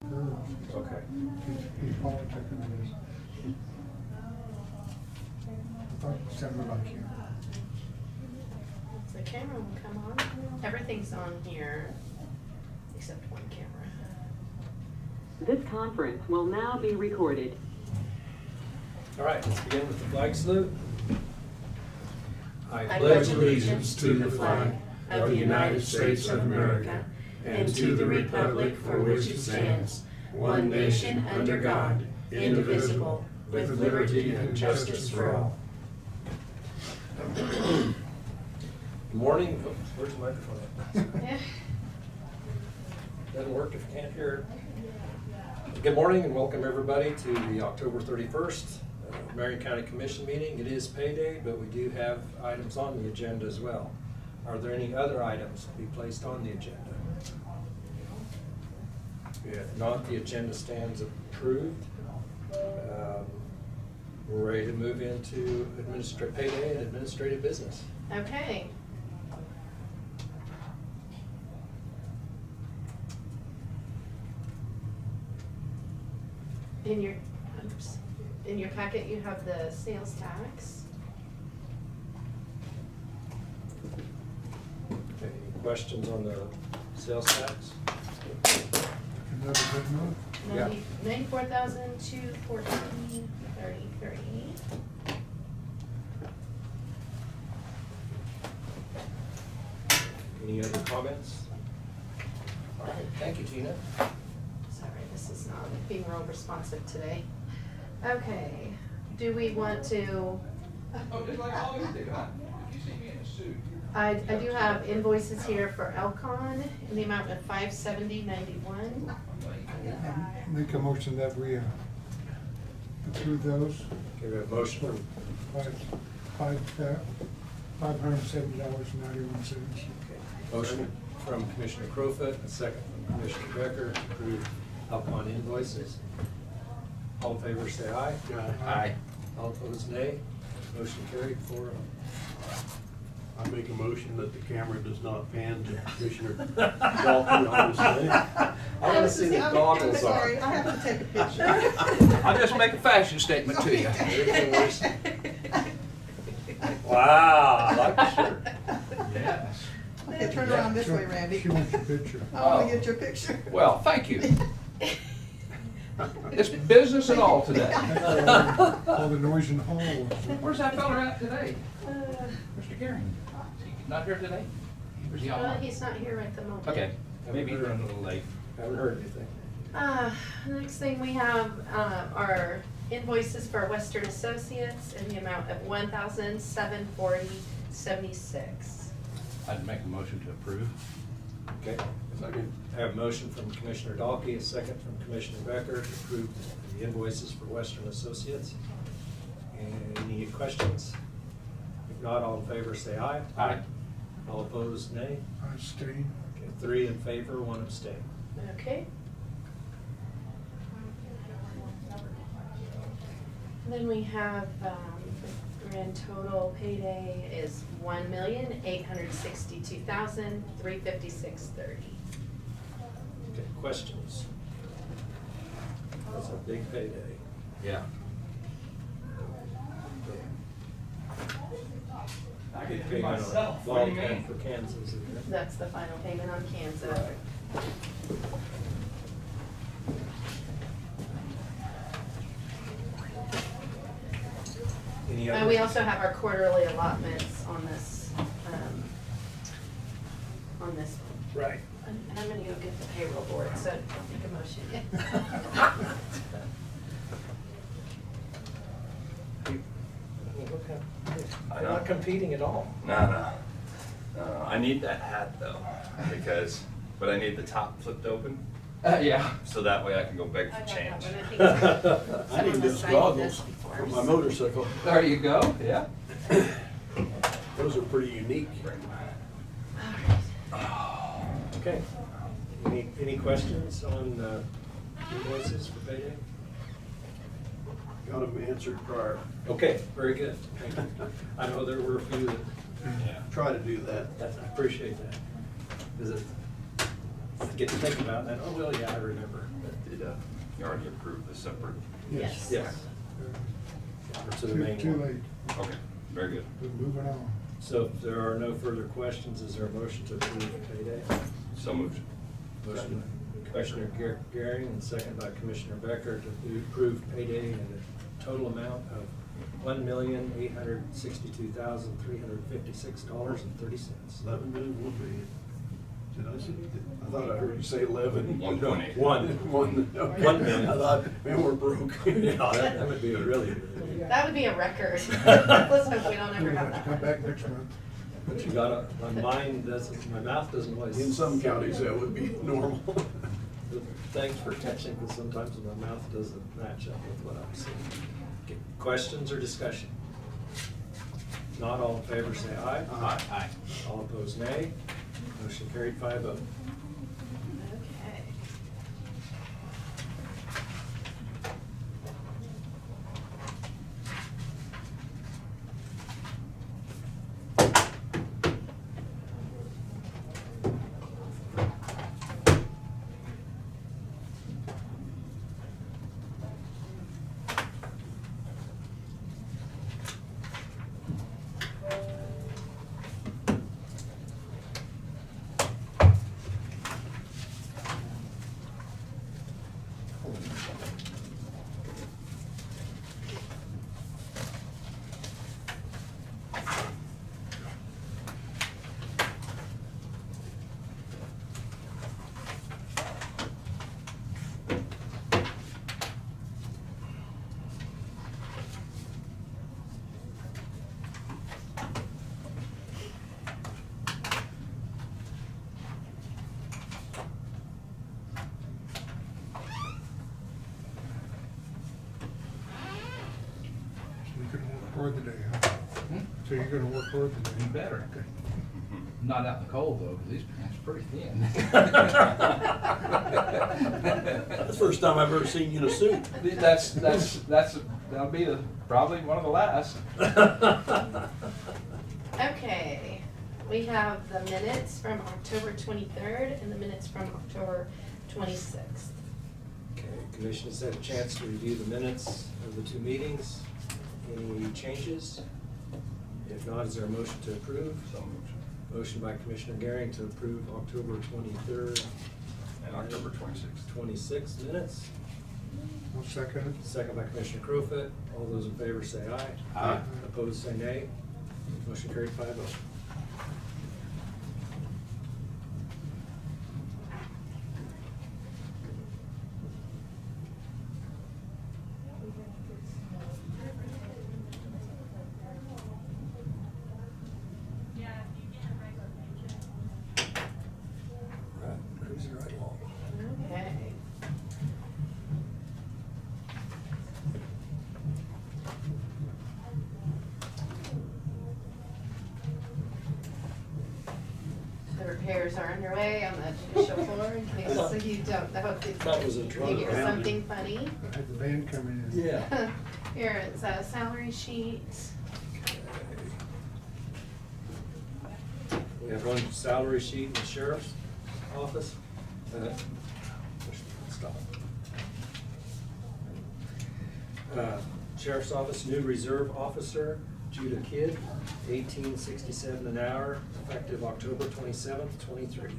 Okay. He's politicking this. I thought it sounded like him. The camera will come on. Everything's on here except one camera. This conference will now be recorded. All right, let's begin with the flag salute. I pledge allegiance to the flag of the United States of America and to the republic for which it stands, one nation under God, indivisible, with liberty and justice for all. Good morning. Oh, where's the microphone at? Doesn't work if you can't hear it. Good morning and welcome everybody to the October 31st Marion County Commission meeting. It is payday, but we do have items on the agenda as well. Are there any other items to be placed on the agenda? If not, the agenda stands approved. We're ready to move into payday and administrative business. Okay. In your packet, you have the sales tax. Okay, any questions on the sales tax? Another good move. Yeah. 94,214.33. Any other comments? All right, thank you, Tina. Sorry, this is not being real responsive today. Okay, do we want to? Oh, just like I always do, huh? If you see me in a suit. I do have invoices here for Elcon in the amount of $570.91. Make a motion that we approve those. Okay, we have a motion from $570.91. Motion from Commissioner Crowfoot, a second from Commissioner Becker to approve Alcon invoices. All in favor say aye. Aye. All opposed nay. Motion carried 4-0. I make a motion that the camera does not pan to Commissioner Dalton on his thing. I want to see the goggles on. Sorry, I have to take a picture. I'll just make a fashion statement to you. Everything works. Wow, I like the shirt. Yes. Okay, turn around this way, Randy. She wants your picture. I want to get your picture. Well, thank you. It's business and all today. All the noise in the hall. Where's that fella at today? Mr. Gearing? Is he not here today? Or is he Well, on? he's not here at the moment. Okay, maybe he's running a little late. Haven't heard anything. Next thing we have are invoices for Western Associates in the amount of $1,740.76. I'd make a motion to approve. Okay. Second. I have a motion from Commissioner Dalkey, a second from Commissioner Becker to approve the invoices for Western Associates. Any questions? If not, all in favor say aye. Aye. All opposed, nay. I stay. Okay, 3 in favor, 1 abstain. Okay. Then we have the grand total payday is $1,862,356.30. Okay, questions? That's a big payday. Yeah. Okay. I can do Payment on myself. What do you Long mean? for Kansas, isn't it? That's the final payment on Kansas. Right. Any other? We also have our quarterly allotments on this, Right. And I'm gonna go get the payroll board, so don't make a motion yet. They're not competing at all. No. I need that hat though, but I need the top flipped open, Yeah. so that way I can go beg I for got change. that one. I think it's- I need someone was those signing goggles this before. for my motorcycle. There you go, yeah. Those are pretty unique. Okay. Any questions on invoices for payday? Got them answered prior. Okay, very good. Thank you. I know there were a few that, Try to do that. I appreciate that. Is it, I get to think about that, oh, well, yeah, I remember. But You already approved the separate. Yes. Yes. Or to the main Too one. late. Okay, very good. We're moving on. So if there are no further questions, is there a motion to approve payday? So moved. Motion by Commissioner Garing and second by Commissioner Becker to approve payday in a total amount of $1,862,356.30. 11 minutes, 1 million. Did I say, I thought I heard you say 11. 1.8. One. Okay. 1 million. I thought, man, we're broke. Yeah, that would be a really. That would be a record. Let's hope we don't ever We'll have have to come that. back next month. But you gotta, my mind doesn't, my mouth doesn't always. In some counties, that would be normal. Thanks for catching, because sometimes my mouth doesn't match up with what I'm saying. Okay, questions or discussion? Not all in favor, say aye. Aye. Aye. All opposed, nay. Motion carried 5-0. Okay. So you're gonna work hard today, huh? So you're gonna work hard You today? better. Not out in the cold though, because these pants are pretty thin. That's the first time I've ever seen you in a suit. That'll be probably one of the last. Okay, we have the minutes from October 23rd and the minutes from October 26th. Okay, commission has had a chance to review the minutes of the 2 meetings. Any changes? If not, is there a motion to approve? So moved. Motion by Commissioner Garing to approve October 23rd. And October 26th. 26 minutes. I'll second it. Second by Commissioner Crowfoot. All those in favor say aye. Aye. Opposed, say nay. Motion carried 5-0. Right, cruising right along. Okay. The repairs are underway on the judicial floor in case you don't know. Thought it was a You drug. hear something funny? I had the band coming in. Yeah. Here, it's a salary sheet. We have one salary sheet in the sheriff's office. Stop. Sheriff's office, new reserve officer, Judah Kidd, $18.67 an hour, effective October 27th, 23.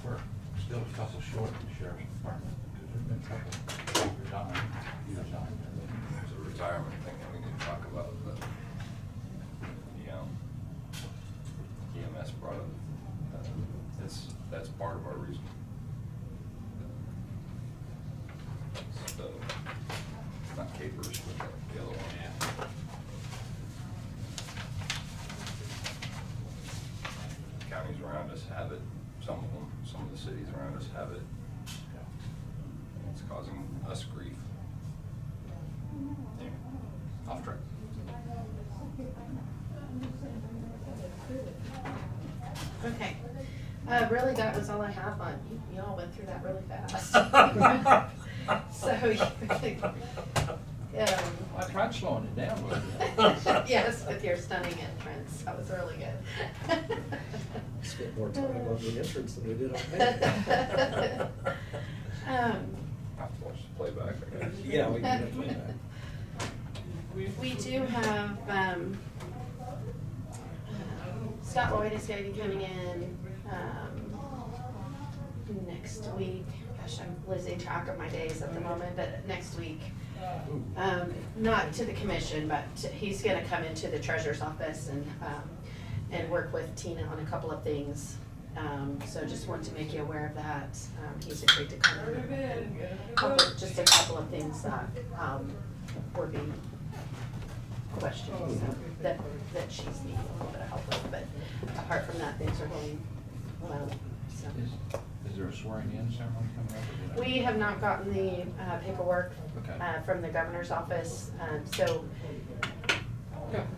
We're still a couple short in the sheriff's department, because there's been a couple resigned. There's a retirement thing that we need to talk about, but, EMS brought up part of our reason. So, not capers, but the other one. Counties around us have it, some of them, some of the cities around us have it. It's causing us grief. Off track. Okay. Really, that was all I have on, you all went through that really fast. So, I tried slowing it down a little bit. yes, with your stunning entrance, that was really good. Spent more time on the entrance than we did on payday. I have to watch the playback, I guess. Yeah, we can do that. We do have, Scott Lloyd is gonna be coming in, next week. Gosh, I'm losing track of my days at the moment, but next week. Not to the commission, but he's gonna come into the treasurer's office and work with Tina on a couple of things. So just want to make you aware of that. He's agreed to come in. Just a couple of things that, were being questioned, so that she's needing a little bit of help with, but apart from that, things are going well, so. Is there a swearing in ceremony coming up? Or did I- We have not gotten the paperwork Okay. from the governor's office, so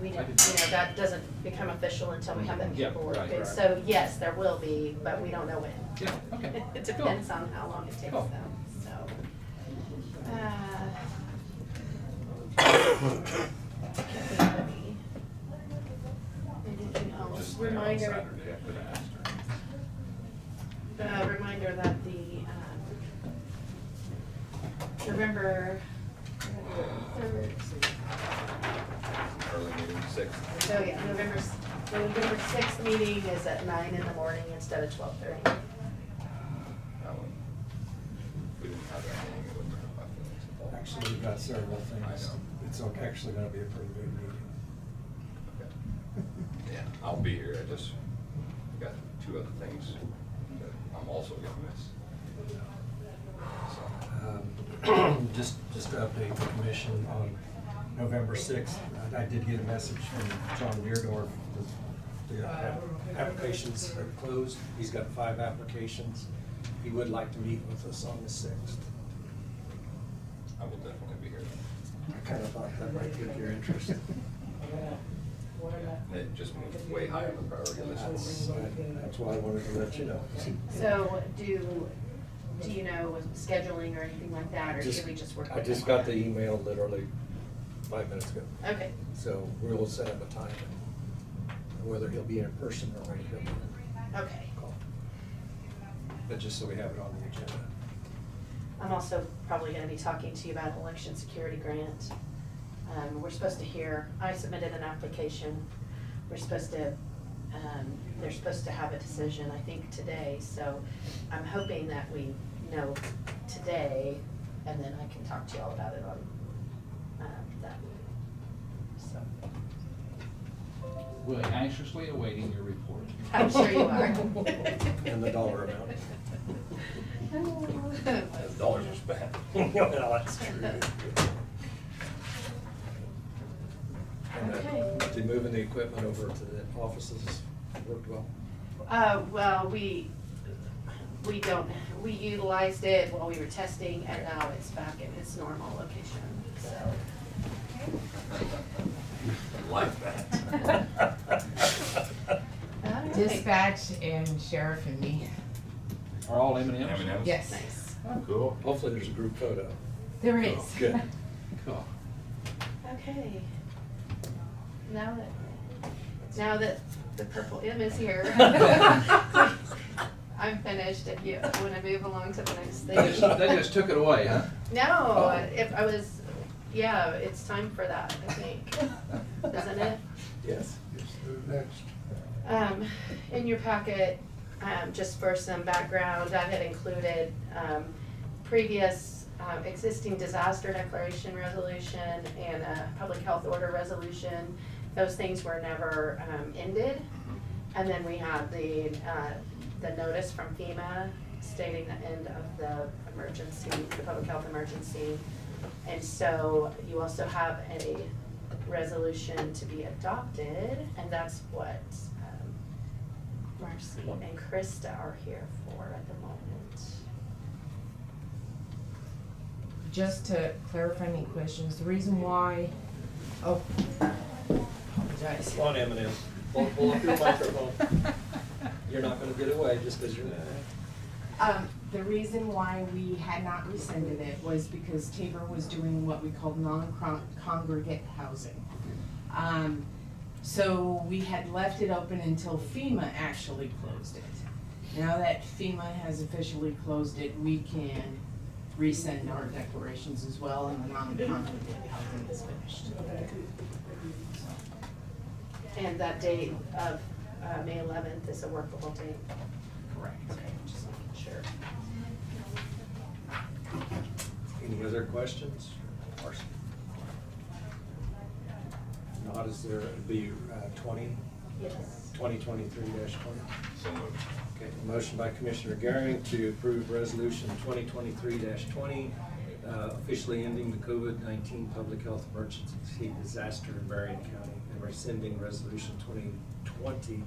we didn't, that doesn't become official until we have that Yeah, paperwork. right, And right. so, yes, there will be, but we don't know when. Yeah, okay. It depends on how long it takes Cool. them, so. Anything else? Just there on Reminder. Saturday, I could have asked her. Reminder that the, November 3rd, Early meeting, 6. so yeah, November 6th meeting is at 9 in the morning instead of 12:30. That one. We didn't have that meeting, it wouldn't hurt my feelings at all. Actually, we've got several things. I know. It's actually gonna be a pretty big meeting. Okay. Yeah, I'll be here, I just got 2 other things that I'm also gonna miss. So, Just to update the commission on November 6th, I did get a message from John Deerdorf. The applications are closed. He's got 5 applications. He would like to meet with us on the 6th. I will definitely be here. I kind of thought that might pique your interest. It just moved way higher on the priority list. That's why I wanted to let you know. So do you know with scheduling or anything like that, or should we just work with I just them on got the that? email literally 5 minutes ago. Okay, So we'll set up a time, whether he'll be in person or whether he'll be okay. call. But just so we have it on the agenda. I'm also probably gonna be talking to you about an election security grant. We're supposed to hear, I submitted an application. We're supposed to, they're supposed to have a decision, I think, today. So I'm hoping that we know today, and then I can talk to you all about it on that. So, We're anxiously awaiting your report. I'm sure you are. And the dollar amount. The dollars are spent. Well, that's true. And Okay. did moving the equipment over to the offices worked well? Well, we utilized it while we were testing, and now it's back in its normal location, so. Like that. All right. Dispatch and sheriff and me. Are all M&Ms? M&Ms? Yes, Nice. Oh, cool. Hopefully there's a group photo. there is. Oh, good. Cool. Okay. Now that the purple M is here, I'm finished. If you wanna move along to the next thing. They just took it away, huh? No, if I was, yeah, it's time for that, I think, isn't it? Yes. Next. In your packet, just for some background, I had included, previous, existing disaster declaration resolution and a public health order resolution. Those things were never, ended. And then we had the, the notice from FEMA stating the end of the emergency, the public health emergency. And so you also have a resolution to be adopted, and that's what Marcy and Krista are here for at the moment. Just to clarify any questions, the reason why, apologize. Come on, Eminem, pull up your microphone. You're not gonna get away just because you're mad. The reason why we had not rescinded it was because Tabor was doing what we call non-congregate housing. So we had left it open until FEMA actually closed it. Now that FEMA has officially closed it, we can resend our declarations as well, and the non-congregate housing is finished. And that date of May 11th is a workable date. Correct. Okay, just making sure. Any other questions? Marcy? Not, is there, it'd be Yes. 2023-20? So moved. Okay, motion by Commissioner Garing to approve resolution 2023-20, officially ending the COVID-19 public health emergency disaster in Marion County, and rescinding resolution 2020-23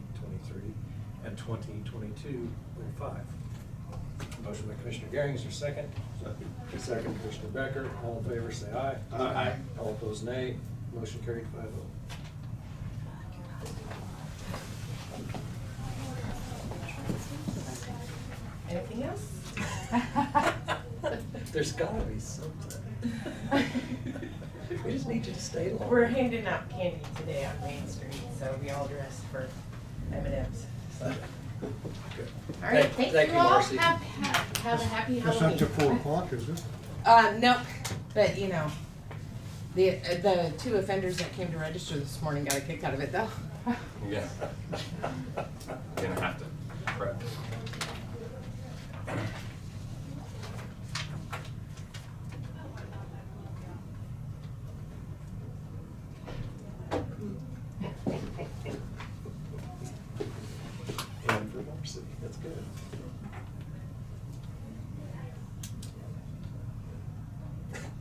and 2022-05. Motion by Commissioner Garing, is there a second? Second, Commissioner Becker. All in favor, say aye. Aye. All opposed, nay. Motion carried 5-0. Anything else? There's gotta be something. We just need you to stay long. We're handing out candy today on Main Street, so we all dressed for M&Ms. Good. All right, thank you all. Marcy. Have a happy That's Halloween. not till 4 o'clock, is it? Nope, but you know, the two offenders that came to register this morning got a kick out of it though. Yeah. Gonna have to prep. And for Marcy, that's good.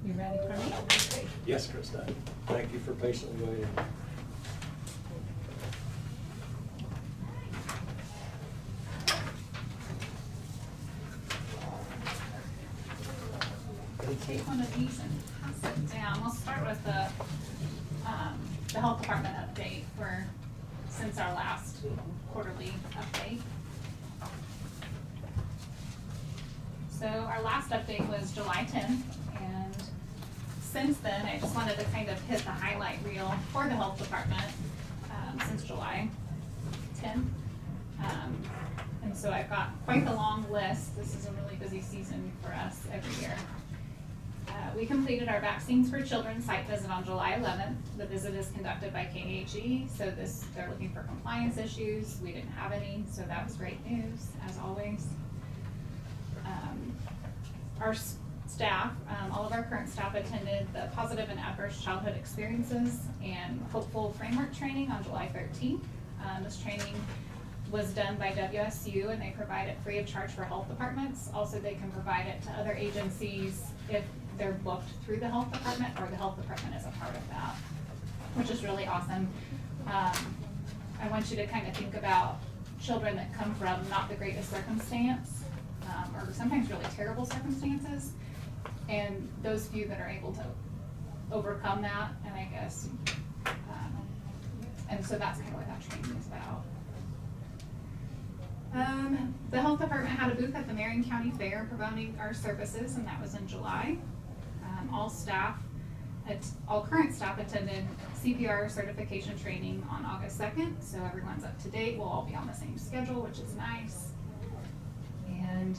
You ready for me? Yes, Krista. Thank you for patiently waiting. Take one of these and pass it down. We'll start with the health department update since our last quarterly update. So our last update was July 10th, and since then, I just wanted to kind of hit the highlight reel for the health department since July 10th. And so I've got quite the long list. This is a really busy season for us every year. We completed our Vaccines for Children site visit on July 11th. The visit is conducted by KHE, so they're looking for compliance issues. We didn't have any, so that was great news, as always. Our staff, all of our current staff attended the Positive and Adverse Childhood Experiences and Hopeful Framework training on July 13th. This training was done by WSU, and they provide it free of charge for health departments. Also, they can provide it to other agencies if they're booked through the health department or the health department is a part of that, which is really awesome. I want you to kind of think about children that come from not the greatest circumstance, or sometimes really terrible circumstances, and those few that are able to overcome that, and I guess, and so that's kind of what that training is about. The health department had a booth at the Marion County Fair promoting our services, and that was in July. All current staff attended CPR certification training on August 2nd, so everyone's up to date. We'll all be on the same schedule, which is nice. And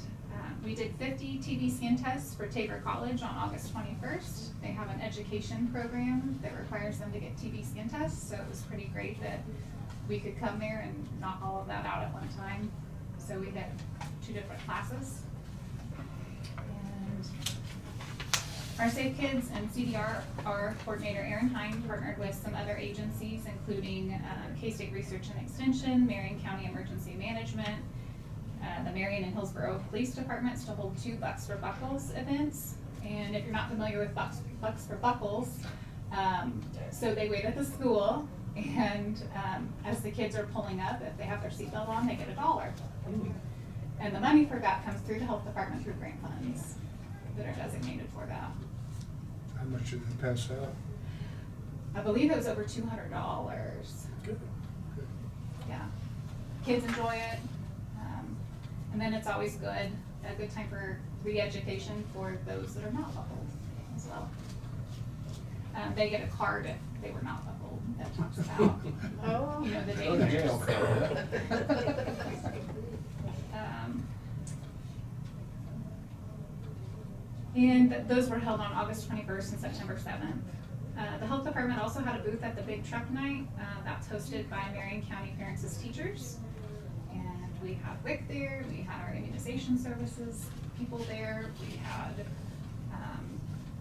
we did 50 TB skin tests for Tabor College on August 21st. They have an education program that requires them to get TB skin tests, so it was pretty great that we could come there and knock all of that out at one time. So we did 2 different classes. And our Safe Kids and CDR coordinator Erin Hine partnered with some other agencies, including K-State Research and Extension, Marion County Emergency Management, Marion and Hillsborough Police Departments to hold 2 Bucks for Buckles events. And if you're not familiar with Bucks for Buckles, so they wait at the school, and as the kids are pulling up, if they have their seatbelt on, they get $1. And the money for that comes through the health department through grant funds that are designated for that. How much did they pass out? I believe it was over $200. Good. Yeah, kids enjoy it, and then it's always a good time for re-education for those that are not buckled as well. They get a card if they were not buckled that talks about, you know, the dangers. And those were held on August 21st and September 7th. The health department also had a booth at the Big Truck Night. That's hosted by Marion County Parents as Teachers. And we had WIC there, we had our immunization services people there, we had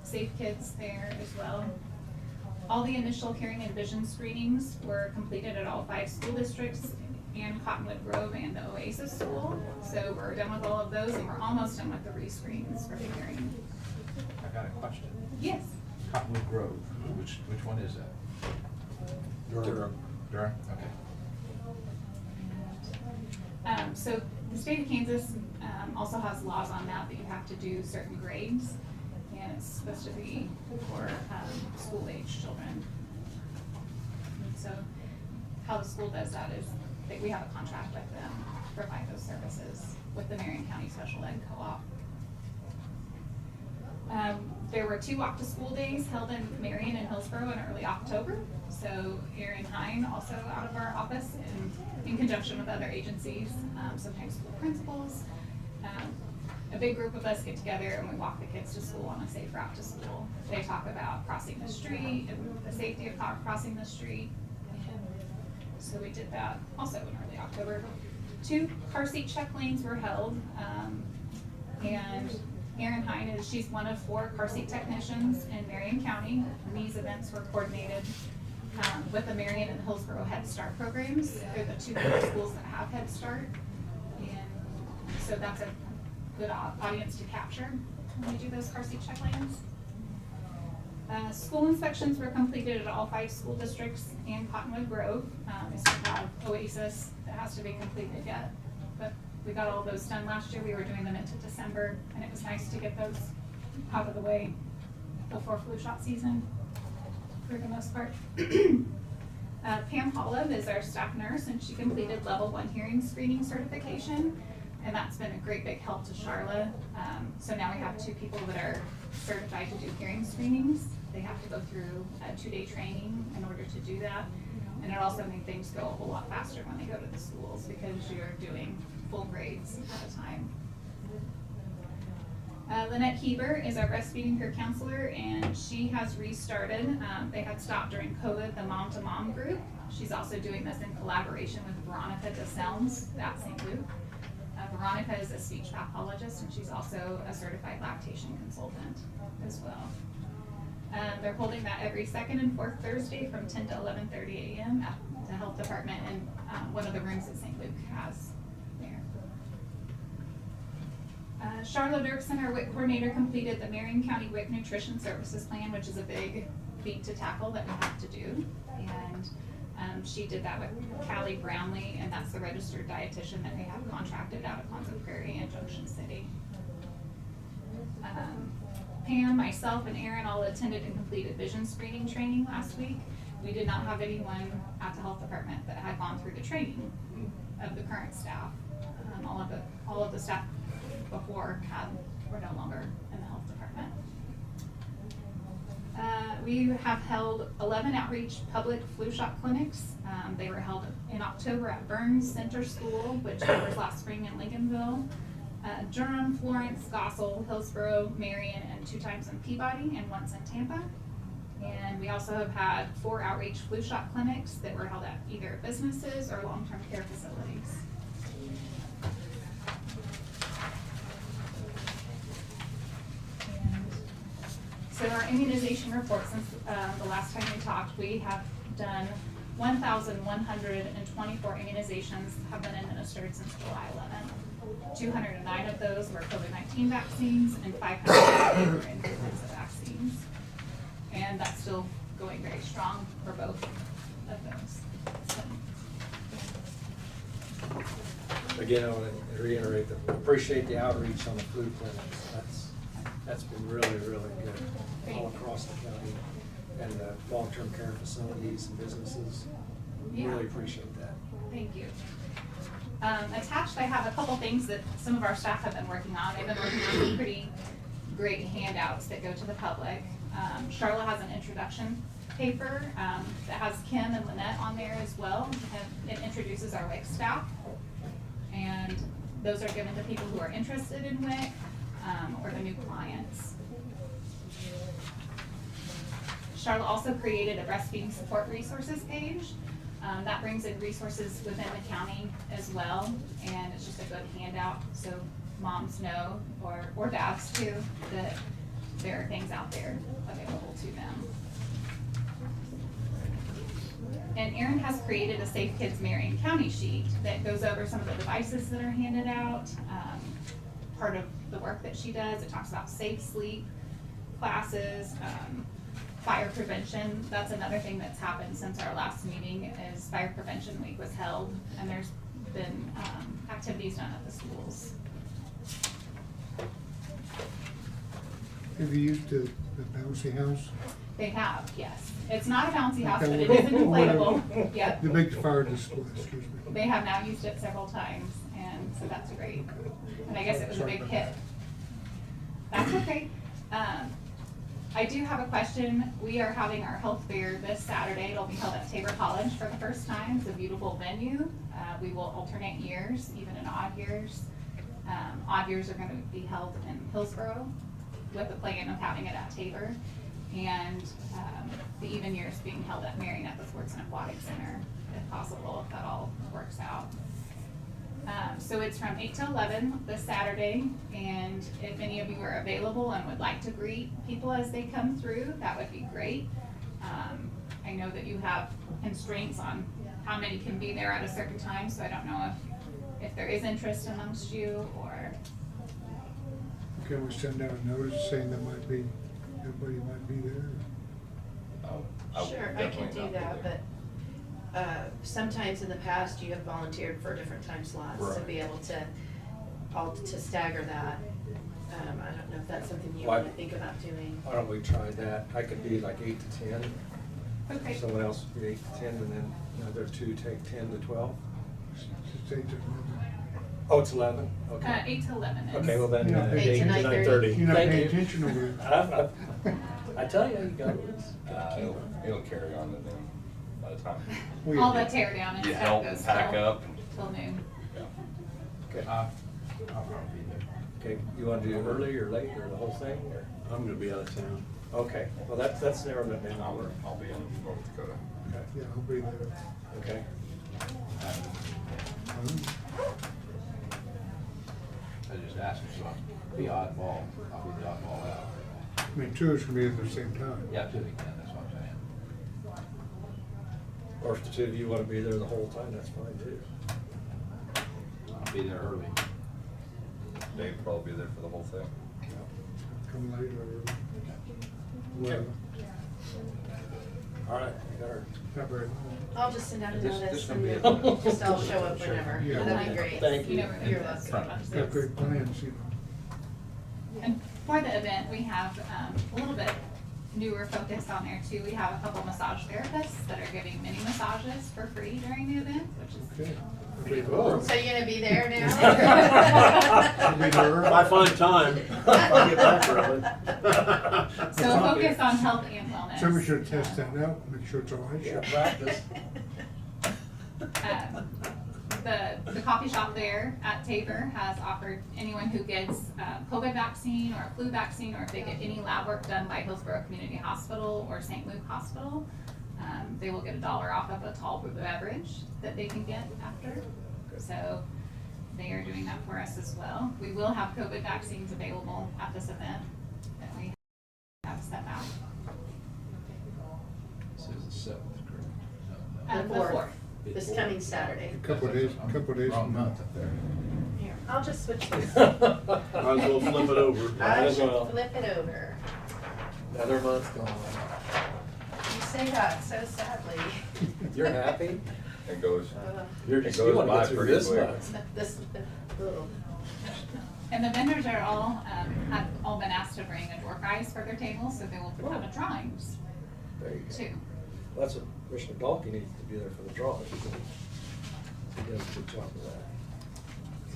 Safe Kids there as well. All the initial hearing and vision screenings were completed at all 5 school districts and Cottonwood Grove and the Oasis School. So we're done with all of those, and we're almost done with the re-screens for the hearing. I got a question. Yes. Cottonwood Grove, which one is that? Durham. Durham, okay. So the state of Kansas also has laws on that you have to do certain grades, and it's supposed to be for school-age children. And so how the school does that is that we have a contract with them to provide those services with the Marion County Special Ed Co-op. There were 2 Walk to School days held in Marion and Hillsborough in early October. So Erin Hine, also out of our office, and in conjunction with other agencies, sometimes school principals, a big group of us get together and we walk the kids to school on a safe route to school. They talk about crossing the street and the safety of crossing the street. So we did that also in early October. 2 car seat check lanes were held, and Erin Hine she's one of 4 car seat technicians in Marion County. And these events were coordinated with the Marion and Hillsborough Head Start programs. They're the 2 middle schools that have Head Start, and so that's a good audience to capture when we do those car seat check lanes. School inspections were completed at all 5 school districts and Cottonwood Grove. We still have Oasis that has to be completed yet, but we got all those done last year. We were doing them into December, and it was nice to get those out of the way before flu shot season for the most part. Pam Holland is our staff nurse, and she completed level 1 hearing screening certification, and that's been a great big help to Charlotte. So now we have 2 people that are certified to do hearing screenings. They have to go through a 2-day training in order to do that. And it also made things go a whole lot faster when they go to the schools because you're doing full grades at a time. Lynette Heber is our breastfeeding peer counselor, and she has restarted. They had stopped during COVID, the Mom to Mom group. She's also doing this in collaboration with Veronica DeSelms at St. Luke. Veronica is a speech pathologist, and she's also a certified lactation consultant as well. They're holding that every 2nd and 4th Thursday from 10 to 11:30 a.m. at the health department, and one of the rooms that St. Luke has there. Charlotte Dirksen, our WIC coordinator, completed the Marion County WIC Nutrition Services Plan, which is a big feat to tackle that we have to do. And she did that with Callie Brownlee, and that's the registered dietitian that we have contracted out of Quonset Prairie and Junction City. Pam, myself, and Erin all attended and completed vision screening training last week. We did not have anyone at the health department that had gone through the training of the current staff. All of the staff before were no longer in the health department. We have held 11 outreach public flu shot clinics. They were held in October at Burns Center School, which covers last spring in Lincolnville, Durham, Florence, Gossel, Hillsborough, Marion, and 2 times in Peabody and once in Tampa. And we also have had 4 outreach flu shot clinics that were held at either businesses or long-term care facilities. So our immunization report since the last time we talked, we have done 1,124 immunizations have been administered since July 11th. 209 of those were COVID-19 vaccines and 500 were influenza vaccines. And that's still going very strong for both of those. So, Again, I want to reiterate that we appreciate the outreach on the flu clinics. That's been really, really good all across the county and the long-term care facilities and businesses. Yeah. Really appreciate that. Thank you. Attached, I have a couple things that some of our staff have been working on. They've been working on some pretty great handouts that go to the public. Charlotte has an introduction paper that has Kim and Lynette on there as well, and it introduces our WIC staff. And those are given to people who are interested in WIC or the new clients. Charlotte also created a breastfeeding support resources page. That brings in resources within the county as well, and it's just a good handout so moms know, or dads too, that there are things out there available to them. And Erin has created a Safe Kids Marion County sheet that goes over some of the devices that are handed out, part of the work that she does. It talks about safe sleep classes, fire prevention. That's another thing that's happened since our last meeting is Fire Prevention Week was held, and there's been activities done at the schools. Have you used the bouncy house? They have, yes. It's not a bouncy house, Okay, but it is an inflatable. Yep. The big fire display, excuse me. They have now used it several times, and so that's great. And I guess it was a big hit. That's okay. I do have a question. We are having our health fair this Saturday. It'll be held at Tabor College for the first time. It's a beautiful venue. We will alternate years, even in odd years. Odd years are going to be held in Hillsborough with the plan of having it at Tabor. And the even years being held at Marion at the Sports and Aquatic Center, if possible, if that all works out. So it's from 8 to 11 this Saturday, and if any of you are available and would like to greet people as they come through, that would be great. I know that you have constraints on how many can be there at a certain time, so I don't know if there is interest amongst you, or... Can we send out a notice saying that everybody might be there? Sure, I can do that, but sometimes in the past you have volunteered for different time slots to Right. be able to stagger that. I don't know if that's something you Why- want to think about doing. Why don't we try that? I could be like 8 to 10. Okay. Someone else would be 8 to 10, and then the other two take 10 to 12. Just 8 to 11. Oh, it's 11? Okay. 8 to 11 is... Okay, well then, Yeah. 8 to 9:30. You're not Thank paying you. attention over there. I tell you, you got it. It'll carry on to them by the time. All the tear down and Get stuff help, goes pack till, up. till noon. Yeah. Okay. I'll probably be there. Okay, you want to do early or late or the whole thing? Or? I'm gonna be out of town. Okay, well that's narrowing it down. I'll be in North Dakota. Okay. Yeah, I'll be there. Okay. I just asked him, so I'll be oddball, I'll be the oddball out. I mean, two of us can be at the same time. Yeah, two weekend, that's what I'm saying. Or if the two of you want to be there the whole time, that's fine too. I'll be there early. Dave will probably be there for the whole thing. Come late or early. Okay. All right, we got our. Not very long. I'll just send out a This notice gonna be and a- just I'll show up Sure. whenever. Yeah. That'd be great. Thank you. You never know You're what's welcome. going on. Got great plans, you know. And for the event, we have a little bit newer focus on there too. We have a couple massage therapists that are giving mini massages for free during the event, which is Okay. pretty Oh. cool. So you're gonna be there now? I'll be there. If I find time, if I get back early. So focus on health and wellness. Somebody should test that out, make sure it's all right. Yeah, practice. The coffee shop there at Tabor has offered anyone who gets COVID vaccine or a flu vaccine, or if they get any lab work done by Hillsborough Community Hospital or St. Luke Hospital, they will get $1 off of a tall beverage that they can get after. So they are doing that for us as well. We will have COVID vaccines available at this event that we have set out. This is the 7th, correct? The 4th. This coming Saturday. A couple of days Wrong from now. month up there. Here. I'll just switch this. Might as well flip it over. Might I as should well. flip it over. Another month gone. You say that so sadly. You're happy? It goes, You're It just, goes you wanna by get through pretty this quick. month. This, little. And the vendors are all, have all been asked to bring a door prize for their tables, so they will have a drawings There you go. too. That's what Commissioner Dalkey needs to be there for the drawing. He does a good job of that.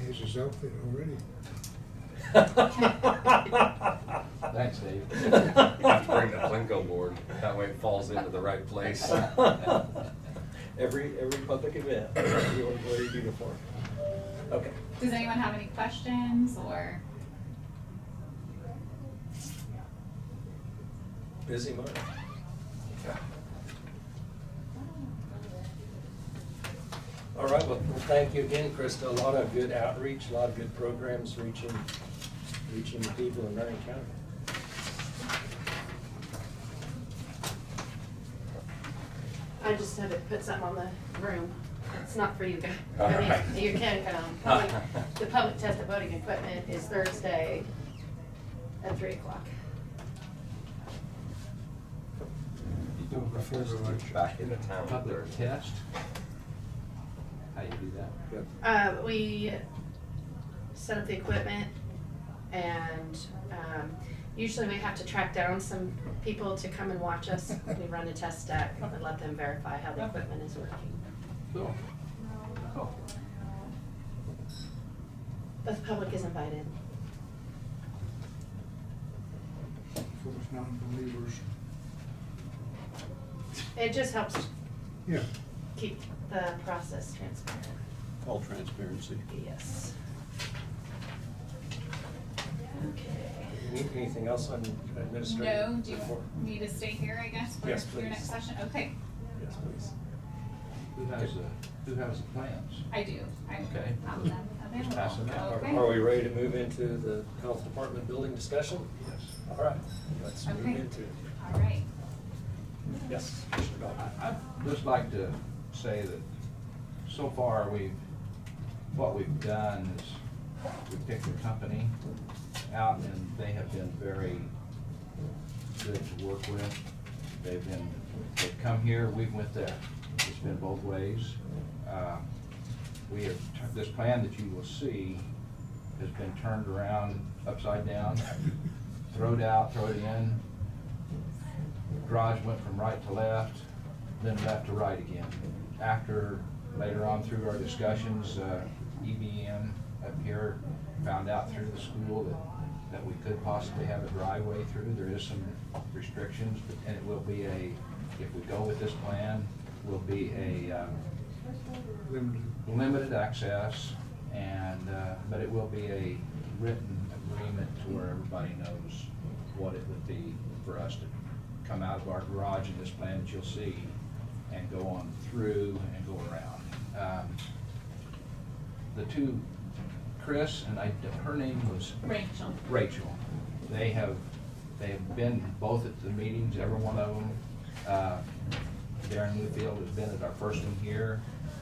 Here's his outfit already. Thanks, Dave. you have to bring the Plinko board, that way it falls into the right place. Every public event, you want to wear your uniform. Okay. Does anyone have any questions or? Busy month. All right, well, thank you again, Krista. A lot of good outreach, a lot of good programs reaching the people in Marion County. I just had to put something on the room. It's not for you guys. All I mean, right. you can come. The public test of voting equipment is Thursday at 3 o'clock. You do it Before the election. Back into town. public test? How you do that? Good. We set up the equipment and usually we have to track down some people to come and watch us. We run a test stack and let them verify how the equipment is working. Cool. Cool. But the public is invited. For those non-believers. It just helps Yeah. keep the process transparent. All transparency. Yes. Okay. Anything else on administrative? No, do you report? want me to stay here, I guess, for Yes, your please. next session? Okay, Yes, please. Who has the plans? I do. I Okay. have them available. Pass them out. Okay. Are we ready to move into the health department building discussion? Yes. All right, let's move Okay. into it. All right. Yes, Commissioner Dalkey. I'd just like to say that so far what we've done is we picked a company out and they have been very good to work with. They've come here, we've went there. It's been both ways. We have, this plan that you will see has been turned around upside down, throw it out, throw it in. Garage went from right to left, then left to right again. After, later on through our discussions, EBM up here found out through the school that we could possibly have a driveway through. There is some restrictions, and it will be if we go with this plan, will be a limited access, and but it will be a written agreement to where everybody knows what it would be for us to come out of our garage in this plan that you'll see and go on through and go around. The two, Chris and her name was Rachel. Rachel. They have been both at the meetings, every one of them. Darren Newfield has been at our first one here,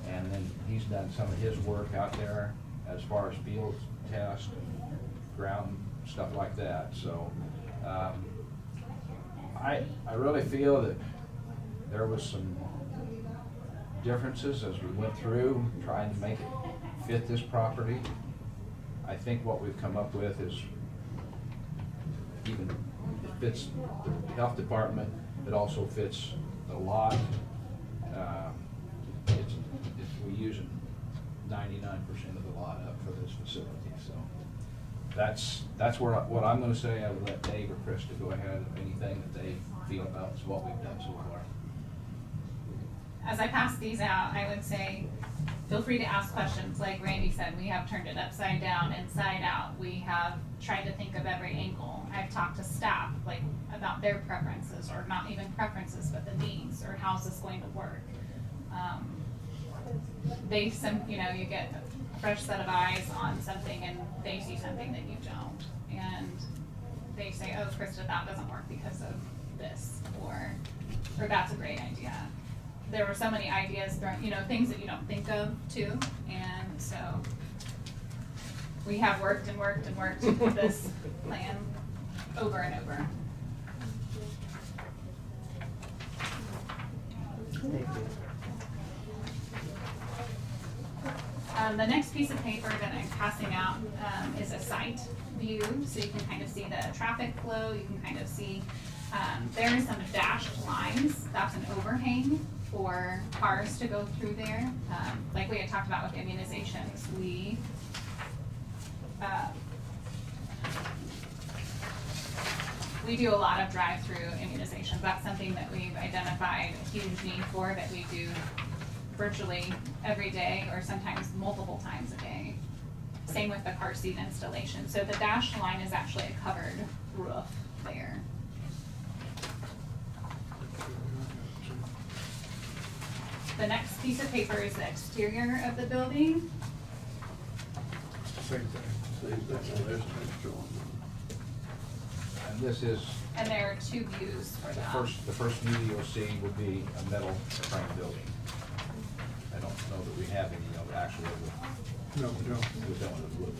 and then he's done some of his work out there as far as field test and ground stuff like that. So I really feel that there was some differences as we went through trying to make it fit this property. I think what we've come up with is even, it fits the health department, it also fits the lot. We're using 99% of the lot up for this facility, so that's what I'm gonna say. I would let Dave or Chris to go ahead of anything that they feel about what we've done so far. As I pass these out, I would say, feel free to ask questions. Like Randy said, we have turned it upside down, inside out. We have tried to think of every angle. I've talked to staff, like, about their preferences, or not even preferences, but the needs, or how's this going to work. You get a fresh set of eyes on something and they see something that you don't. And they say, oh, Krista, that doesn't work because of this, or that's a great idea. There were so many ideas thrown, things that you don't think of too, and so We have worked and worked and worked with this plan over and over. The next piece of paper that I'm passing out is a site view, so you can kind of see the traffic flow. You can kind of see there are some dashed lines. That's an overhang for cars to go through there. Like we had talked about with immunizations, we do a lot of drive-through immunizations. That's something that we've identified a huge need for, that we do virtually every day or sometimes multiple times a day. Same with the car seat installation. So the dashed line is actually a covered roof there. The next piece of paper is the exterior of the building. Same thing. Same thing, there's extra one. And this is, And there are two views for the that. first view you'll see would be a metal frame building. I don't know that we have any of actually No, we don't. with that one of wood.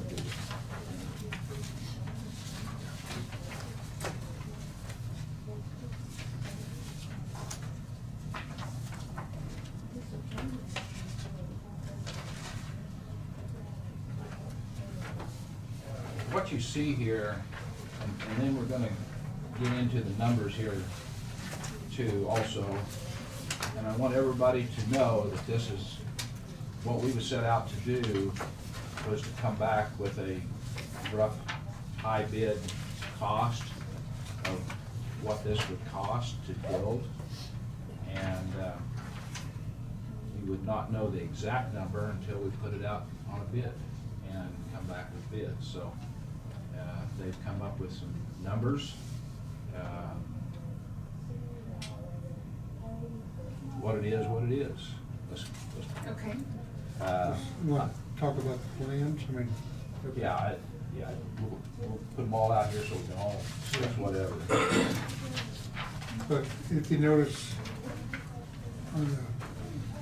What you see here, and then we're gonna get into the numbers here too also. And I want everybody to know that this is, what we was set out to do was to come back with a rough high bid cost of what this would cost to build. And you would not know the exact number until we put it out on a bid and come back with bids. So they've come up with some numbers. What it is, what it is. Let's Okay. You want to talk about the plans? I mean. yeah, we'll put them all out here so we can all discuss whatever. But if you notice on the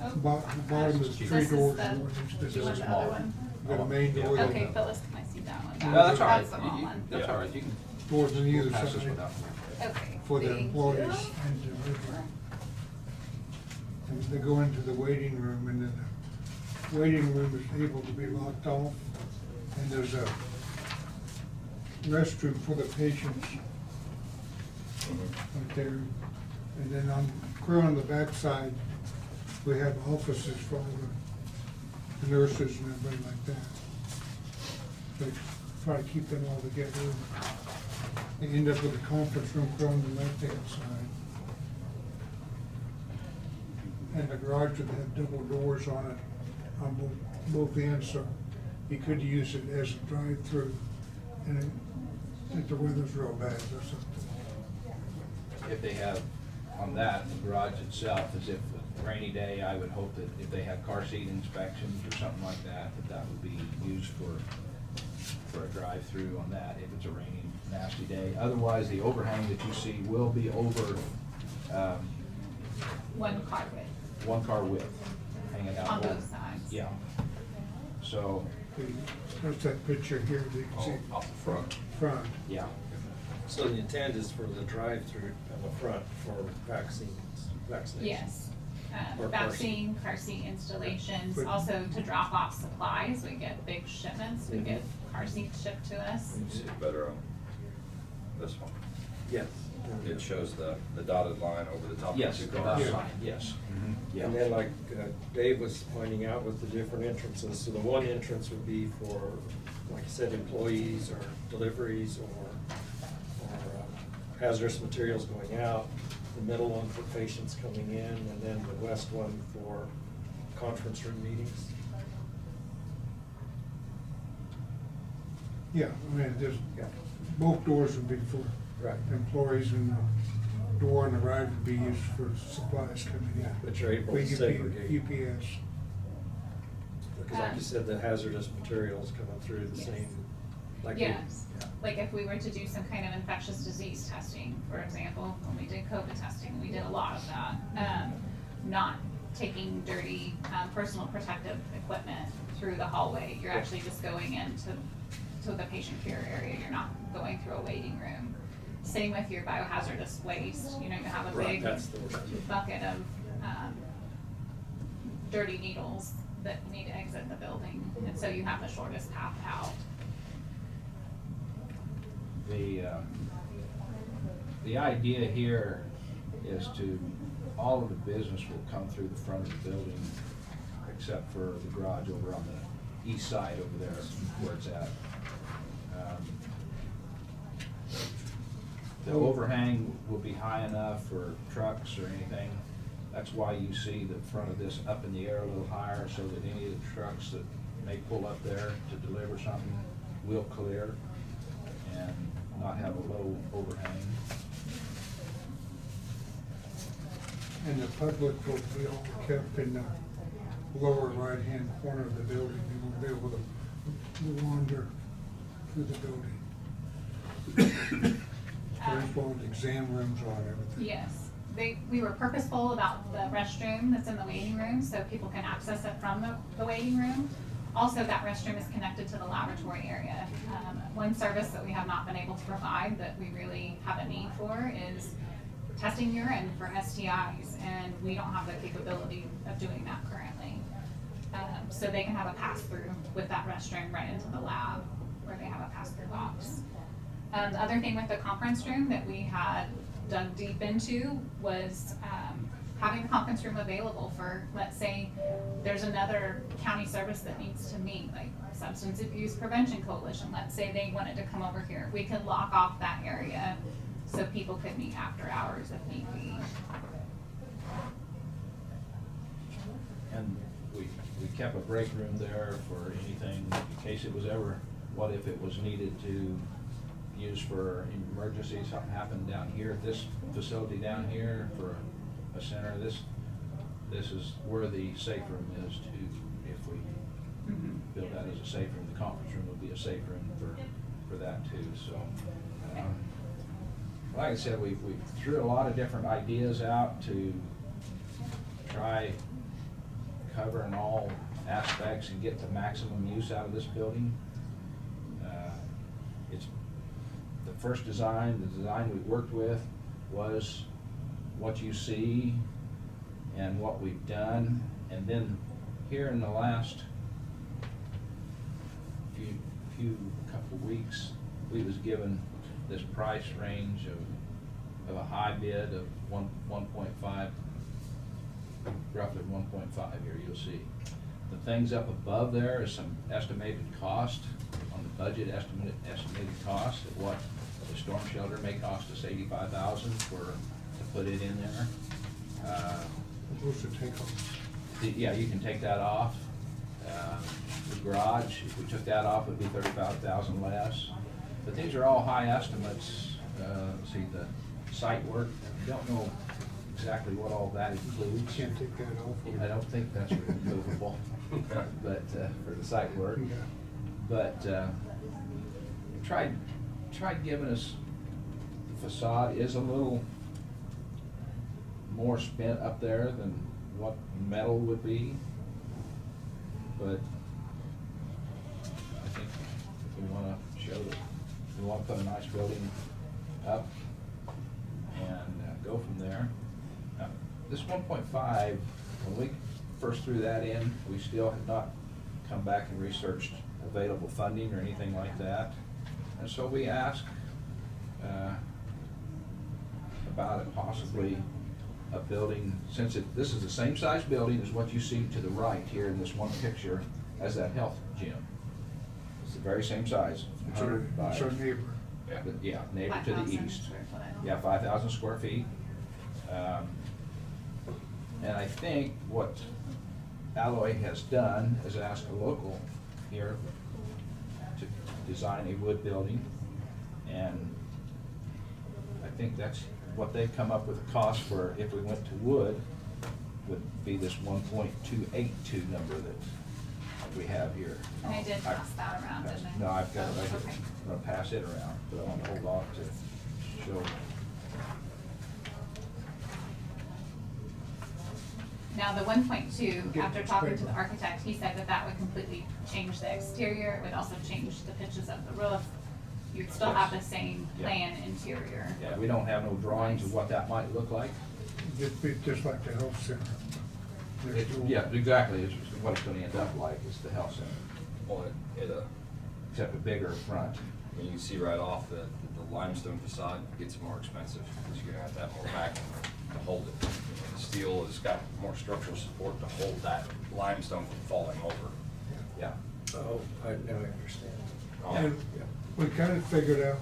Oh, bottom of the this three is doors, the- this do you is want the other one? got a main door. that Okay, Phyllis, can I see that one? No, that's all right. That's the wrong one. That's all right, you can. Doors on either Pass this side one out. Okay. for the thank employees you. and delivery. And they go into the waiting room, and then the waiting room is able to be locked off, and there's a restroom for the patients right there. And then clear on the backside, we have offices for all the nurses and everybody like that. They try to keep them all together. They end up with a conference room on the left-hand side. And the garage would have double doors on it on both ends, so you could use it as a drive-through. And if the weather's real bad or something. If they have, on that, the garage itself, as if a rainy day, I would hope that if they have car seat inspections or something like that, that would be used for a drive-through on that, if it's a rainy, nasty day. Otherwise, the overhang that you see will be over, One car width. one car width, hanging out. On over. both sides. Yeah. So, There's that picture here that you can see. Off the front. Front. yeah. So the intent is for the drive-through on the front for vaccines, vaccinations? Yes. Or car Vaccine, car seat installations, But- also to drop off supplies. We get big shipments. We Mhm. get car seats shipped to us. You see it better on this one. Yes. It shows the dotted line over the top of Yes, the the two dotted cars. line, yes. Yeah. And then like Dave was pointing out with the different entrances, so the one entrance would be for, like I said, employees or deliveries or hazardous materials going out, the middle one for patients coming in, and then the west one for conference room meetings. Yeah, I mean, both doors would be for Right. employees, and the door on the right would be used for supplies coming in. But you're able For to segregate. UPS. Because like you said, the hazardous materials coming through the Yes. same, like. Yes, Yeah. like if we were to do some kind of infectious disease testing, for example, when we did COVID testing, we did a lot of that. Not taking dirty, personal protective equipment through the hallway. You're actually just going in to to the patient care area. You're not going through a waiting room. Same with your biohazardous waste. You know, you have a Right, big that's the word. bucket of dirty needles that need to exit the building, and so you have the shortest path out. The idea here is to, all of the business will come through the front of the building, except for the garage over on the east side over there where it's at. The overhang will be high enough for trucks or anything. That's why you see the front of this up in the air a little higher, so that any of the trucks that may pull up there to deliver something will clear and not have a low overhang. And the public will be all kept in the lower right-hand corner of the building. They won't be able to wander through the building. There's one with exam rooms on everything. Yes, we were purposeful about the restroom that's in the waiting room, so people can access it from the waiting room. Also, that restroom is connected to the laboratory area. One service that we have not been able to provide that we really have a need for is testing urine for STIs, and we don't have the capability of doing that currently. So they can have a pass-through with that restroom right into the lab where they have a pass-through box. The other thing with the conference room that we had dug deep into was having the conference room available for, let's say, there's another county service that needs to meet, like Substance Abuse Prevention Coalition. Let's say they wanted to come over here. We could lock off that area so people could meet after hours if need be. And we kept a break room there for anything, in case it was ever, what if it was needed to use for emergency, something happened down here at this facility down here for a center. This is where the safe room is too. If we build that as a safe room, the conference room would be a safe room for that too. So, like I said, we threw a lot of different ideas out to try covering all aspects and get the maximum use out of this building. It's the first design, the design we worked with was what you see and what we've done. And then here in the last few couple of weeks, we was given this price range of a high bid of 1.5, roughly 1.5 here, you'll see. The things up above there is some estimated cost on the budget, estimated cost of what the storm shelter may cost us $85,000 to put it in there. Supposed to take off. Yeah, you can take that off. The garage, if we took that off, it would be $35,000 less. But these are all high estimates. See, the site work, I don't know exactly what all that includes. Can't take that off. I don't think that's removable, but for the site work. Yeah. But tried giving us, the facade is a little more spent up there than what metal would be. But I think if we want to show that we want to put a nice building up and go from there. Now, this 1.5, when we first threw that in, we still had not come back and researched available funding or anything like that. And so we asked about it possibly a building, since this is the same size building as what you see to the right here in this one picture as that health gym. It's the very same size. It's our neighbor. Yeah, neighbor to the 5,000 east. square foot. Yeah, 5,000 square feet. And I think what Alloy has done is ask a local here to design a wood building, and I think that's what they've come up with a cost for if we went to wood would be this 1.282 number that we have here. And I did pass that around, didn't I? No, I've got it right here. Okay. I'm gonna pass it around, but I want to hold off to show. Now, the 1.2, Get after this talking to paper. the architect, he said that that would completely change the exterior, it would also change the pitches of the roof. You'd still have the same Yeah. plan interior. Yeah, we don't have no drawings of what that might look like. Just be just like the health center. There's no- Yeah, exactly, it's what it's gonna end up like, is the health center, Well, except a bigger front. I mean, you can see right off that the limestone facade gets more expensive, because you're gonna have to have more backing to hold it. The steel has got more structural support to hold that limestone from falling over. Yeah. Oh, I now understand. And we kind of figured out,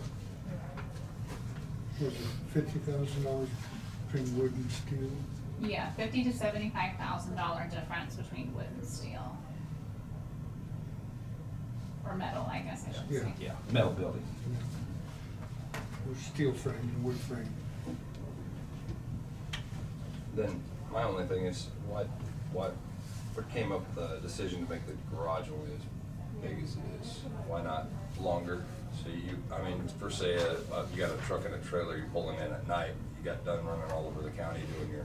was it $50,000 between wood and steel? Yeah, $50,000 to $75,000 difference between wood and steel. Or metal, I guess I should say. Yeah, metal building. With steel frame and wood frame. Then, my only thing is, what came up with the decision to make the garage only as big as it is? Why not longer? So I mean, per se, you got a truck and a trailer, you're pulling in at night, you got done running all over the county doing your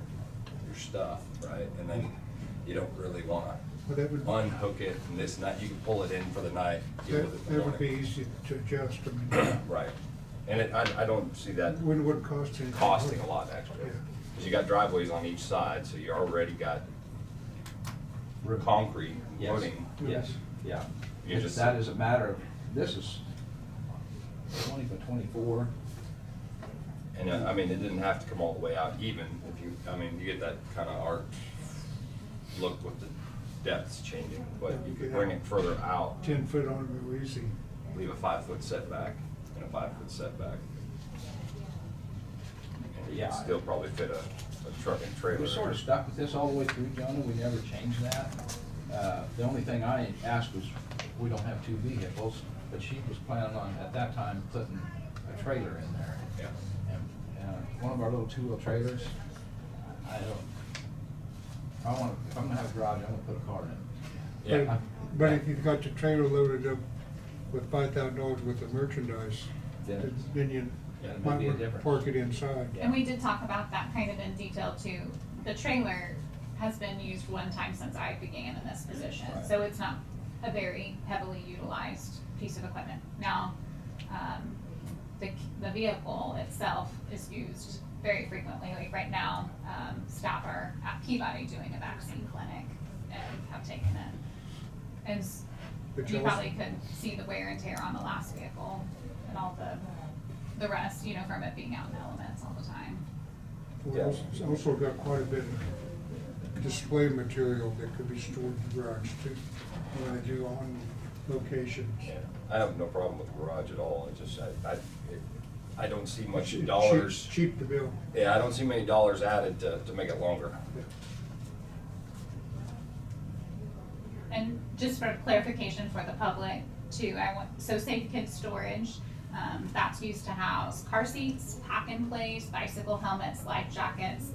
stuff, right? And then you don't really wanna Well, that would, unhook it and this night, you can pull it in for the night, deal with it in the that would be morning. easy to adjust, I mean. Right, and I don't see that Wouldn't cost anything. costing a lot extra. Yeah. Cause you got driveways on each side, so you already got concrete Yes. loading. Yes, yeah. You just- That is a matter of, this is 20 by 24. And I mean, it didn't have to come all the way out even, if you, I mean, you get that kind of arch look with the depths changing, but you could bring it further out, 10 foot on real easy. leave a 5-foot setback and a 5-foot setback. And you Yeah. can still probably fit a truck and trailer. We sort of stuck with this all the way through, Jonah, we never changed that. The only thing I asked was, we don't have two vehicles, but she was planning on, at that time, putting a trailer in there. Yeah. And one of our little two-wheel trailers, if I'm gonna have a garage, I'm gonna put a car in it. Yeah. But if you've got the trailer loaded up with $5,000 worth of merchandise, Then then you Yeah, it may might be a want to difference. park it inside. Yeah. And we did talk about that kind of in detail too. The trailer has been used one time since I began in this position, Right. so it's not a very heavily utilized piece of equipment. Now, the vehicle itself is used very frequently. Like right now, staff are at Peabody doing a vaccine clinic and have taken it. And But you you also- probably could see the wear and tear on the last vehicle and all the rest, you know, from it being out in the elements all the time. We also got quite a bit of display material that could be stored in the garage too, when they do on location. Yeah. I have no problem with the garage at all, it's just, I don't see much Cheap- dollars. Cheap to build. Yeah, I don't see many dollars added to make it longer. And just for clarification for the public too, so Safe Kids Storage, that's used to house car seats, pack and plays, bicycle helmets, life jackets.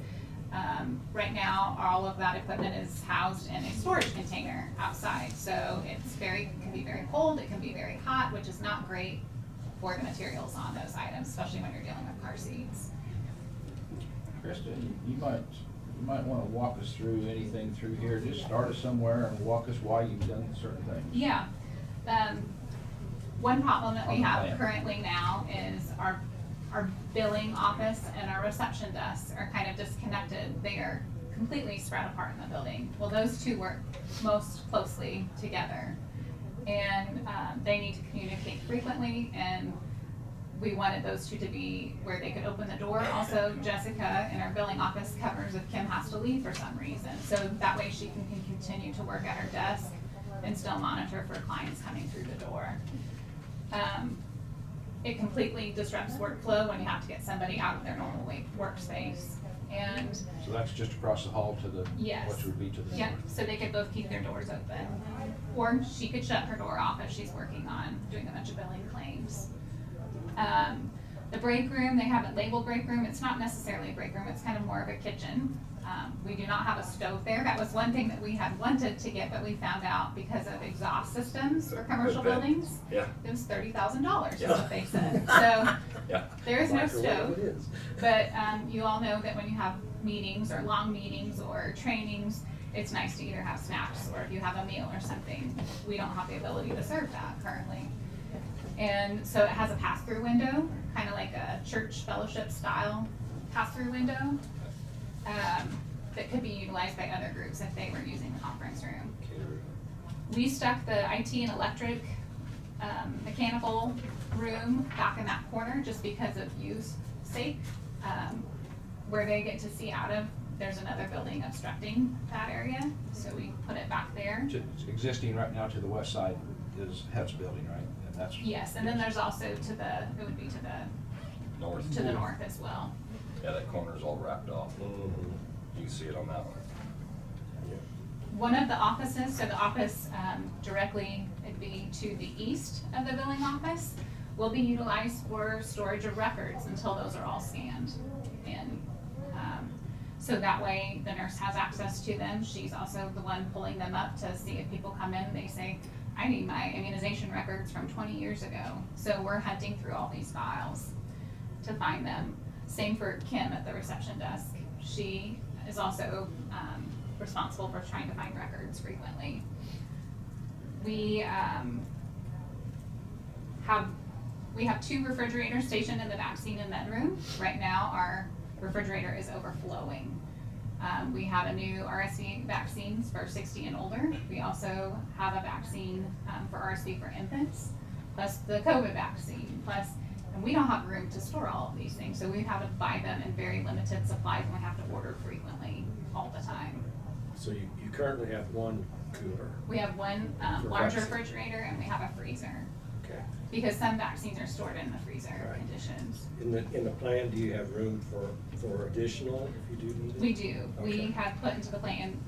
Right now, all of that equipment is housed in a storage container outside, so it can be very cold, it can be very hot, which is not great for the materials on those items, especially when you're dealing with car seats. Krista, you might wanna walk us through anything through here, just start us somewhere and walk us why you've done certain things. Yeah. One problem that we On the have plan. currently now is our billing office and our reception desks are kind of disconnected. They are completely spread apart in the building. Well, those two work most closely together. And they need to communicate frequently, and we wanted those two to be where they could open the door. Also, Jessica in our billing office covers if Kim has to leave for some reason. So that way she can continue to work at her desk and still monitor for clients coming through the door. It completely disrupts workflow when you have to get somebody out of their normal workspace. And So that's just across the hall to the, yes. what would be to the north. Yep, so they could both keep their doors open. Or she could shut her door off if she's working on doing a bunch of billing claims. The break room, they have it labeled break room. It's not necessarily a break room. It's kind of more of a kitchen. We do not have a stove there. That was one thing that we had wanted to get, but we found out because of exhaust systems for commercial Good bet. buildings, Yeah. it was $30,000 is Yeah. what they said. So Yeah. there is no Like for what stove. it is. But you all know that when you have meetings or long meetings or trainings, it's nice to either have snacks or if you have a meal or something. We don't have the ability to serve that currently. And so it has a pass-through window, kind of like a church fellowship style pass-through window that could be utilized by other groups if they were using the conference room. We stuck the IT and electric mechanical room back in that corner just because of use sake. Where they get to see out of, there's another building obstructing that area, so we put it back there. It's existing right now to the west side is Hett's building, right? And that's. Yes, and then there's also to the, it would be to the north as well. Yeah, that corner's all wrapped off. You can see it on that one. One of the offices, so the office directly, it'd be to the east of the billing office, will be utilized for storage of records until those are all scanned. And so that way the nurse has access to them. She's also the one pulling them up to see if people come in, they say, I need my immunization records from 20 years ago. So we're hunting through all these files to find them. Same for Kim at the reception desk. She is also responsible for trying to find records frequently. We have 2 refrigerators stationed in the vaccine and med room. Right now, our refrigerator is overflowing. We have a new RSV vaccines for 60 and older. We also have a vaccine for RSV for infants, plus the COVID vaccine, plus, and we don't have room to store all of these things, so we have to buy them in very limited supplies, and we have to order frequently, all the time. So you currently have one cooler. We have one For larger vaccine. refrigerator, and we have a freezer, Okay. because some vaccines are stored in the freezer Right. conditions. In the plan, do you have room for additional if you do need it? We do. We Okay. have put into the plan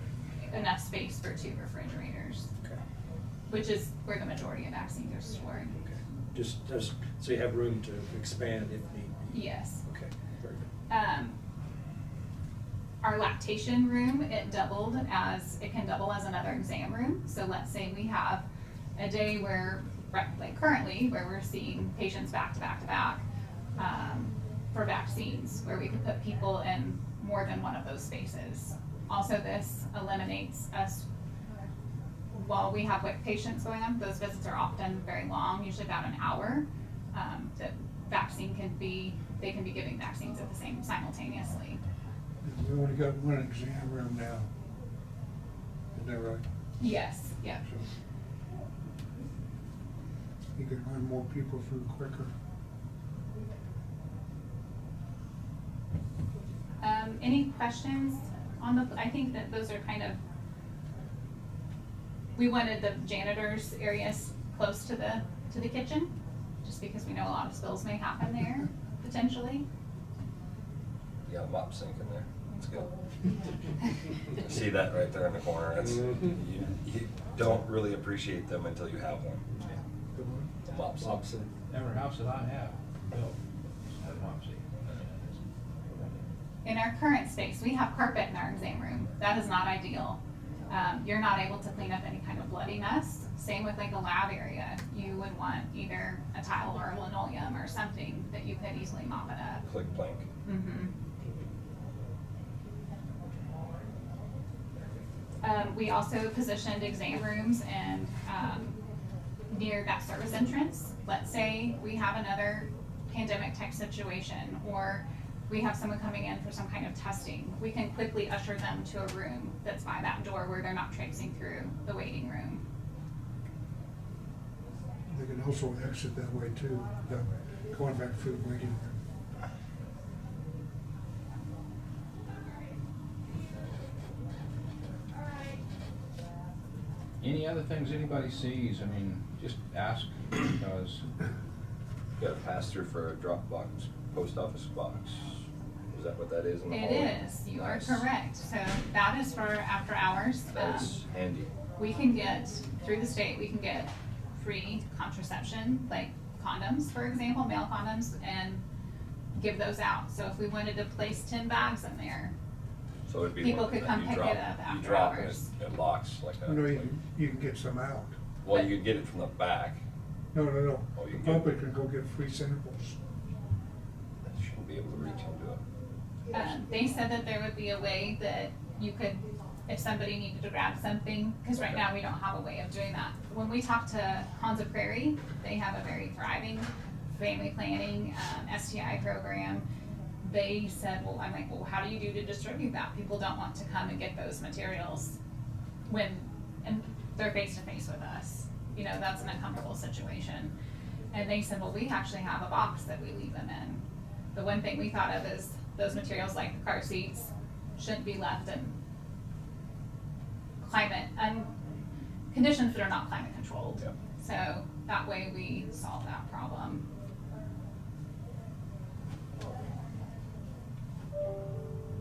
enough space for 2 refrigerators, Okay. which is where the majority of vaccines are stored. Okay. Just so you have room to expand if need be. Yes. Okay, very good. Our lactation room, it can double as another exam room. So let's say we have a day where, like currently, where we're seeing patients back to back to back for vaccines, where we could put people in more than one of those spaces. Also, this eliminates us, while we have WIC patients going on, those visits are often very long, usually about an hour. The vaccine they can be giving vaccines at the same simultaneously. We only got one exam room now. Is that right? Yes, yep. So you can run more people through quicker. Any questions on I think that those are kind of, we wanted the janitors areas close to the kitchen, just because we know a lot of spills may happen there, potentially. You got a mop sink in there. That's good. See that right there in the corner? That's, you don't really appreciate them until you have one. The mop sink. Opposite. Every house that I have built has a mop seat. In our current space, we have carpet in our exam room. That is not ideal. You're not able to clean up any kind of bloody mess. Same with like a lab area. You would want either a tile or a linoleum or something that you could easily mop it up. Click plank. We also positioned exam rooms and near that service entrance. Let's say we have another pandemic type situation, or we have someone coming in for some kind of testing. We can quickly usher them to a room that's by that door where they're not traipsing through the waiting room. They can also exit that way too, going back through the waiting room. Any other things anybody sees, I mean, just ask, because You got a pass through for a drop box, post office box. Is that what that is in the hallway? It is, you are Nice. correct. So that is for after hours. That is handy. We can get, through the state, we can get free contraception, like condoms, for example, male condoms, and give those out. So if we wanted to place 10 bags in there, So it'd be. people one could that come you pick drop- it up You after drop it, hours. it locks like that. You know, you can get some out. Well, you could get it from the back. No. Oh, you The can public can go get free samples. That shouldn't be able to reach into it. They said that there would be a way that you could, if somebody needed to grab something, because right now we don't have a way of doing that. When we talked to Hansa Prairie, they have a very thriving family planning, STI program. They said, well, I'm like, well, how do you do to distribute that? People don't want to come and get those materials and they're face to face with us. You know, that's an uncomfortable situation. And they said, well, we actually have a box that we leave them in. The one thing we thought of is those materials like the car seats shouldn't be left in conditions that are not climate controlled. Yep. So that way we solve that problem.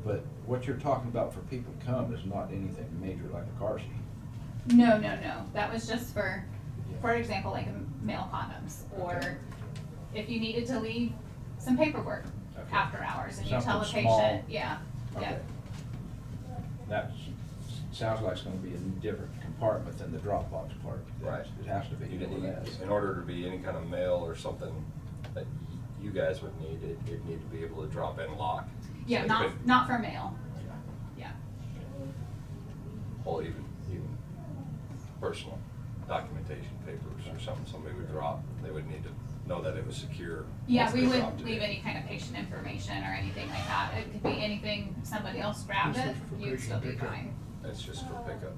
But what you're talking about for people to come is not anything major like a car seat. No. That was just for example, like male condoms, or if you needed to leave some paperwork Okay. after hours and you tell the Something patient, small. yeah. Okay. That sounds like it's gonna be a different compartment than the Dropbox part. Right. It has to be. In order to be any kind of mail or something that you guys would need, it'd need to be able to drop and lock. Yeah, So it not could- not for mail. Yeah. Well, even personal documentation papers or something somebody would drop, they would need to know that it was secure. Yeah, once we they wouldn't dropped it leave in. any kind of patient information or anything like that. It could be anything, somebody else grabbed This it, is for you'd still be patient pickup. fine. It's just for pickup.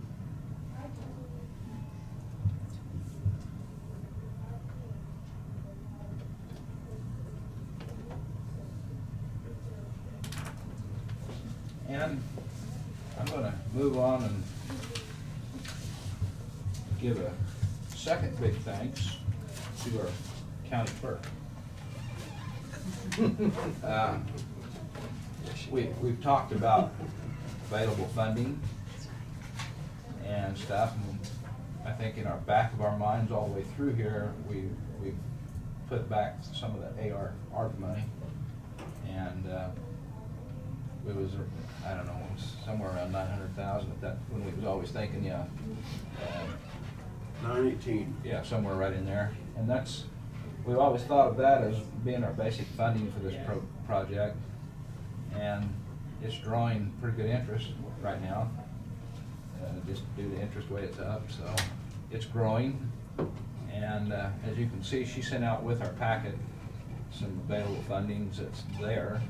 And I'm gonna move on and give a second big thanks to our county clerk. We've talked about available funding and stuff, and I think in our back of our minds all the way through here, we've put back some of the ARP money, and it was, I don't know, it was somewhere around 900,000 at that, when we was always thinking, yeah. 918. Yeah, somewhere right in there. And that's, we've always thought of that as being our basic funding for this project. And it's drawing pretty good interest right now, just due to the interest way it's up, so it's growing. And as you can see, she sent out with our packet some available fundings that's there.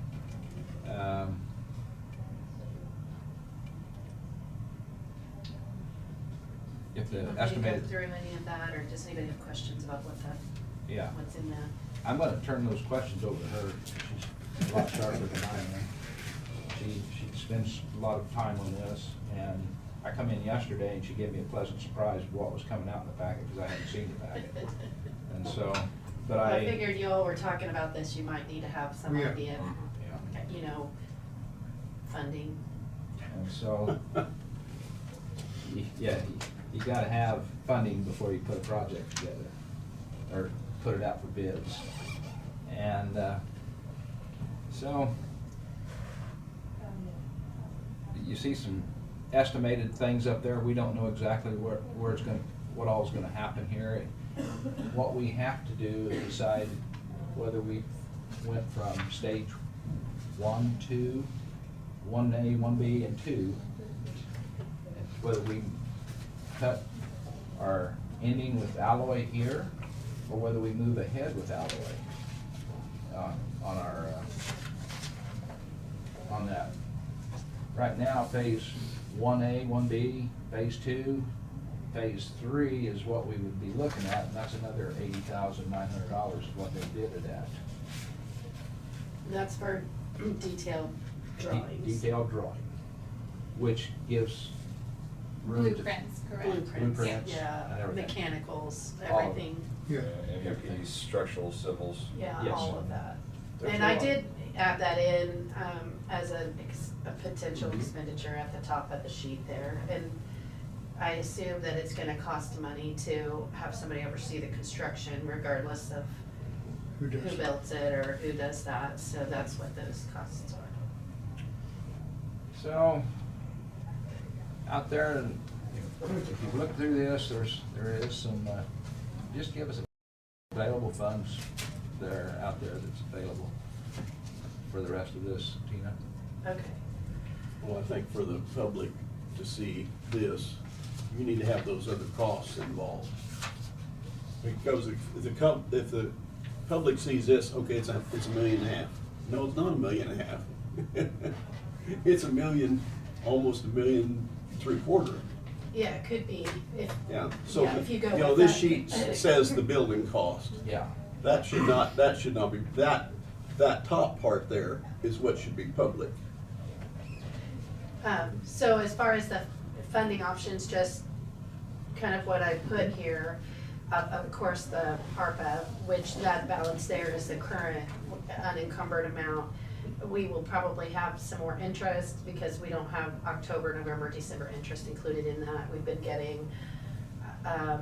If the estimated, Go through any of that, or does anybody have questions about yeah. what's in that? I'm gonna turn those questions over to her. She's a lot sharper than I am. She spends a lot of time on this, and I come in yesterday and she gave me a pleasant surprise of what was coming out in the packet, because I hadn't seen the packet. And so, but Well, I figured y'all were talking about this, you might need to have some Yeah. idea, yeah. you know, funding. And so, you gotta have funding before you put a project together, or put it out for bids. And, so, you see some estimated things up there. We don't know exactly where it's gonna, what all's gonna happen here. What we have to do is decide whether we went from stage 1, 2, 1A, 1B, and 2, whether we cut our ending with alloy here, or whether we move ahead with alloy on our on that. Right now, phase 1A, 1B, phase 2, phase 3 is what we would be looking at, and that's another $80,900 is what they did it at. That's for detailed drawings. Detailed drawing, which gives room to. Blueprints, correct. Blueprints. Yeah, and everything. mechanicals, All of it. everything, Yeah. MEPs, structural, civils. yeah, Yes. all of that. There's And a I lot. did add that in, as a potential Mhm. expenditure at the top of the sheet there. And I assume that it's gonna cost money to have somebody oversee the construction regardless of Who does who it? built it or who does that, so that's what those costs are. So, out there, and if you look through this, there is some, just give us available funds that are out there that's available for the rest of this, Tina. Okay. Well, I think for the public to see this, you need to have those other costs involved. Because if the public sees this, okay, it's $1.5 million. No, it's not $1.5 million. It's $1 million, almost $1.75 million. Yeah, it could be, if, Yeah, so, yeah, if you go you know, with this that. sheet says the building cost. Yeah. That should not be, that top part there is what should be public. So as far as the funding options, just kind of what I put here, of course, the ARPA, which that balance there is the current unencumbered amount. We will probably have some more interest because we don't have October, November, December interest included in that. We've been getting, I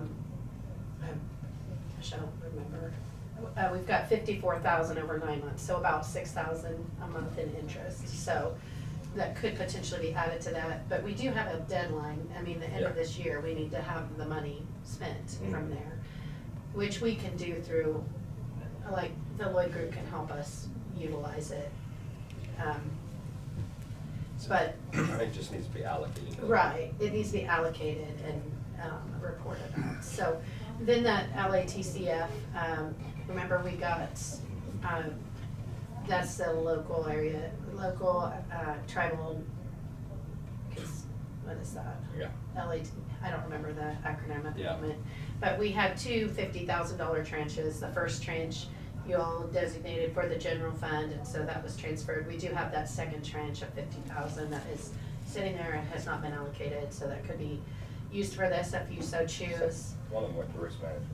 don't remember. We've got 54,000 over 9 months, so about 6,000 a month in interest. So that could potentially be added to that, but we do have a deadline. I mean, the end of this year, we need to have the money spent from there, which we can do through, like, the Lloyd Group can help us utilize it. But I think it just needs to be allocated. right, it needs to be allocated and reported out. So then that LATCF, remember we got, that's the local area, local tribal, what is that? Yeah. LAT, I don't remember the acronym at the Yeah. moment. But we had two $50,000 tranches. The first tranche you all designated for the general fund, and so that was transferred. We do have that second tranche of 50,000 that is sitting there and has not been allocated, so that could be used for this if you so choose. One of them went to risk management.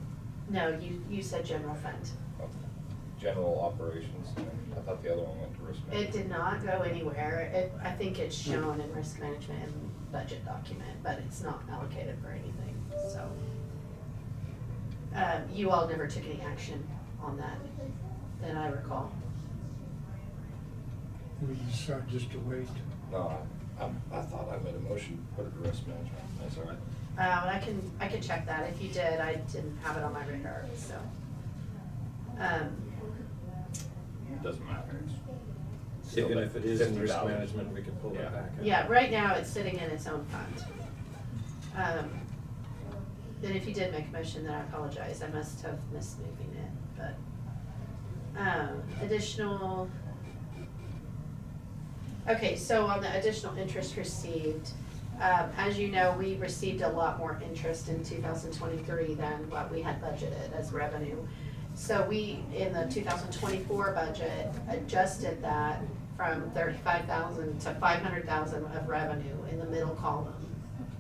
No, you said general fund. Okay. General operations, and I thought the other one went to risk It management. did not go anywhere. I think it's shown in risk management and budget document, but it's not allocated for anything, so. You all never took any action on that, that I recall. We decide just to wait. No, I thought I made a motion to put it to risk management. That's all right. I can check that. If you did, I didn't have it on my radar, so. Doesn't matter. It's still Even if it is in risk $50. management, we can pull Yeah. it back. out. Yeah, right now it's sitting in its own fund. Then if you did make a motion, then I apologize. I must have missed moving it, but. Additional. Okay, so on the additional interest received, as you know, we received a lot more interest in 2023 than what we had budgeted as revenue. So we, in the 2024 budget, adjusted that from 35,000 to 500,000 of revenue in the middle column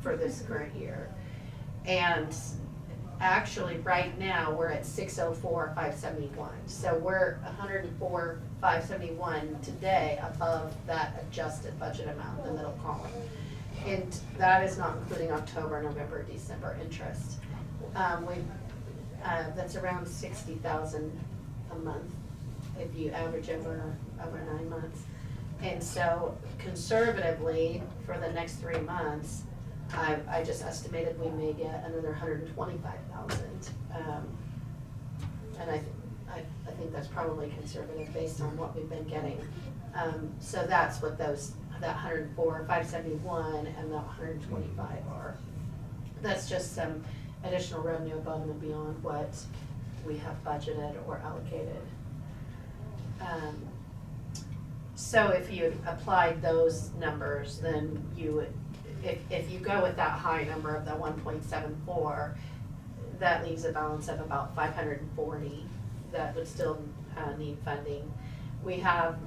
for this current year. And actually, right now, we're at 604,571. So we're 104,571 today above that adjusted budget amount in the middle column. And that is not including October, November, December interest. That's around 60,000 a month if you average over 9 months. And so conservatively, for the next 3 months, I just estimated we may get another 125,000. And I think that's probably conservative based on what we've been getting. So that's what that 104,571 and the 125 are. That's just some additional revenue above and beyond what we have budgeted or allocated. So if you applied those numbers, then you would, if you go with that high number of the 1.74, that leaves a balance of about 540 that would still need funding. We have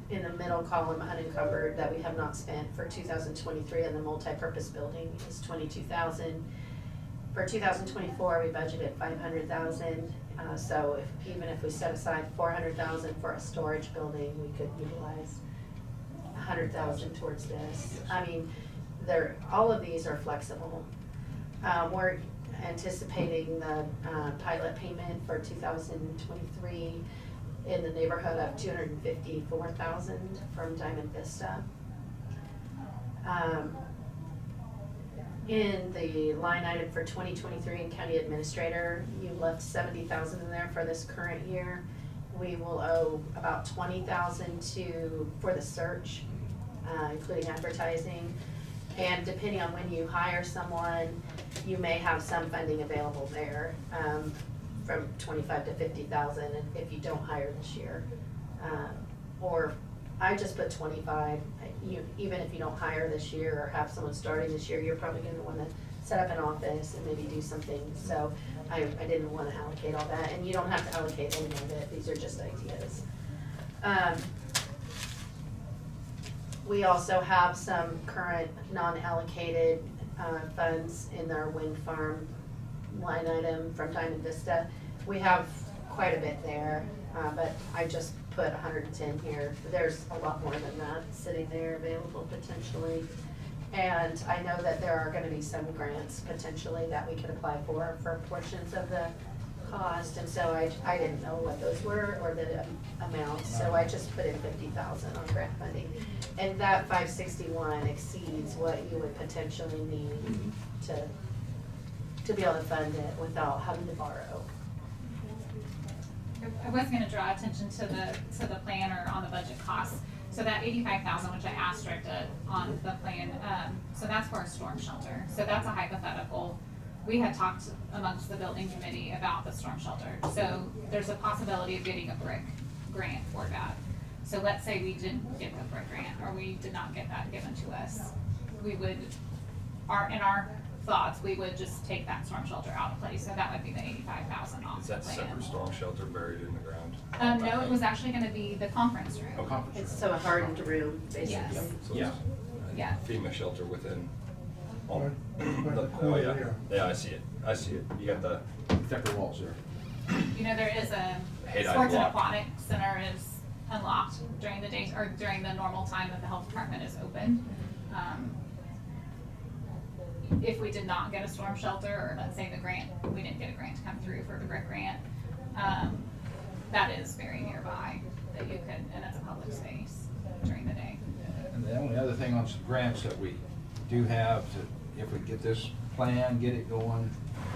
in the middle column unencumbered that we have not spent for 2023 in the multi-purpose building is 22,000. For 2024, we budgeted 500,000. So even if we set aside 400,000 for a storage building, we could utilize 100,000 towards this. I mean, all of these are flexible. anticipating the pilot payment for 2023 in the neighborhood of $254,000 from Diamond Vista. In the line item for 2023 in county administrator, you left $70,000 in there for this current year. We will owe about $20,000 for the search, including advertising. And depending on when you hire someone, you may have some funding available there, from $25,000 to $50,000 if you don't hire this year. Or I just put 25. Even if you don't hire this year or have someone starting this year, you're probably gonna wanna set up an office and maybe do something. So I didn't wanna allocate all that, and you don't have to allocate any of it. These are just ideas. We also have some current non-allocated funds in our wind farm line item from Diamond Vista. We have quite a bit there, but I just put 110 here. There's a lot more than that sitting there available potentially. And I know that there are gonna be some grants potentially that we could apply for portions of the cost. And so I didn't know what those were or the amounts, so I just put in 50,000 on grant funding. And that 561 exceeds what you would potentially need to be able to fund it without having to borrow. I was gonna draw attention to the plan or on the budget costs. So that 85,000, which I asterisked on the plan, so that's for a storm shelter. So that's a hypothetical. We had talked amongst the building committee about the storm shelter. So there's a possibility of getting a brick grant for that. So let's say we didn't get the brick grant, or we did not get that given to us. We would, in our thoughts, we would just take that storm shelter out of place. So that would be the 85,000 off Is the that plan. separate storm shelter buried in the ground? No, it was actually gonna be the conference room. Oh, conference It's room. so a hardened room, basically. Yes. So it's Yeah. Yeah. FEMA shelter within. Oh, But- oh, yeah, yeah, I see it, you got the Thicker walls there. You know, there is a Haydite sports and block. aquatic center is unlocked during the day, or during the normal time that the health department is open. If we did not get a storm shelter, or let's say we didn't get a grant to come through for the brick grant, that is very nearby, that you could, and it's a public space during the day. And the only other thing on some grants that we do have to, if we get this plan, get it going,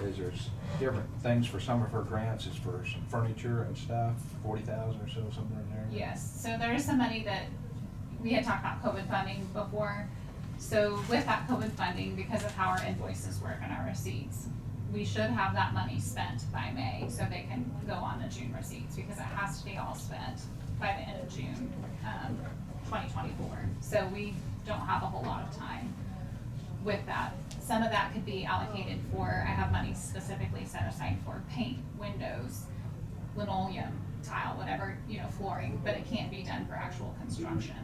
is there's different things for some of our grants, is for some furniture and stuff, 40,000 or so, somewhere in there. Yes, so there is some money that, we had talked about COVID funding before. So with that COVID funding, because of how our invoices work and our receipts, we should have that money spent by May, so they can go on the June receipts, because it has to be all spent by the end of June, 2024. So we don't have a whole lot of time with that. Some of that could be allocated for, I have money specifically set aside for paint, windows, linoleum, tile, whatever, flooring, but it can't be done for actual construction.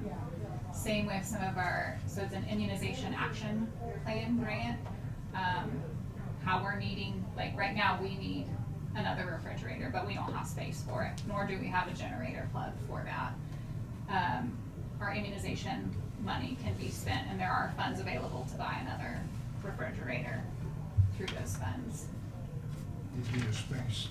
Same with some of our, so it's an immunization action plan grant. How we're needing, like right now we need another refrigerator, but we don't have space for it, nor do we have a generator plug for that. Our immunization money can be spent, and there are funds available to buy another refrigerator through those funds. You need a space.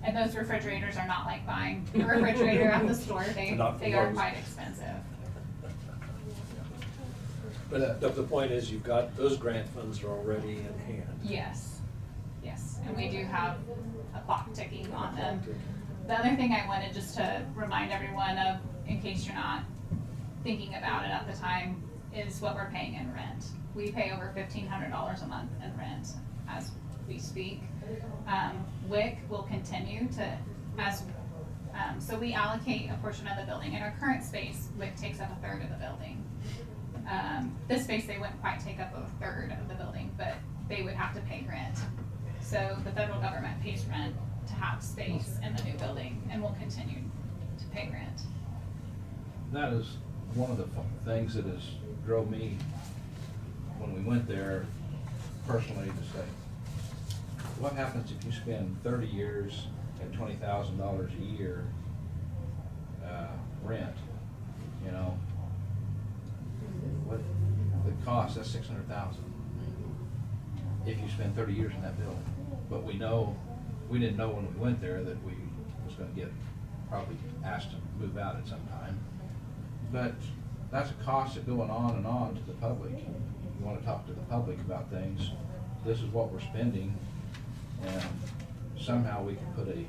And those refrigerators are not like buying a refrigerator at the store, they Not for are Lowe's. quite expensive. But the point is, you've got, those grant funds are already in hand. Yes, and we do have a clock ticking on them. The other thing I wanted just to remind everyone of, in case you're not thinking about it at the time, is what we're paying in rent. We pay over $1,500 a month in rent as we speak. WIC will continue to, so we allocate a portion of the building. In our current space, WIC takes up a third of the building. This space, they wouldn't quite take up a third of the building, but they would have to pay rent. So the federal government pays rent to have space in the new building, and will continue to pay rent. That is one of the things that has drove me, when we went there, personally, to say, what happens if you spend 30 years at $20,000 a year rent, what the cost, that's $600,000. if you spend 30 years in that building. But we didn't know when we went there that we was gonna get probably asked to move out at some time. But that's a cost of going on and on to the public. You wanna talk to the public about things, this is what we're spending, and somehow we can put a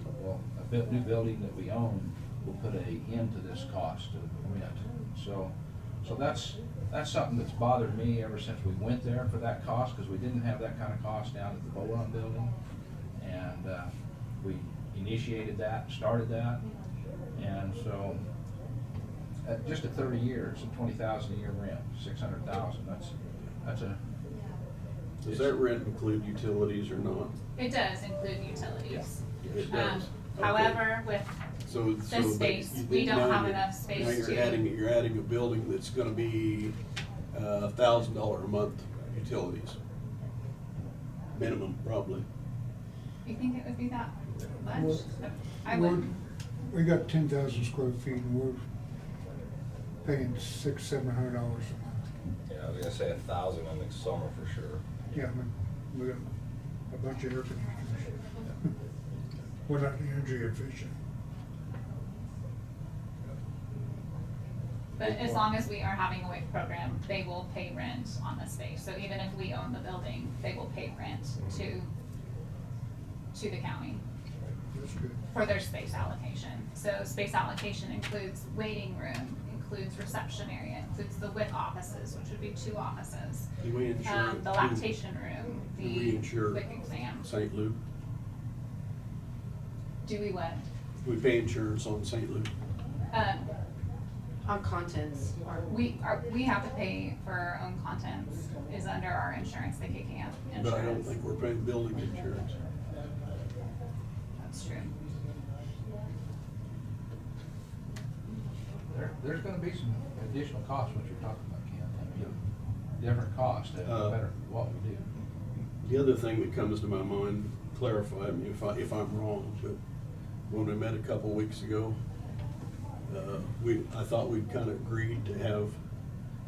new building that we own will put an end to this cost of rent. So that's something that's bothered me ever since we went there for that cost, because we didn't have that kind of cost down at the Bolon building. And we initiated that, started that, and so just at 30 years and 20,000 a year rent, 600,000. That's a. Does that rent include utilities or not? It does include utilities. It does. Okay. However, with this space, we don't have enough space Now to. you're adding a building that's gonna be $1,000 a month utilities. Minimum, probably. You think it would be that much? Well, I would. We got 10,000 square feet and we're paying $600-700 a month. Yeah, I was gonna say 1,000 in the summer for sure. Yeah, I mean, we got a bunch of air conditioners. We're not energy efficient. But as long as we are having a WIC program, they will pay rent on the space. So even if we own the building, they will pay rent to the county That's good. for their space allocation. So space allocation includes waiting room, includes reception area, includes the WIC offices, which would be 2 offices. Do we insure? The lactation room, Do we the insure WIC exam. St. Luke? Do we what? We pay insurance on St. Luke. On contents, or We have to pay for our own contents, is under our insurance, the KKM insurance. But I don't think we're paying building insurance. That's true. There's gonna be some additional costs, what you're talking about, Ken. Different costs, no matter what we do. The other thing that comes to my mind, clarify me if I'm wrong, but when we met a couple weeks ago, I thought we'd kind of agreed to have,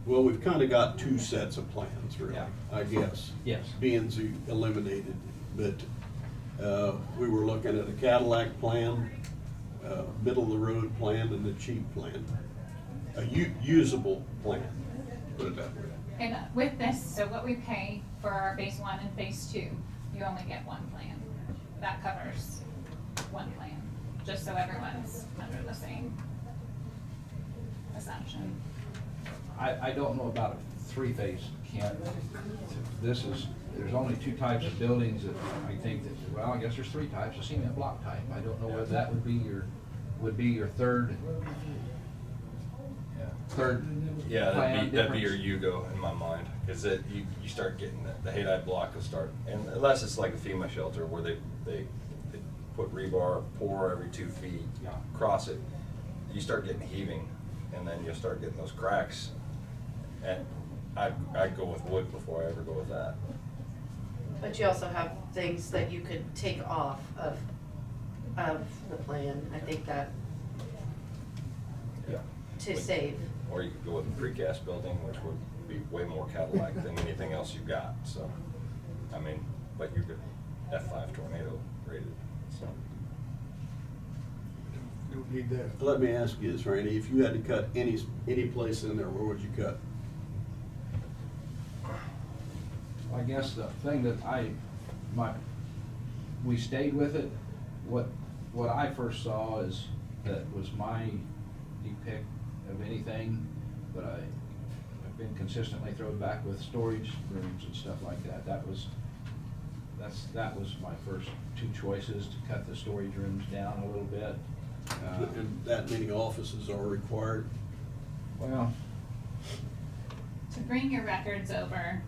well, we've kind of got 2 sets of plans, really, Yeah. I guess. Yes. Being eliminated, but we were looking at a Cadillac plan, middle of the road plan, and a cheap plan. A usable plan, put it that way. And with this, so what we pay for our phase 1 and phase 2, you only get 1 plan. That covers 1 plan, just so everyone's under the same assumption. I don't know about a 3-phase, Ken. There's only 2 types of buildings that I think that, well, I guess there's 3 types, a cement block type. I don't know whether that would be your third Yeah, plan that'd be your difference. Yugo in my mind, because you start getting the Haydite block will start, and unless it's like a FEMA shelter where they put rebar, pour every 2 feet, Yeah. cross it, you start getting heaving, and then you'll start getting those cracks. And I'd go with wood before I ever go with that. but you also have things that you could take off of the plan. I think that Yeah. to save. Or you could go with a precast building, which would be way more Cadillac than anything else you've got, so. I mean, but you're good, F5 tornado rated, so. Don't need that. Let me ask you this, Randy, if you had to cut any place in there, where would you cut? I guess the thing that we stayed with it, what I first saw is, that was my depict of anything, but I've been consistently thrown back with storage rooms and stuff like that. That was my first 2 choices, to cut the storage rooms down a little bit. And that many offices are required? Well, To bring your records over,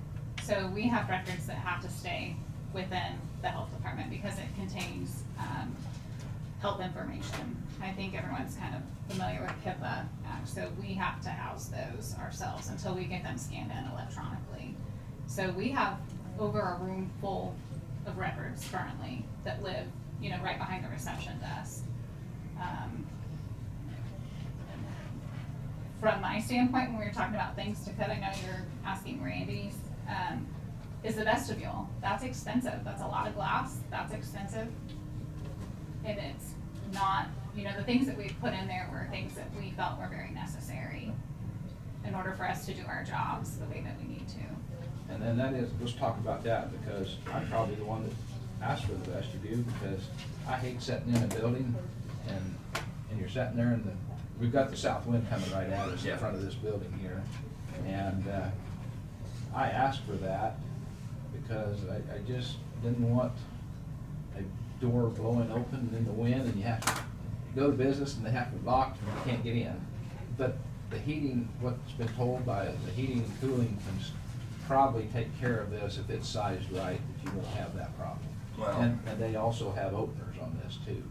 so we have records that have to stay within the health department because it contains health information. I think everyone's kind of familiar with HIPAA Act, so we have to house those ourselves until we get them scanned in electronically. So we have over a room full of records currently that live, right behind the reception desk. From my standpoint, when we were talking about things to cut, I know you're asking Randy's, is the vestibule. That's expensive. That's a lot of glass. That's expensive. And it's not, you know, the things that we put in there were things that we felt were very necessary in order for us to do our jobs the way that we need to. And then that is, let's talk about that, because I'm probably the one that asked for the vestibule, because I hate sitting in a building and you're sitting there and we've got the south wind coming right at us in front of this building here. And I asked for that because I just didn't want a door blowing open in the wind and you have to go to business and they have to lock and you can't get in. But the heating, what's been told by the heating and cooling can probably take care of this if it's sized right, that you won't have that problem. Well- And they also have openers on this too.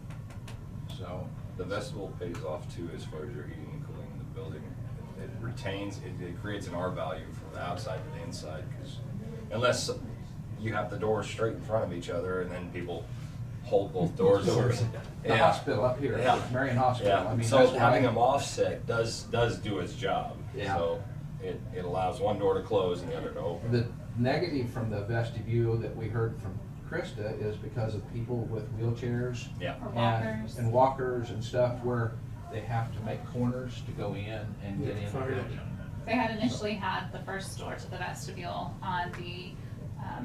So, The vestibule pays off too as far as your heating and cooling in the building. It retains, it creates an R value from the outside to the inside, because unless you have the doors straight in front of each other and then people hold both doors over. the hospital up here, Yeah. Marion Hospital, I Yeah, mean, so that's why- having them offset does do its job. Yeah. So it allows one door to close and the other to open. The negative from the vestibule that we heard from Krista is because of people with wheelchairs. Yeah. Or walkers. And walkers and stuff where they have to make corners to go in and get in the Fire. building. They had initially had the first door to the vestibule on the,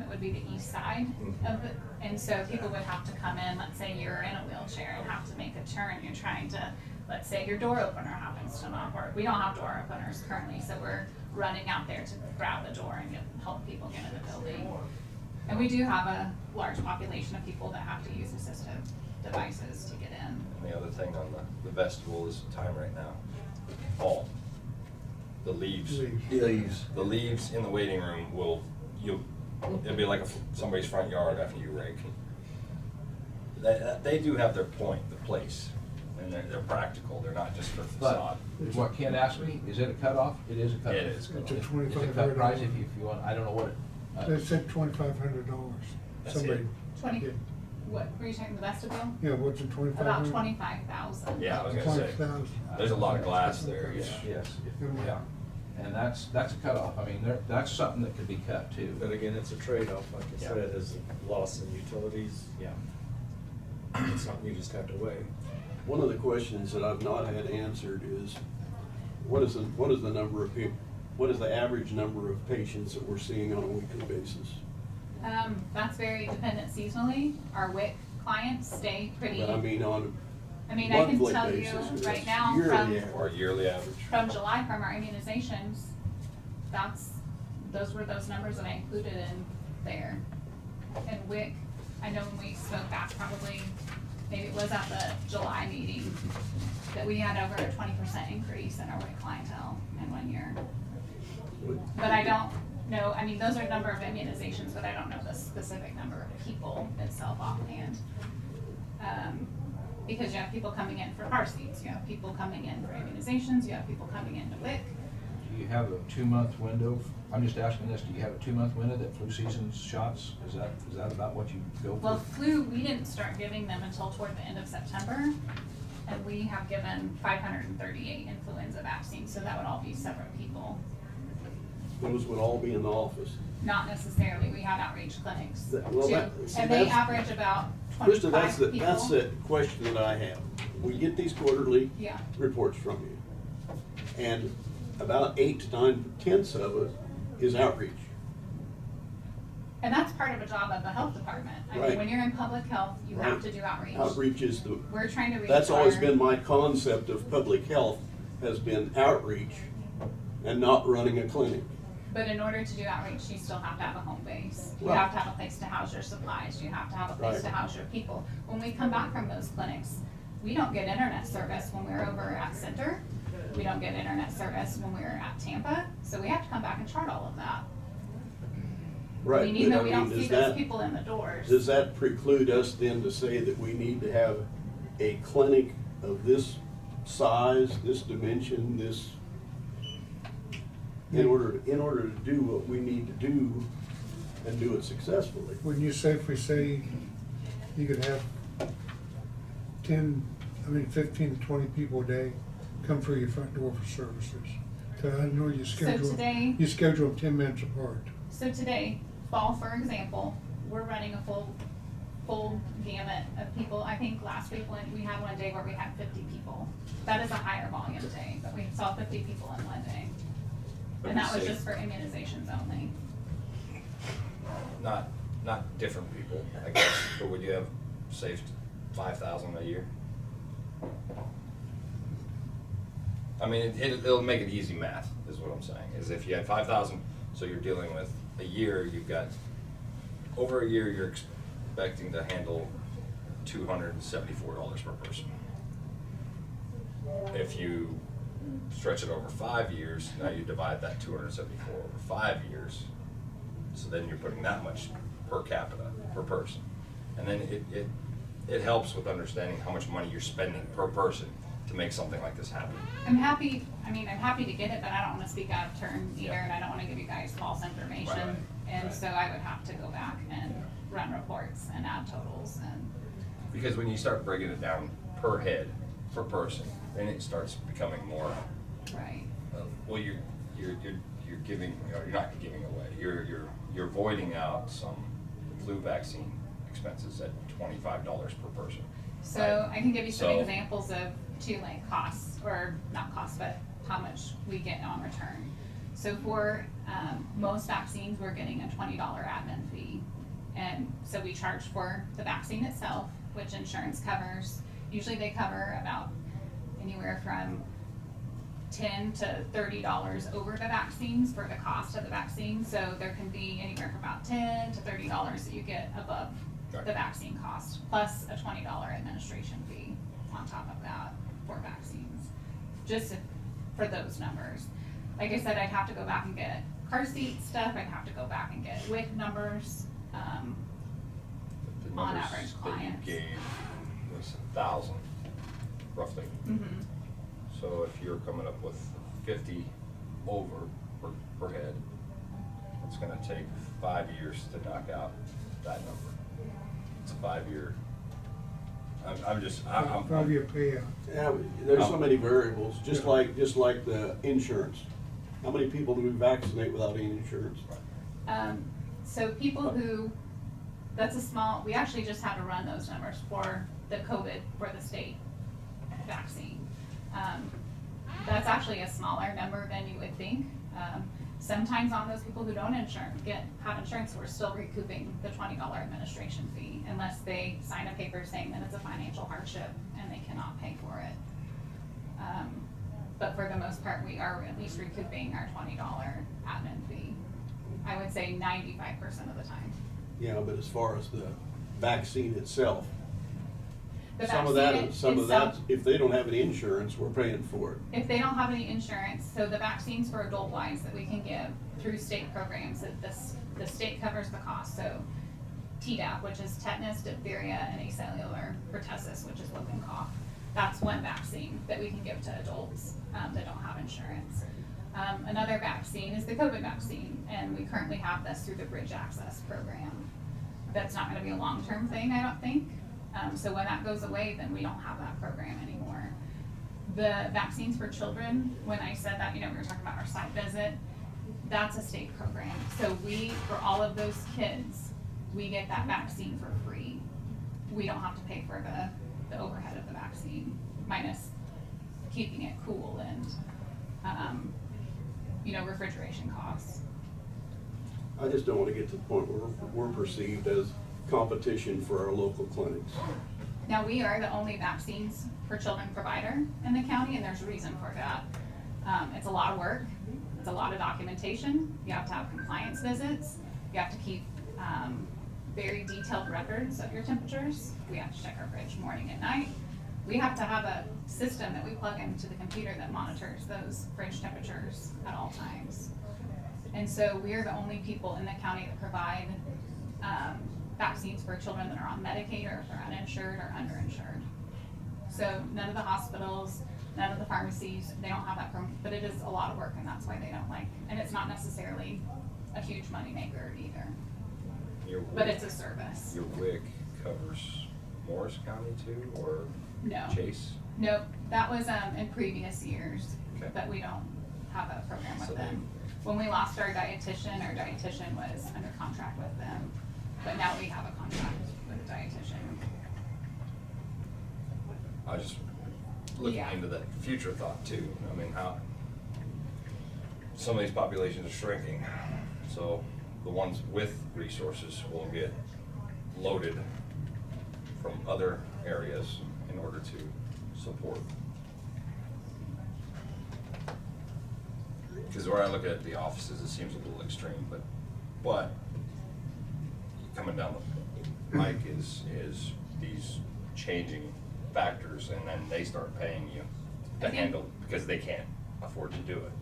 it would be the east side of it. And so people would have to come in, let's say you're in a wheelchair and have to make a turn, you're trying to, let's say your door opener happens to not work. We don't have door openers currently, so we're running out there to grab the door and help people get in the building. And we do have a large population of people that have to use assistive devices to get in. And the other thing on the vestibule is time right now. Fall. The leaves. The leaves in the waiting room it'll be like somebody's front yard after you rake. They do have their point, the place, and they're practical. They're not just for facade. But what Ken asked me, is it a cutoff? It is a cutoff. It is. It's a It's a $2,500. cut price if you want, I don't know what it. They said $2,500. That's Somebody, it. 20, Yeah. what, were you talking the vestibule? yeah, what's it, 2,500? About 25,000. Yeah, I was gonna say, 20,000. there's a lot of glass there. Yes, yes, Yeah. yeah. And that's a cutoff. I mean, that's something that could be cut too. But again, it's a trade-off, like I Yeah. said, as a loss in utilities. Yeah. It's something you just have to weigh. One of the questions that I've not had answered is, what is the number of people, what is the average number of patients that we're seeing on a weekly basis? That's very dependent seasonally. Our WIC clients stay pretty. But I mean, on I mean, I can monthly tell you basis, right it's now yearly from, average. or yearly average. from July, from our immunizations, those were those numbers that I included in there. And WIC, I know when we spoke back probably, maybe it was at the July meeting, that we had over a 20% increase in our WIC clientele in 1 year. But I don't know, I mean, those are number of immunizations, but I don't know the specific number of people itself offhand. Because you have people coming in for car seats, you have people coming in for immunizations, you have people coming in to WIC. Do you have a 2-month window? I'm just asking this, do you have a 2-month window that flu season shots? Is that about what you go for? Well, flu, we didn't start giving them until toward the end of September, and we have given 538 influenza vaccines, so that would all be separate people. Those would all be in the office. Not necessarily, we have outreach clinics too, Well, see, and they that's- average about Krista, 25 people. that's the question that I have. We get these quarterly Yeah. reports from you, and about 8 to 9/10 of it is outreach. And that's part of a job of the health department. I mean, Right. when you're in public health, you have Right. to do outreach. Outreach is the, We're trying to reach that's always our- been my concept of public health, has been outreach and not running a clinic. But in order to do outreach, you still have to have a home base. You Right. have to have a place to house your supplies. You have to have a place Right. to house your people. When we come back from those clinics, we don't get internet service when we're over at Center. We don't get internet service when we're at Tampa. So we have to come back and chart all of that. Right, We need, but I we don't mean, see those people in the doors. does that preclude us then to say that we need to have a clinic of this size, this dimension, this, in order to do what we need to do and do it successfully? Wouldn't you say, if we say you could have 15 to 20 people a day come through your front door for services? 'Cause I know you schedule, today- you schedule them 10 minutes apart. So today, fall, for example, we're running a full gamut of people. I think last week we had one day where we had 50 people. That is a higher volume day, but we saw 50 people in one day. And that was just for immunizations only. Not different people, I guess, but would you have saved 5,000 a year? I mean, it'll make it easy math, is what I'm saying, is if you had 5,000, so you're dealing with a year, you've got, over a year, you're expecting to handle $274 per person. If you stretch it over 5 years, now you divide that 274 over 5 years, so then you're putting that much per capita, per person. And then it helps with understanding how much money you're spending per person to make something like this happen. I'm happy to get it, but I don't want to speak out of turn either, and I don't want to give you guys false information. Right. And Right. so I would have to go back and run reports and add totals and. Because when you start breaking it down per head, per person, then it starts becoming more, Right. well, you're giving, you're not giving away, you're voiding out some flu vaccine expenses at $25 per person. So right? I can give you some So- examples of two like costs, or not costs, but how much we get on return. So for most vaccines, we're getting a $20 admin fee. And so we charge for the vaccine itself, which insurance covers. Usually they cover about anywhere from $10 to $30 over the vaccines for the cost of the vaccine. So there can be anywhere from about $10 to $30 that you get above Right. the vaccine cost, plus a $20 administration fee on top of that for vaccines, just for those numbers. Like I said, I'd have to go back and get car seat stuff, I'd have to go back and get WIC numbers, The on numbers average clients. that you gave was 1,000, roughly. Mm-hmm. So if you're coming up with 50 over per head, it's gonna take 5 years to knock out that number. It's a 5-year, I'm 5-year payout. Yeah, there's so many variables, just like the insurance. How many people do we vaccinate without any insurance? So people who, we actually just had to run those numbers for the COVID, for the state vaccine. That's actually a smaller number than you would think. Sometimes on those people who don't have insurance, we're still recouping the $20 administration fee unless they sign a paper saying that it's a financial hardship and they cannot pay for it. But for the most part, we are at least recouping our $20 admin fee. I would say 95% of the time. Yeah, but as far as the vaccine itself, The some of vaccine that, itself, if they don't have any insurance, we're paying for it. if they don't have any insurance, so the vaccines for adult lives that we can give through state programs, that the state covers the cost. So Tdap, which is tetanus, diphtheria, and acellular pertussis, which is whooping cough. That's one vaccine that we can give to adults that don't have insurance. Another vaccine is the COVID vaccine, and we currently have this through the Bridge Access Program. That's not gonna be a long-term thing, I don't think. So when that goes away, then we don't have that program anymore. The vaccines for children, when I said that, we were talking about our site visit, that's a state program. So for all of those kids, we get that vaccine for free. We don't have to pay for the overhead of the vaccine, minus keeping it cool and, refrigeration costs. I just don't wanna get to the point where we're perceived as competition for our local clinics. Now, we are the only vaccines for children provider in the county, and there's a reason for that. It's a lot of work, it's a lot of documentation, you have to have compliance visits, you have to keep very detailed records of your temperatures, we have to check our fridge morning and night. We have to have a system that we plug into the computer that monitors those fridge temperatures at all times. And so we are the only people in the county that provide vaccines for children that are on Medicaid, or if they're uninsured or underinsured. So none of the hospitals, none of the pharmacies, they don't have that program, but it is a lot of work, and that's why they don't and it's not necessarily a huge moneymaker either, but it's a service. Your WIC covers Morris County too, or No. Chase? Nope, that was in previous years, Okay. but we don't have a program with So them. When we lost our dietitian was under contract with them, but now we have a contract with a dietitian. I was just looking Yeah. into that future thought too. I mean, how some of these populations are shrinking, so the ones with resources will get loaded from other areas in order to support. Because where I look at the offices, it seems a little extreme, but coming down the pike is these changing factors, and then they start paying you I to think- handle, because they can't afford to do it.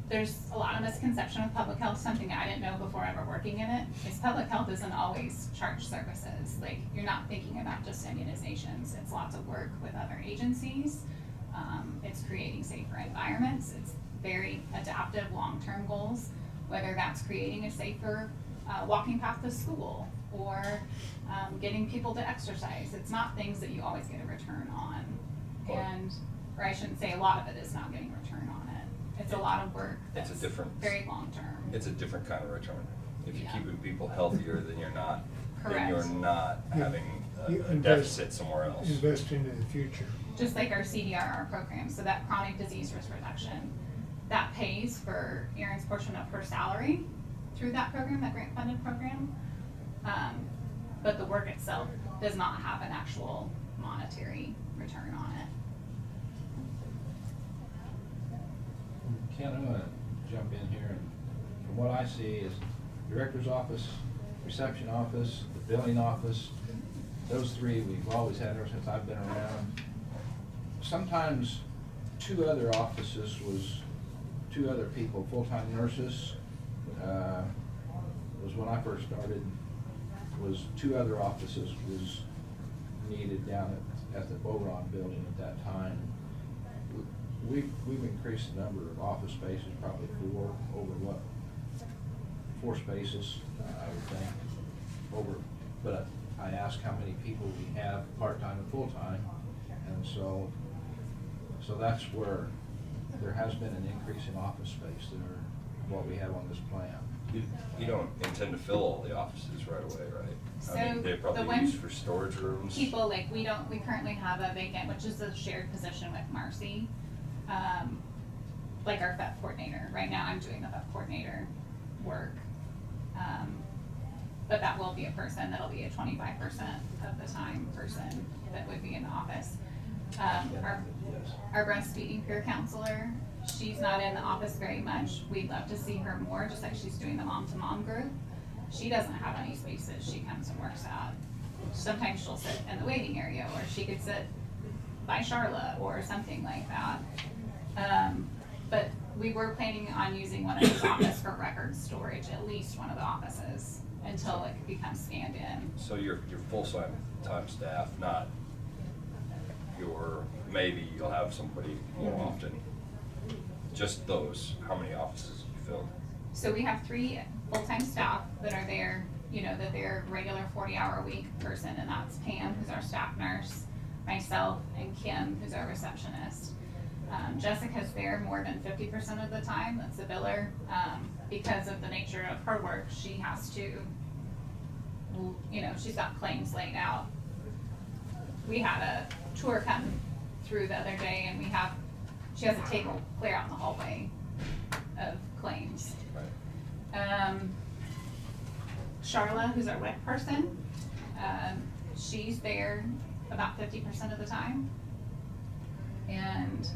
There's a lot of misconception with public health. Something I didn't know before ever working in it is public health isn't always charge services. Like, you're not thinking about just immunizations. It's lots of work with other agencies. It's creating safer environments. It's very adaptive long-term goals, whether that's creating a safer walking path to school or getting people to exercise. It's not things that you always get a return on. Right. Or I shouldn't say a lot of it is not getting a return on it. It's a lot of work It's that's a different- very long-term. It's a different kind of return. If you're Yeah. keeping people healthier, then you're not Correct. having You a invest- deficit somewhere else. Investing in the future. Just like our CDRR program, so that chronic disease risk reduction, that pays for Erin's portion of her salary through that program, that grant funded program. But the work itself does not have an actual monetary return on it. Ken, I'm gonna jump in here, and from what I see is director's office, reception office, the billing office, those three we've always had ever since I've been around. Sometimes two other offices was two other people, full-time nurses, was when I first started, was two other offices was needed down at the Bowron building at that time. We've increased the number of office spaces, probably four spaces, I would think, but I asked how many people we have, part-time and full-time, and so that's where there has been an increase in office space there, what we have on this plan. You don't intend to fill all the offices right away, right? I mean, So they're the probably one used for storage rooms. People, like, we currently have a vacant, which is a shared position with Marcy, like our FEP coordinator. Right now, I'm doing the FEP coordinator work. But that will be a person, that'll be a 25% of the time person that would be in the office. Our breastfeeding peer counselor, she's not in the office very much. We'd love to see her more, just like she's doing the mom-to-mom group. She doesn't have any spaces she comes and works at. Sometimes she'll sit in the waiting area, or she could sit by Charlotte or something like that. But we were planning on using one of his office for record storage, at least one of the offices, until it becomes scanned in. So your full-time staff, not maybe you'll have somebody more often. Just those, how many offices have you filled? So we have 3 full-time staff that are there, that they're regular 40-hour-a-week person, and that's Pam, who's our staff nurse, myself, and Kim, who's our receptionist. Jessica's there more than 50% of the time, that's the biller. Because of the nature of her work, she has to, she's got claims laid out. We had a tour come through the other day, and she has a table clear out in the hallway of claims. Right. Charla, who's our WIC person, she's there about 50% of the time. And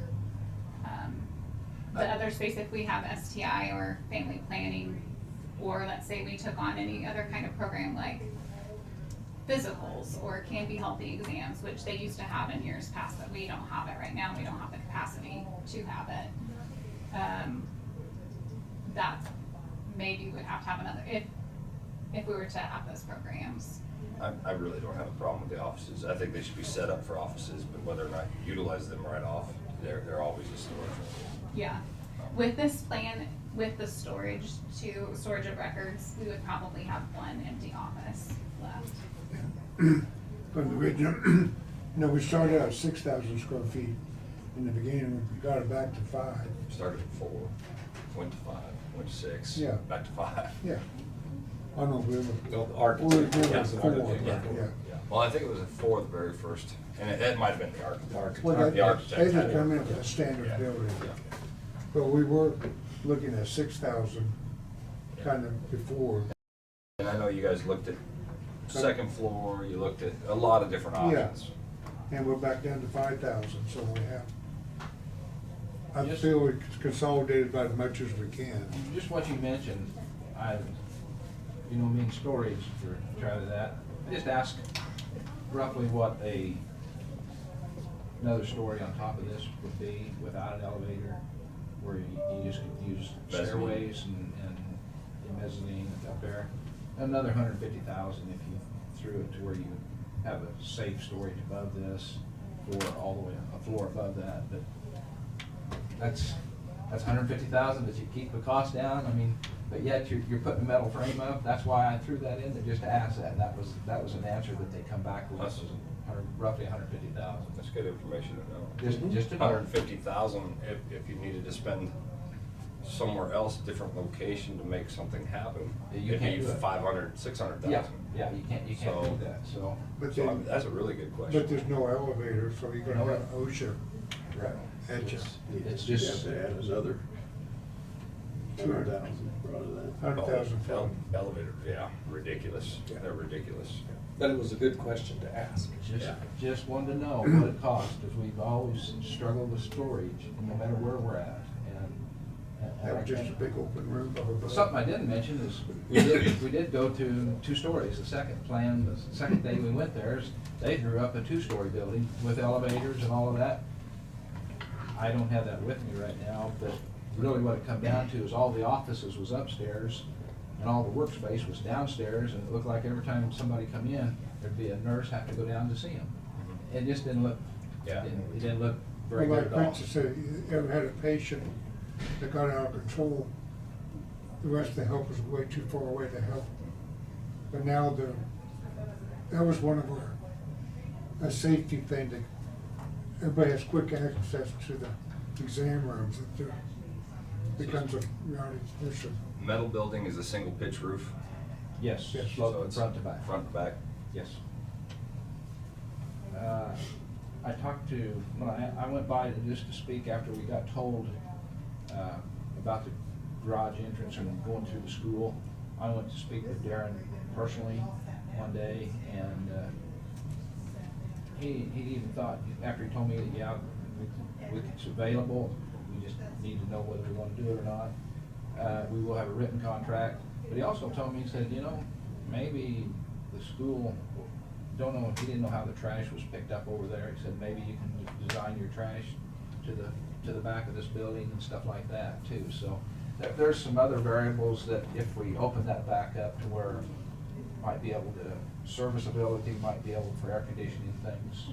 the other space, if we have STI or family planning, or let's say we took on any other kind of program like physicals or Can Be Healthy exams, which they used to have in years past, but we don't have it right now. We don't have the capacity to have it. That maybe would have to have another, if we were to have those programs. I really don't have a problem with the offices. I think they should be set up for offices, but whether or not you utilize them right off, they're always a storage room. Yeah, with this plan, with the storage of records, we would probably have 1 empty office left. From the original, we started out at 6,000 square feet in the beginning, we got it back to 5. Started at 4, went to 5. went to 6, Yeah. back to 5. Yeah. I don't know if we Well, the ever. architect we were has four, an architect. yeah. Yeah. Well, I think it was a 4 the very first, and it might have been the architect. Well, The they architect just had it. come in with a standard Yeah. building. Yeah. But we were looking at 6,000 kind of before. And I know you guys looked at second floor, you looked at a lot of different Yeah. options. And we're back down to 5,000, so we have, I Just- feel we consolidated about as much as we can. Just what you mentioned, being storage for try to that. I just asked roughly what another story on top of this would be without an elevator, where you just could use Mezzanine. stairways and the mezzanine up there. Another 150,000 if you threw it to where you have a safe storage above this, or all the way a floor above that. But that's 150,000 that you keep the cost down. I mean, but yet you're putting a metal frame up. That's why I threw that in there, just to ask that. That was an answer that they come back with. Was roughly 150,000. That's good information to know. Just to know. 150,000 if you needed to spend somewhere else, different location to make something happen. You It'd can't be do it. 500, 600,000. Yeah, you can't So- do that. So But So then, that's a really good question. but there's no elevator, so you're gonna have OSHA right. at you. It's You just have to add another 200,000 probably that. 100,000 Oh, elevator, yeah, ridiculous. They're ridiculous. But it was a good question to ask. just wanted to know what it costs, because we've always struggled with storage, no matter where we're at. And That was just a big open room above. something I didn't mention is we did go to 2 stories. The second day we went there, they drew up a 2-story building with elevators and all of that. I don't have that with me right now, but really what it come down to is all the offices was upstairs and all the workspace was downstairs, and it looked like every time somebody come in, there'd be a nurse have to go down to see them. It just didn't look, Yeah. it didn't look very Well, good like at all. Princess said, you ever had a patient that got out of control, the rest of the help was way too far away to help. But now that was one of a safety thing, that everybody has quick access to the exam rooms. It becomes a reality issue. Metal building is a single pitch roof. Yes, Yes. slope So from it's front to back. Front to back. Yes. I talked to, I went by just to speak after we got told about the garage entrance and going through the school. I went to speak with Darren personally one day, and he even thought, after he told me that, yeah, it's available, we just need to know whether we want to do it or not. We will have a written contract. But he also told me, he said, maybe the school, he didn't know how the trash was picked up over there. He said, maybe you can design your trash to the back of this building and stuff like that too. So there's some other variables that if we open that back up to where might be able to, serviceability might be able for air conditioning things,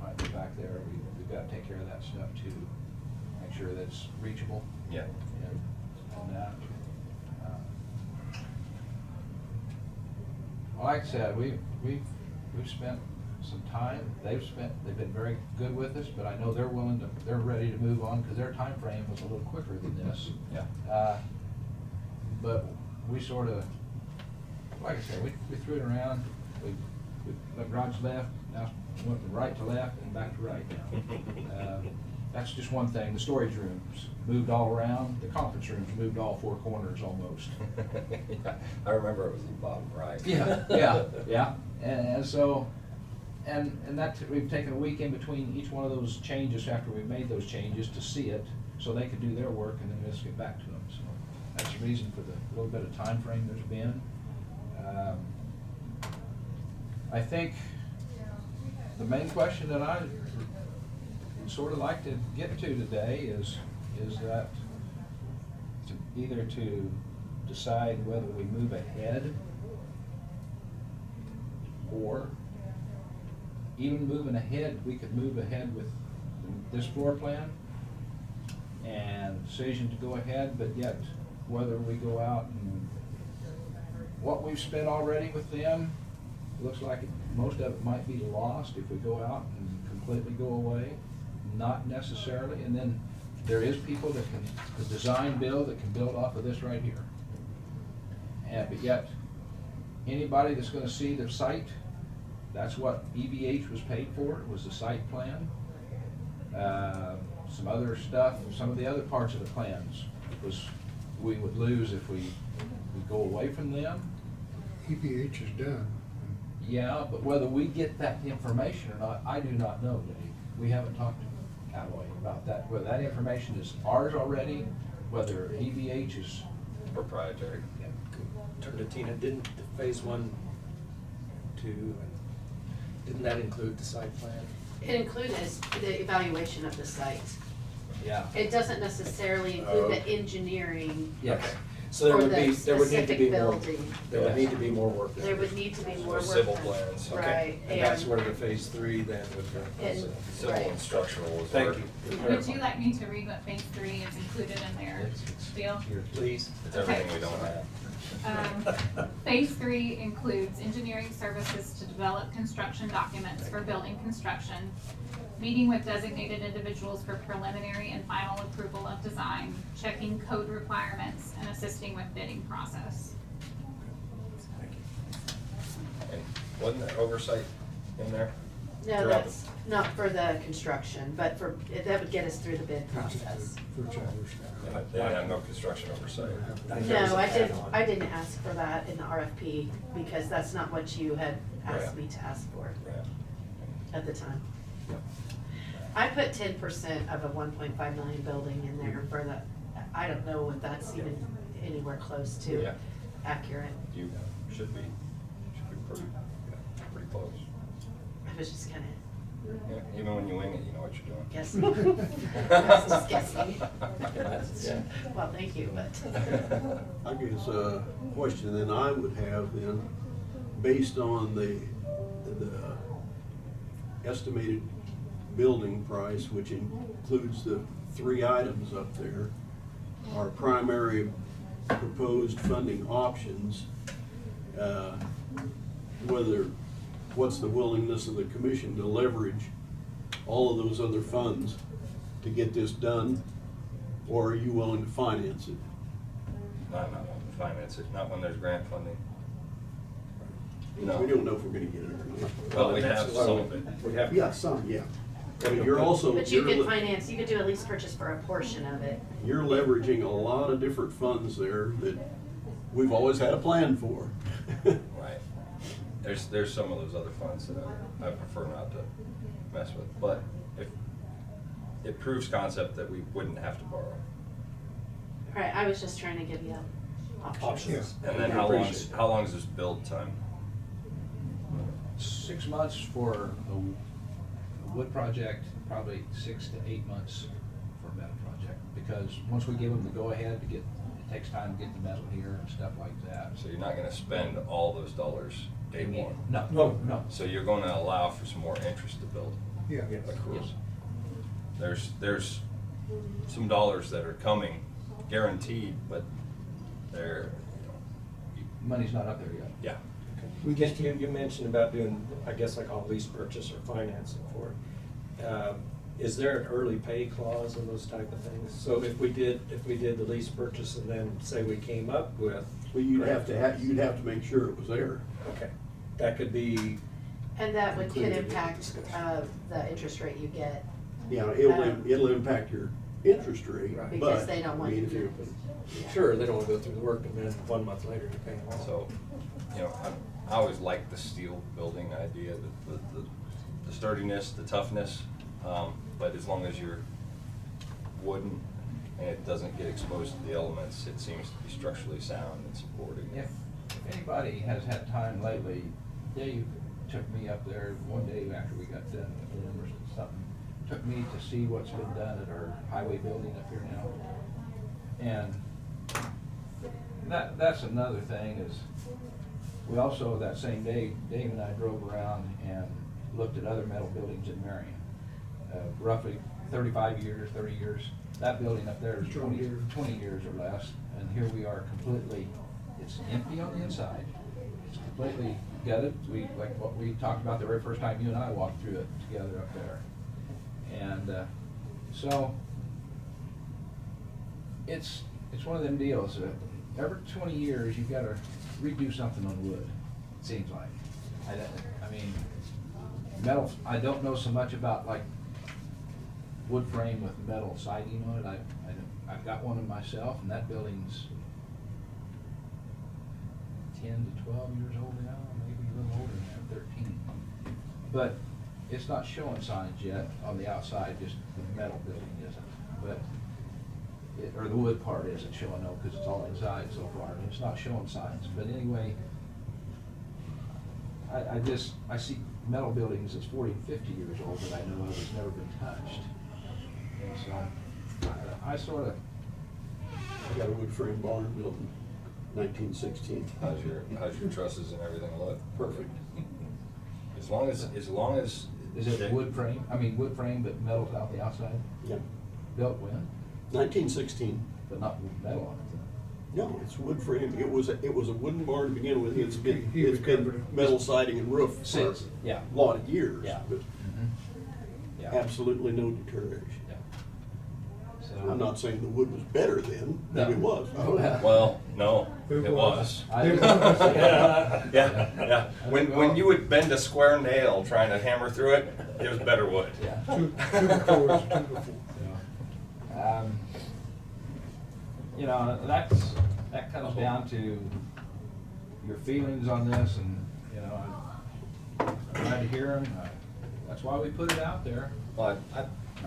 might be back there. We've got to take care of that stuff too. Make sure that it's reachable. Yeah. And that. Well, like I said, we've spent some time. They've been very good with us, but I know they're ready to move on because their time frame was a little quicker than this. Yeah. But we sort of, like I said, we threw it around. We went right to left, now went from right to left and back to right now. That's just one thing. The storage rooms moved all around. The conference rooms moved all 4 corners almost. Yeah, I remember it was the bottom right. Yeah. And so, and that, we've taken a week in between each one of those changes after we've made those changes to see it, so they could do their work and then let's get back to them. So that's the reason for the little bit of time frame there's been. I think the main question that I would sort of like to get to today is that either to decide whether we move ahead, or even moving ahead, we could move ahead with this floor plan and decision to go ahead, but yet whether we go out and what we've spent already with them, it looks like most of it might be lost if we go out and completely go away. Not necessarily, and then there is people that can design, build, that can build off of this right here. But yet, anybody that's gonna see the site, that's what EVH was paid for, was the site plan. Some other stuff, some of the other parts of the plans was, we would lose if we go away from them. EPH is done. Yeah, but whether we get that information or not, I do not know, Dave. We haven't talked to Callaway about that, whether that information is ours already, whether EVH is. Proprietary. Turn to Tina, didn't the phase 1, 2, didn't that include the site plan? It included the evaluation of the site. Yeah. It doesn't necessarily include the engineering. Yes. Okay. So there For would the be, there would need to be specific more, building. there would need to be more work done. There would need to be more work Civil done. plans. Okay. Right. And that's where the phase 3 then would go. And- Civil Right. and structural was. Thank where- you. Would you like me to read what phase 3 is included in their deal? Please. It's everything we don't have. Phase 3 includes engineering services to develop construction documents for building construction, meeting with designated individuals for preliminary and final approval of design, checking code requirements, and assisting with bidding process. Thank you. And wasn't there oversight in there? No, Throughout that's not for the construction, but that would get us through the bid process. They didn't have no construction oversight. No, I didn't ask for that in the RFP because that's not what you had asked Right. me to ask for Yeah. at the time. Yep. I put 10% of a 1.5 million building in there for the, I don't know if that's even anywhere close to Yeah. accurate. You should be pretty close. I was just kind of Yeah, even when you wing it, you know what you're doing. guessing. I was just guessing. Yeah. Well, thank you, but. I guess a question then I would have then, based on the estimated building price, which includes the 3 items up there, our primary proposed funding options, what's the willingness of the commission to leverage all of those other funds to get this done, or are you willing to finance it? Not finance it, not when there's grant funding. No. We don't know if we're gonna get it or not. Well, we That's have why some of it. We have. Yeah, some, yeah. But you're also, But you could finance, you could do at least purchase for a portion of it. you're leveraging a lot of different funds there that we've always had a plan for. Right. There's some of those other funds that I prefer not to mess with, but if it proves concept that we wouldn't have to borrow. Right, I was just trying to give you options. Options. And then how long is this build time? 6 months for a wood project, probably 6 to 8 months for a metal project. Because once we give them the go-ahead to get, it takes time to get the metal here and stuff like that. So you're not gonna spend all those dollars day one. No. So you're gonna allow for some more interest to build. Yeah. Accrues. There's some dollars that are coming, guaranteed, but they're, Money's not up there yet. yeah. We just, You mentioned about doing, I guess I call lease purchase or financing for it. Is there an early pay clause in those type of things? So if we did the lease purchase and then say we came up with. Well, you'd have to make sure it was there. Okay, that could be. And that could included in the impact discussion. the interest rate you get. Yeah, it'll impact your interest rate, Right. but. Because they don't I want mean, you if to- you- Sure, they don't want to go through the work and then 1 month later you're paying all. So, I always like the steel building idea, the sturdiness, the toughness, but as long as you're wooden and it doesn't get exposed to the elements, it seems to be structurally sound and supporting. If anybody has had time lately, Dave took me up there one day after we got done with the numbers and something, took me to see what's been done at our highway building up here now. And that's another thing is, we also, that same day, Dave and I drove around and looked at other metal buildings in Marion. Roughly 35 years, 30 years. That building up there is 20 years or less, and here we are completely, it's empty on the inside. It's completely gutted. Like what we talked about the very first time you and I walked through it together up there. And so it's one of them deals that every 20 years, you've gotta redo something on wood, it seems like. I mean, metal, I don't know so much about like wood frame with metal siding on it. I've got one of myself, and that building's 10 to 12 years old now, maybe a little older than that, 13. But it's not showing signs yet on the outside, just the metal building isn't. But or the wood part isn't showing, no, because it's all inside so far, and it's not showing signs. But anyway, I see metal buildings that's 40 and 50 years old that I know of that's never been touched. And so I sort of. I got a wood frame barn built in 1916. How's your trusses and everything look? Perfect. As long as. Is it wood frame? I mean wood frame, but metal's out the outside? Yeah. Built when? 1916. But not with metal on it. No, it's wood frame. It was a wooden barn to begin with. It's been He recovered it. metal siding and roof for Since, yeah. a lot of years. Yeah. But Yeah. absolutely no deterioration. Yeah. So I'm not saying the wood was better then. Maybe it was. Well, no, It it was. It was. Yeah. When you would bend a square nail trying to hammer through it, it was better wood. Yeah. Two before, two before. You know, that comes down to your feelings on this, and, you know, I'm glad to hear them. That's why we put it out there. Well,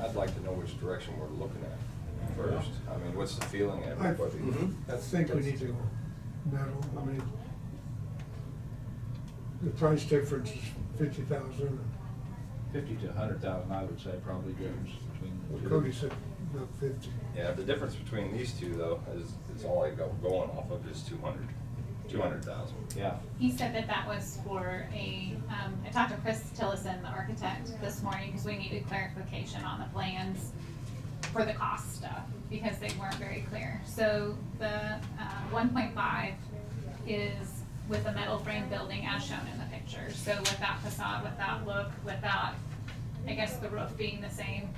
I'd like to know which direction we're looking at first. I mean, what's the feeling everybody? I think we need to go metal. I mean, the price difference is 50,000. 50 to 100,000, I would say, probably difference between the two. Cody said about 50. Yeah, the difference between these two though is all I go going off of is 200,000. Yeah. He said that was for I talked to Chris Tillison, the architect, this morning, because we needed clarification on the plans for the cost stuff, because they weren't very clear. So the 1.5 is with a metal frame building as shown in the picture. So without facade, without look, without, I guess, the roof being the same.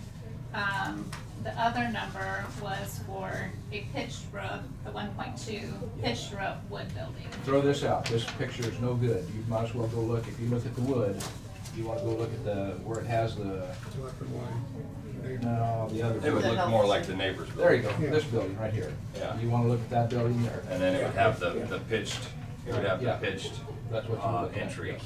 The other number was for a pitched roof, the 1.2 pitched roof wood building. Throw this out. This picture is no good. You might as well go look. If you look at the wood, you want to go look at where it has the. Black and white. No, the other. It would building. look more like the neighbor's building. There you go. Yeah. This building right here. Yeah. You want to look at that building there. And then it would have the pitched, it would have the Yeah. pitched That's what you look at, entry yes.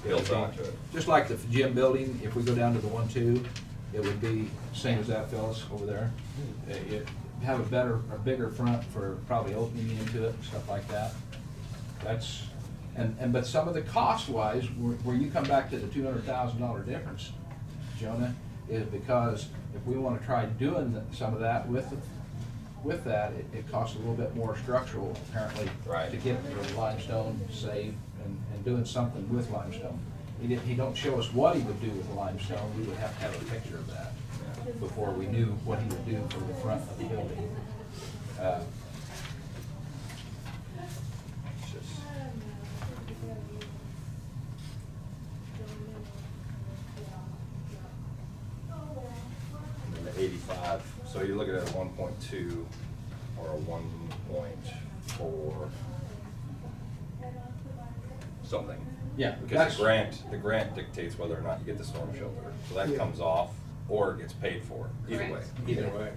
built onto it. Just like the gym building, if we go down to the 1-2, it would be same as that, Phyllis, over there. It have a bigger front for probably opening into it and stuff like that. That's, but some of the cost-wise, where you come back to the $200,000 difference, Jonah, is because if we want to try doing some of that with that, it costs a little bit more structural, apparently, Right. to get the limestone saved and doing something with limestone. He don't show us what he would do with the limestone. We would have to have a picture of that before we knew what he would do for the front of the building. It's just- And the 85, so you're looking at a 1.2 or a 1.4 something. Yeah, Because the grant dictates whether or not you get the storm shelter, so that Yeah. comes off or it gets paid for, either way. Correct. Either way.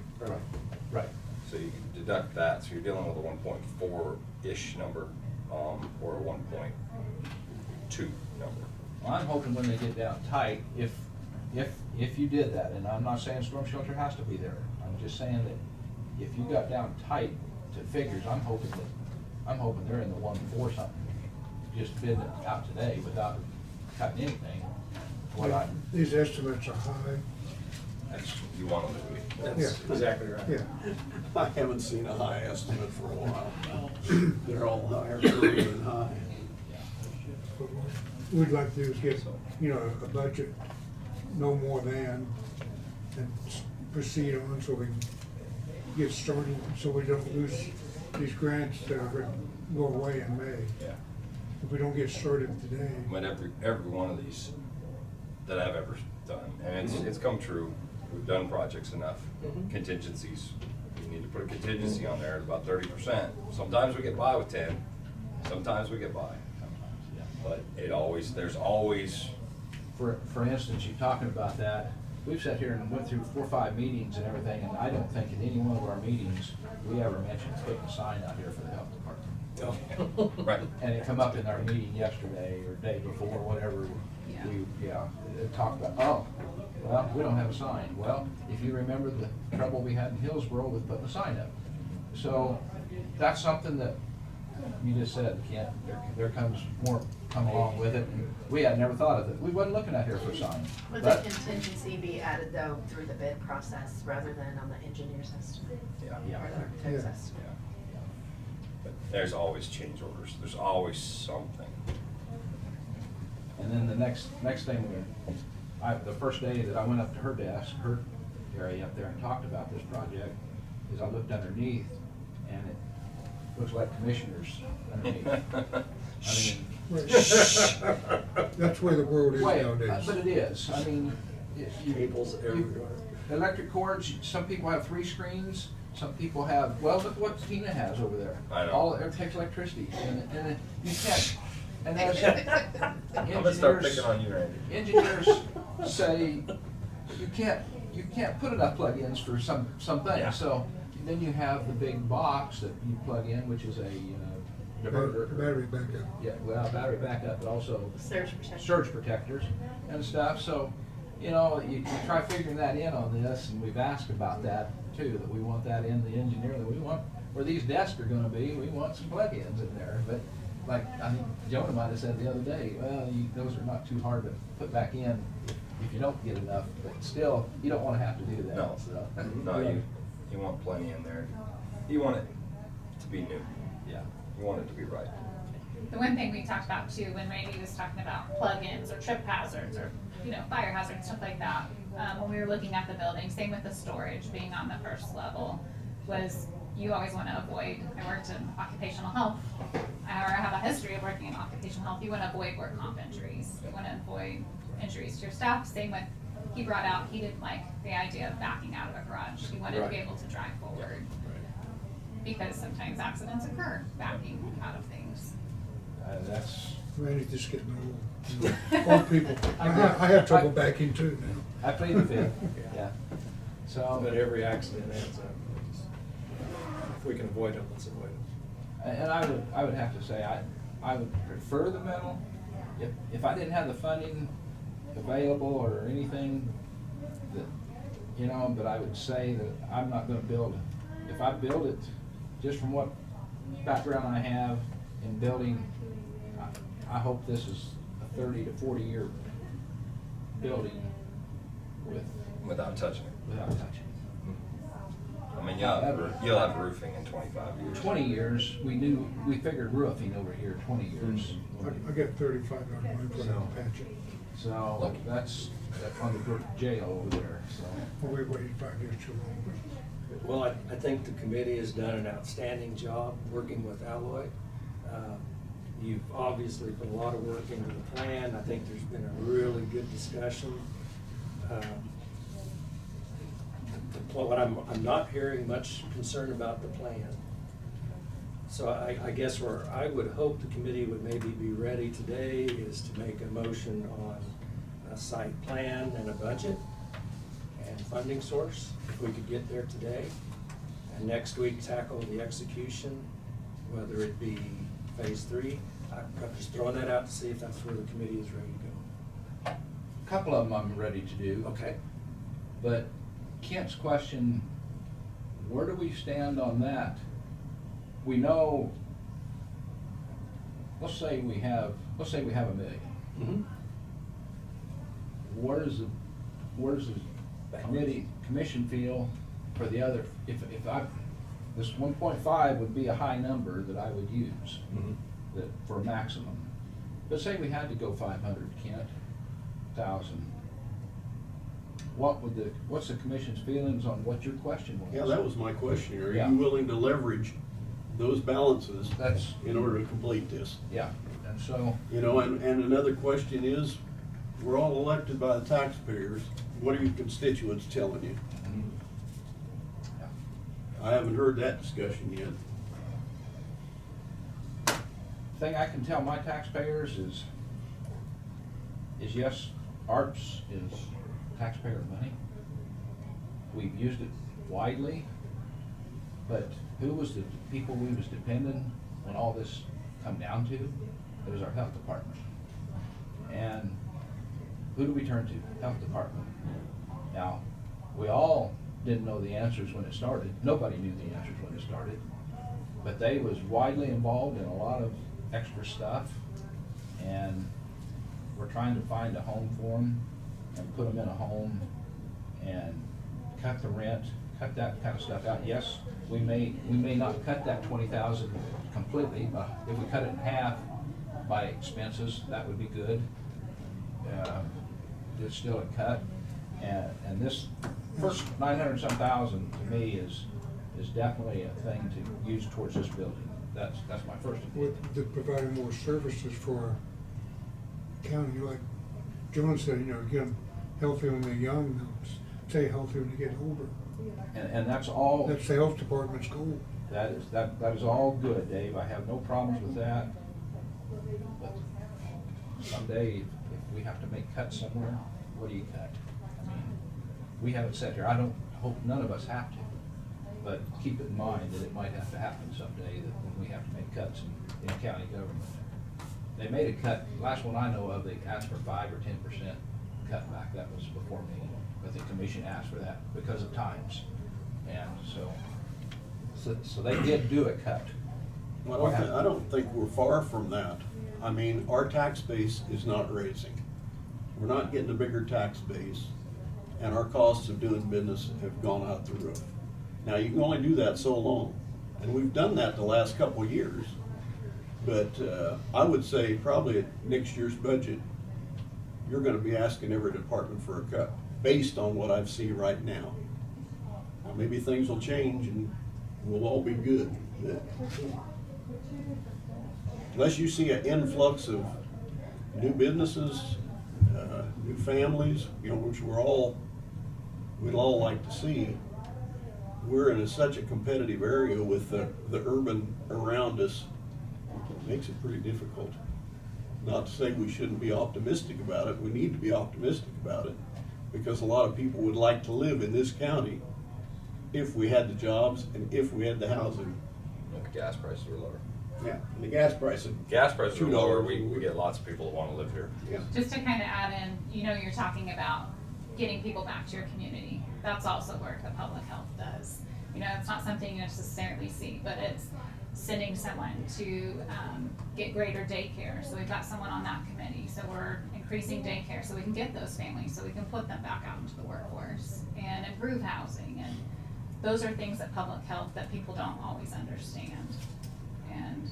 Right. So you can deduct that, so you're dealing with a 1.4-ish number, or a 1.2 number. Well, I'm hoping when they get down tight, if you did that, and I'm not saying storm shelter has to be there, I'm just saying that if you got down tight to figures, I'm hoping they're in the 1.4 something. Just bid it out today without cutting anything. These estimates are high. That's, you want them to be. That's Yeah. exactly right. Yeah. I haven't seen a high estimate for a while. They're all higher than high. What we'd like to do is get, a budget, no more than, and proceed on so we can get started, so we don't lose these grants that are going to go away in May. Yeah. If we don't get started today. But every one of these that I've ever done, and it's come true, we've done projects enough, contingencies, you need to put a contingency on there at about 30%. Sometimes we get by with 10, sometimes we get by. But there's always. For instance, you talking about that, we've sat here and went through 4 or 5 meetings and everything, and I don't think in any one of our meetings, we ever mentioned putting a sign out here for the health department. Right. And it come up in our meeting yesterday or day before, whatever, it talked about, oh, well, we don't have a sign. Well, if you remember the trouble we had in Hillsborough with putting a sign up. So that's something that you just said, Kent, there comes more come along with it. And we had never thought of it. We wasn't looking out here for a sign. Would the But- contingency be added though through the bid process rather than on the engineer's estimate? Yeah. Or the architect's Yeah. estimate? But there's always change orders. There's always something. And then the next thing, the first day that I went up to her desk, her area up there, and talked about this project, is I looked underneath, and it looks like commissioners underneath. I mean, That's where the world is wait, nowadays. but it is. I mean, Cables everywhere. electric cords. Some people have 3 screens. Some people have. Well, look what Tina has over there. I know. It takes electricity, and you can't. And as I'm gonna start picking on you, Randy. engineers say you can't put enough plug-ins for some things. Yeah. So then you have the big box that you plug in, which is a diverter. Battery backup. Yeah, well, battery backup, but also Surge protection. surge protectors and stuff. So, you try figuring that in on this, and we've asked about that too, that we want that in the engineer, that we want, where these desks are gonna be, we want some plug-ins in there. But like, I think Jonah might have said the other day, well, those are not too hard to put back in if you don't get enough, but still, you don't wanna have to do that. No. So. No, you want plenty in there. You want it to be new. Yeah. You want it to be right. The one thing we talked about too, when Randy was talking about plugins or trip hazards or, fire hazards, stuff like that, when we were looking at the building, same with the storage being on the first level, was you always want to avoid, I worked in occupational health, or I have a history of working in occupational health, you want to avoid work comp injuries. You want to avoid injuries to your staff. Same with, he brought out, he didn't like the idea of backing out of a garage. He wanted to be able to drive forward. Because sometimes accidents occur backing out of things. That's. Randy's just getting old. Old people. I have trouble backing too now. I plead the fifth. Yeah. So. But every accident ends up. If we can avoid them, let's avoid them. And I would have to say, I would prefer the metal. If I didn't have the funding available or anything, that, but I would say that I'm not gonna build it. If I build it, just from what background I have in building, I hope this is a 30 to 40 year building Without touching it. without touching it. I mean, you'll have roofing in 25 years. 20 years, we figured roofing over here, 20 years. I got 35 on mine, but I'll patch it. So that's on the jail over there, so. Well, we waited 5 years too long. Well, I think the committee has done an outstanding job working with Alloy. You've obviously put a lot of work into the plan. I think there's been a really good discussion. What I'm not hearing much concern about the plan. So I guess where I would hope the committee would maybe be ready today is to make a motion on a site plan and a budget and funding source, if we could get there today. And next week tackle the execution, whether it be phase 3. I'm just throwing that out to see if that's where the committee is ready to go. A couple of them I'm ready to do. Okay. But Kent's question, where do we stand on that? We know, let's say we have $1 million. Mm-hmm. Where does the commission feel for the other, if this 1.5 would be a high number that I would use, that for maximum. But say we had to go 500, Kent, 1,000. What's the commission's feelings on what your question was? Yeah, that was my question. Are Yeah. you willing to leverage those balances That's- in order to complete this? Yeah, and so, And another question is, we're all elected by the taxpayers. What are your constituents telling you? I haven't heard that discussion yet. Thing I can tell my taxpayers is yes, ARPS is taxpayer money. We've used it widely, but who was the people we was depending when all this come down to? It was our health department. And who do we turn to? Health department. Now, we all didn't know the answers when it started. Nobody knew the answers when it started. But they was widely involved in a lot of extra stuff. And we're trying to find a home for them and put them in a home and cut the rent, cut that kind of stuff out. Yes, we may not cut that 20,000 completely, but if we cut it in half by expenses, that would be good. It's still a cut, and this first 900-some thousand to me is definitely a thing to use towards this building. That's my first opinion. With providing more services for our county, like John said, you know, get them healthy when they're young, stay healthy when they get older. And that's all. That's the health department's goal. That is all good, Dave. I have no problems with that. But someday, if we have to make cuts somewhere, what do you cut? I mean, we haven't sat here. I don't hope none of us have to. But keep it in mind that it might have to happen someday, that when we have to make cuts in county government. They made a cut, last one I know of, they asked for 5 or 10% cutback. That was before me, but the commission asked for that because of times. And so they did do a cut. Well, I don't think we're far from that. I mean, our tax base is not raising. We're not getting a bigger tax base, and our costs of doing business have gone out the roof. Now, you can only do that so long, and we've done that the last couple of years. But I would say probably at next year's budget, you're gonna be asking every department for a cut, based on what I've seen right now. Now, maybe things will change and we'll all be good. But unless you see an influx of new businesses, new families, you know, which we'd all like to see, we're in such a competitive area with the urban around us. It makes it pretty difficult. Not to say we shouldn't be optimistic about it. We need to be optimistic about it, because a lot of people would like to live in this county if we had the jobs and if we had the housing. And the gas prices are lower. Yeah, and the gas prices. Gas prices are lower, $2. we get lots of people that want to live here. Yeah. Just to kind of add in, you know, you're talking about getting people back to your community. That's also work that public health does. You know, it's not something you necessarily see, but it's sending someone to get greater daycare. So we've got someone on that committee. So we're increasing daycare so we can get those families, so we can put them back out into the workforce and improve housing. And those are things that public health that people don't always understand. And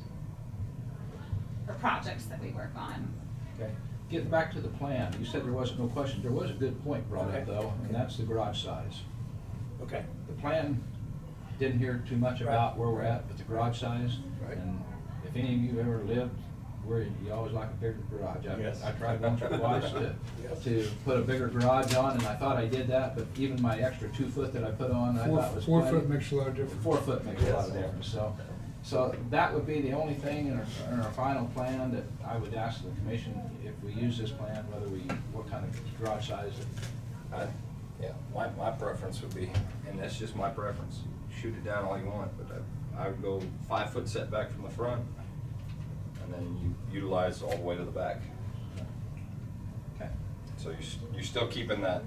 or projects that we work on. Okay. Getting back to the plan, you said there wasn't no question. There was a good point brought up though, and that's the garage size. Okay. The plan didn't hear too much about where we're at with the garage size. Right. And if any of you ever lived where you always like a bigger garage. Yes. I tried once or twice to put a bigger garage on, and I thought I did that, but even my extra 2 foot that I put on, I thought was 4 plenty. foot makes a lot of difference. 4 foot makes a lot of difference. So that would be the only thing in our final plan that I would ask the commission, if we use this plan, what kind of garage size. Yeah, my preference would be, and that's just my preference, shoot it down all you want, but I would go 5 foot setback from the front, and then you utilize all the way to the back. Okay. So you're still keeping that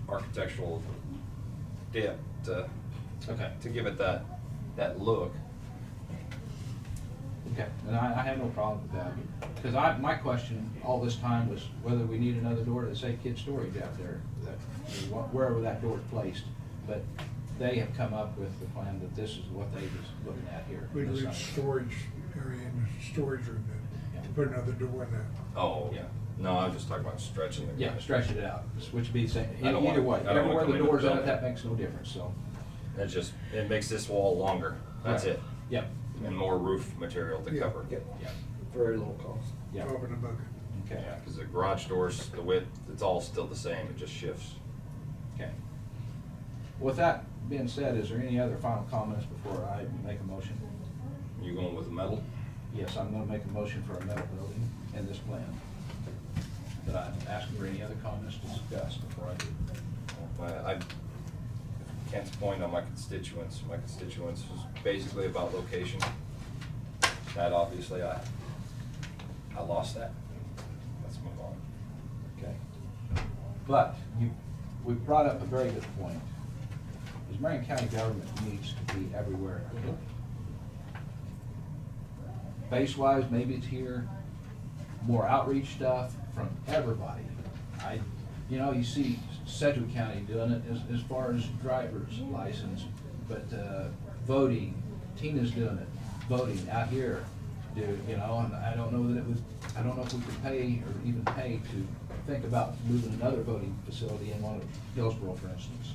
architectural dip to give it that look. Okay, and I have no problem with that, because my question all this time was whether we need another door to say kid storage out there, wherever that door is placed. But they have come up with the plan that this is what they was looking at here. We'd leave storage area in the storage room to put another door in there. Oh, yeah. No, I was just talking about stretching it. Yeah, stretch it out, which would be the same, I don't either want- way, I don't want everywhere to the come into door's the at, building. that makes no difference, so. It makes this wall longer, that's Right. it. Yep. And more roof material to Yeah. cover. Yep. Yeah. Very little cost. Yeah. Drop in a bucket. Okay. Yeah, because the garage doors, the width, it's all still the same, it just shifts. Okay. With that being said, is there any other final comments before I make a motion? You going with the metal? Yes, I'm gonna make a motion for a metal building in this plan. But I'm asking for any other comments to discuss before I do. I can't point on my constituents. My constituents was basically about location. That obviously I lost that. Let's move on. Okay. But we brought up a very good point. Is Marion County government needs to be everywhere. Base-wise, maybe it's here, more outreach stuff from everybody. You see Sedgwick County doing it as far as driver's license, but voting, Tina's doing it, voting out here, and I don't know that I don't know if we could pay or even pay to think about moving another voting facility in one of Hillsborough, for instance.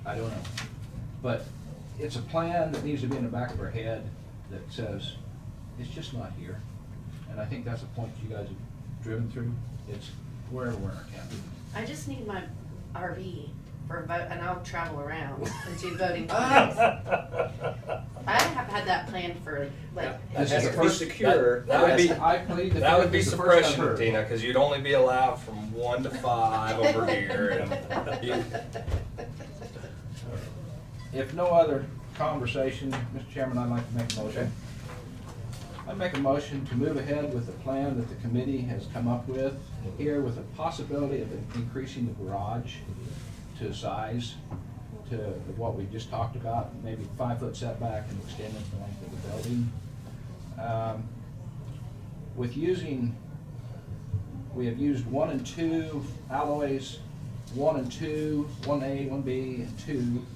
I don't know. But it's a plan that needs to be in the back of our head that says, it's just not here. And I think that's a point you guys have driven through. It's wherever we're in our county. I just need my RV for a vote, and I'll travel around and do voting clinics. I have had that planned for like. This Has is to the be first secure. That would be, I plead the that would fifth be is the first I've suppression, heard. Tina, because you'd only be allowed from 1 to 5 over here. And If no other conversation, Mr. Chairman, I'd like to make a motion. I'd make a motion to move ahead with the plan that the committee has come up with here, with a possibility of increasing the garage to size to what we just talked about, maybe 5-foot setback and extending the length of the building. We have used 1 and 2 alloys, 1 and 2, 1A, 1B, and 2.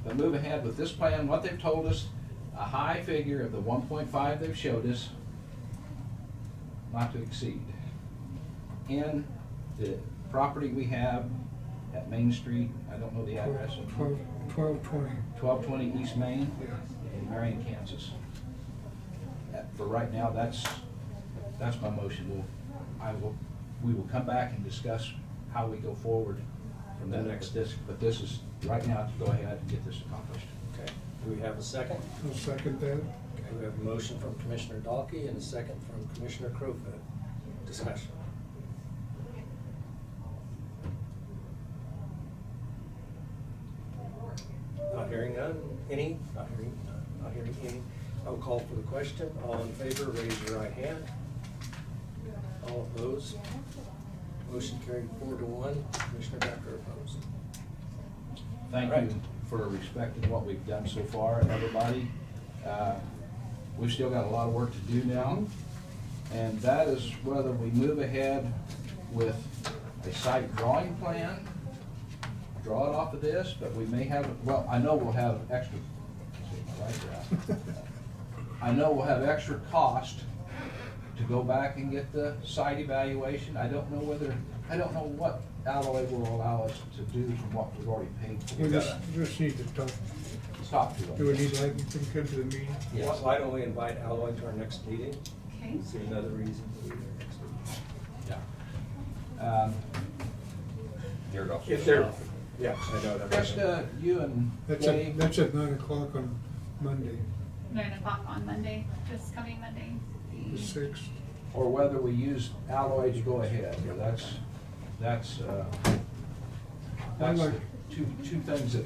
But move ahead with this plan, what they've told us, a high figure of the 1.5 they've showed us, not to exceed. In the property we have at Main Street, I don't know the address. 1220. 1220 East Main Yeah. in Marion, Kansas. For right now, that's my motion. We will come back and discuss how we go forward from that next district. But this is right now to go ahead and get this accomplished. Okay, do we have a second? I'll second that. Okay, we have a motion from Commissioner Dalkey and a second from Commissioner Crowfoot. Discussion. Not hearing none, any? Not hearing none, not hearing any. I'll call for the question. All in favor, raise your right hand. All opposed? Motion carried 4-1. Commissioner Becker opposed. Thank All you right. for respecting what we've done so far, everybody. We've still got a lot of work to do now, and that is whether we move ahead with a site drawing plan, draw it off of this, but we may have, well, I know we'll have extra, I know we'll have extra cost to go back and get the site evaluation. I don't know what alloy will allow us to do from what we've already paid for. We just need to Talk to them. do we need Lightning to come to the meeting? Yes. Why don't we invite Alloy to our next meeting? Okay. See another reason to be there next week. Yeah. You're going. If they're, yeah, I know that. Krista, you and That's Dave. at 9 o'clock on Monday, 9 o'clock on Monday, this coming Monday. the 6th. Or whether we use alloy to go ahead. That's like- two things that,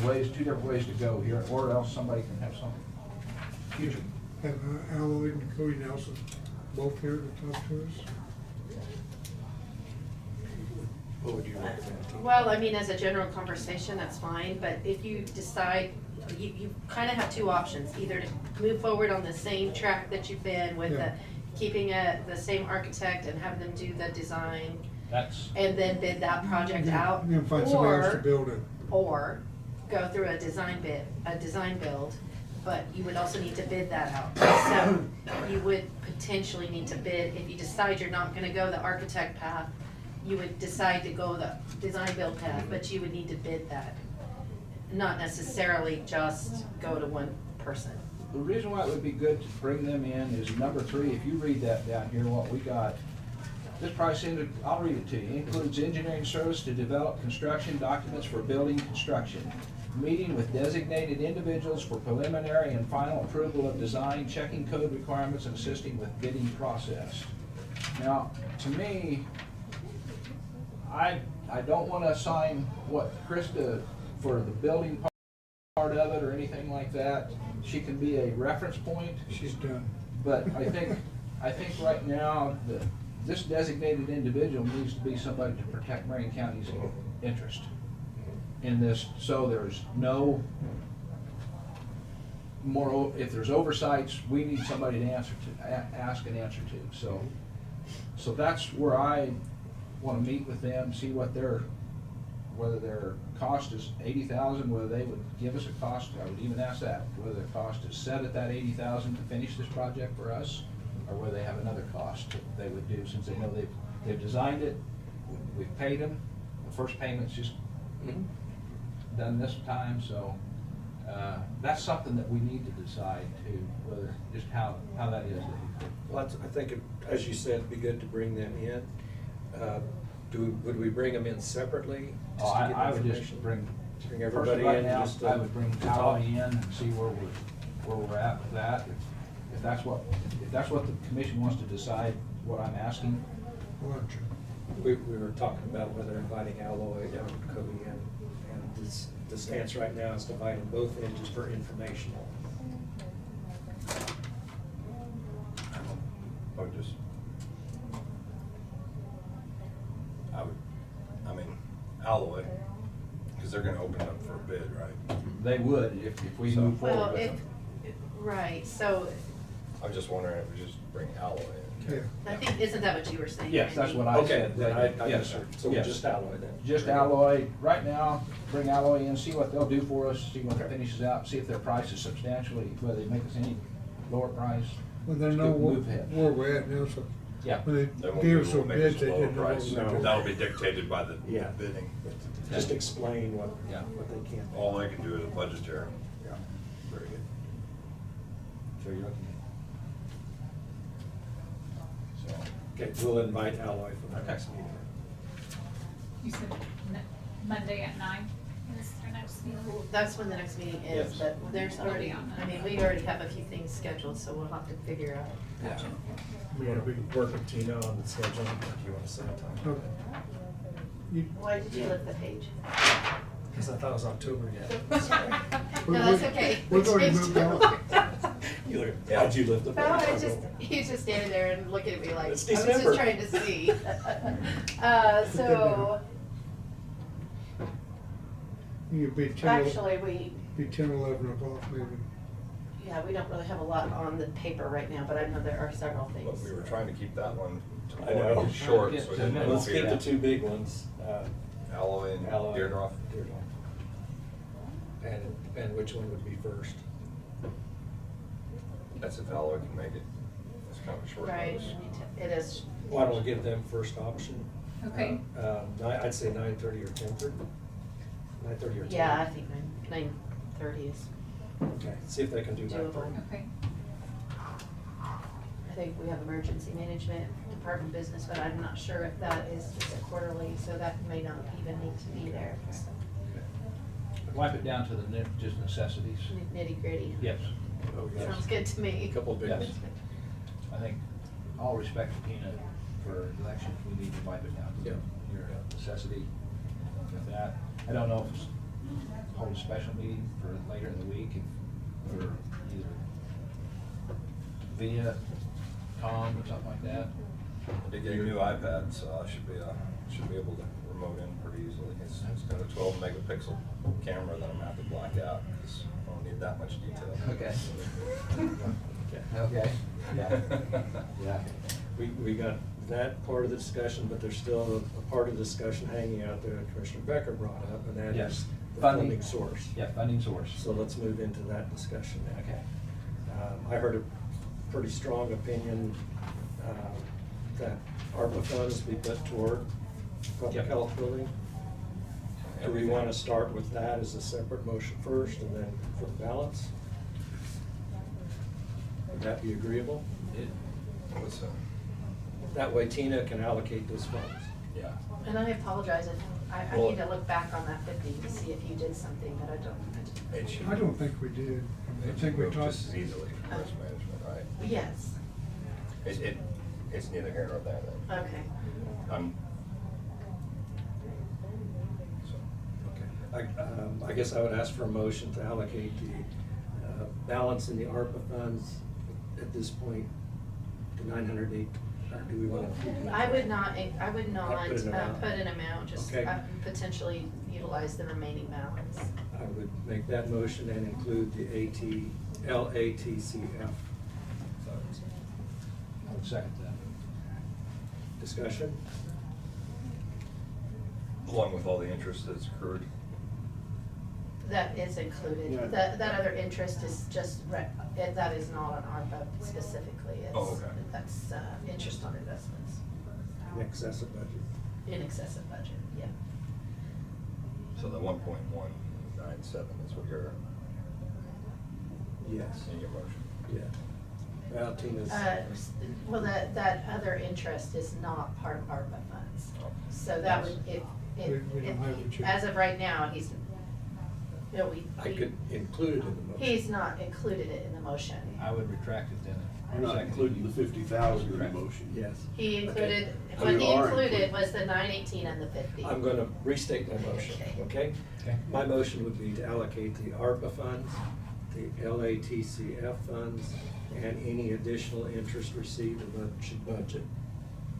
two different ways to go here, or else somebody can have some future. Have Alloy and Cody Nelson both here to talk to us? What would you recommend? Well, I mean, as a general conversation, that's fine, but if you decide, you kind of have 2 options, either to move forward on the same track that you've been with Yeah. keeping the same architect and having them do the design, That's, and then bid that project out, Then find somebody else to build it. or go through a design build, but you would also need to bid that out. So you would potentially need to bid, if you decide you're not gonna go the architect path, you would decide to go the design build path, but you would need to bid that. Not necessarily just go to one person. the reason why it would be good to bring them in is number 3, if you read that down here, what we got, this price, I'll read it to you. Includes engineering service to develop construction documents for building construction. Meeting with designated individuals for preliminary and final approval of design, checking code requirements, and assisting with bidding process. Now, to me, I don't want to assign what Krista for the building part of it or anything like that. She can be a reference point. She's done. But I think right now, this designated individual needs to be somebody to protect Marion County's interest in this, so there's no more, if there's oversights, we need somebody to ask and answer to. So that's where I want to meet with them, see what whether their cost is $80,000, whether they would give us a cost. I would even ask that, whether the cost is set at that $80,000 to finish this project for us, or whether they have another cost that they would do, since they know they've designed it, we've paid them, the first payment's just done this time, so that's something that we need to decide too, whether, just how that is. Well, I think, as you said, it'd be good to bring them in. Would we bring them in separately? Just to get I would just information? bring everybody right in. now, just I would bring to talk? Alloy in and see where we're at with that. If that's what the commission wants to decide, what I'm asking. We were talking about whether inviting Alloy and Cody in, and the stance right now is to invite them both in just for informational. I mean, Alloy, because they're gonna open up for a bid, right? They would, if we So- move forward Well, with them. right, so I'm just wondering if we just bring Alloy in. Yeah. I think, isn't that what you were saying? Yes, that's Randy? what I Okay, said. then I Yes, misheard. sir. So we're Yes. just Alloy then? Just Alloy, right now, bring Alloy in, see what they'll do for us, see what Okay. finishes out, see if their price is substantially, whether they make us any lower price. Well, they Just know move ahead. where we're at now, so Yeah. when They they won't gave be us able some to make bids, us they a lower didn't know what price. we were doing. That'll be dictated by the Yeah. bidding. Just explain what they can. All they can do is budgetary. Yeah. Very good. So you're looking So, Okay, we'll invite Alloy for the Okay. next meeting. You said Monday at 9 is our next meeting. That's when the next meeting is, Yes. but there's It'll be already, on I mean, we already have a few things scheduled, so we'll have to figure out. Yeah. We want to work with Tina on the schedule, or do you want to set a time? Okay. You- Why did you lift the page? Because I thought it was October yet. No, that's okay. We've already Changed moved it. on. How'd you lift the No, page? he's just standing there and looking at me like, I was It's just December. trying to see. So, You'd be 10, actually, be 10, 11 o'clock maybe. yeah, we don't really have a lot on the paper right now, but I know there are several but things. we were trying to keep that one I know. short, Yeah, so we 10 didn't. Let's minutes. get the two big ones. Alloy and Alloy. Deerdorf. And which one would be first? That's if Alloy can make it. It's kind of a short Right, notice. it is, Why don't we give them first option? Okay. I'd say 9:30 or 10:30. 9:30 or 10. yeah, I think 9:30 is Okay, see if they can do doable. 9:30. Okay. I think we have emergency management department business, but I'm not sure if that is just a quarterly, so that may not even need to be there. Wipe it down to the just necessities. Nitty gritty. Yes. Oh, yes. Sounds good to me. A couple of big Yes. ones. I think, all respect to Tina for elections, we need to wipe it down to Yeah. your necessity with that. I don't know if it's hold a special meeting for later in the week, if, for either via Tom or something like that. I did get a new iPad, so I should be able to remote in pretty easily. It's got a 12 megapixel camera that I'm gonna have to black out because I don't need that much detail. Okay. Okay. Okay, yeah, yeah. We got that part of the discussion, but there's still a part of the discussion hanging out there that Commissioner Becker brought up, and that Yes. is the Funding. funding source. Yeah, funding source. So let's move into that discussion now. Okay. I heard a pretty strong opinion that ARPA funds be put toward public Yep. health building. Do we want to start with that as a separate motion first and then for the balance? Would that be agreeable? What's that way Tina can allocate those funds. Yeah. And I apologize if, I Well- need to look back on that 50 to see if you did something that I don't. It should. I don't think we did. I It think should we move talked. just as easily for risk management, right? Yes, It's neither here nor there then. okay. So, Okay. I guess I would ask for a motion to allocate the balance in the ARPA funds at this point to 908, or do we want to? I would not Put an amount. put an amount, just Okay. potentially utilize the remaining balance. I would make that motion and include the LATCF funds. I would second that. Discussion? along with all the interest that's accrued. That is included. Yeah. That other interest is just, that is not on ARPA specifically. It's- Oh, okay. That's interest on investments In excess of budget. in excess of budget, yeah. So the 1.197 is what you're, Yes. in your motion. Yeah. Well, Tina's. Well, that other interest is not part of ARPA funds. Oh. So that would, We don't have it yet. as of right now, I could include it in the motion. he's not included it in the motion. I would retract it then. You're not including the 50,000 in the Correct. motion. Yes. He included, Okay. what You he are included including. was the 918 and the 50. I'm gonna restate my motion, Okay. okay? Okay. My motion would be to allocate the ARPA funds, the LATCF funds, and any additional interest received in the budget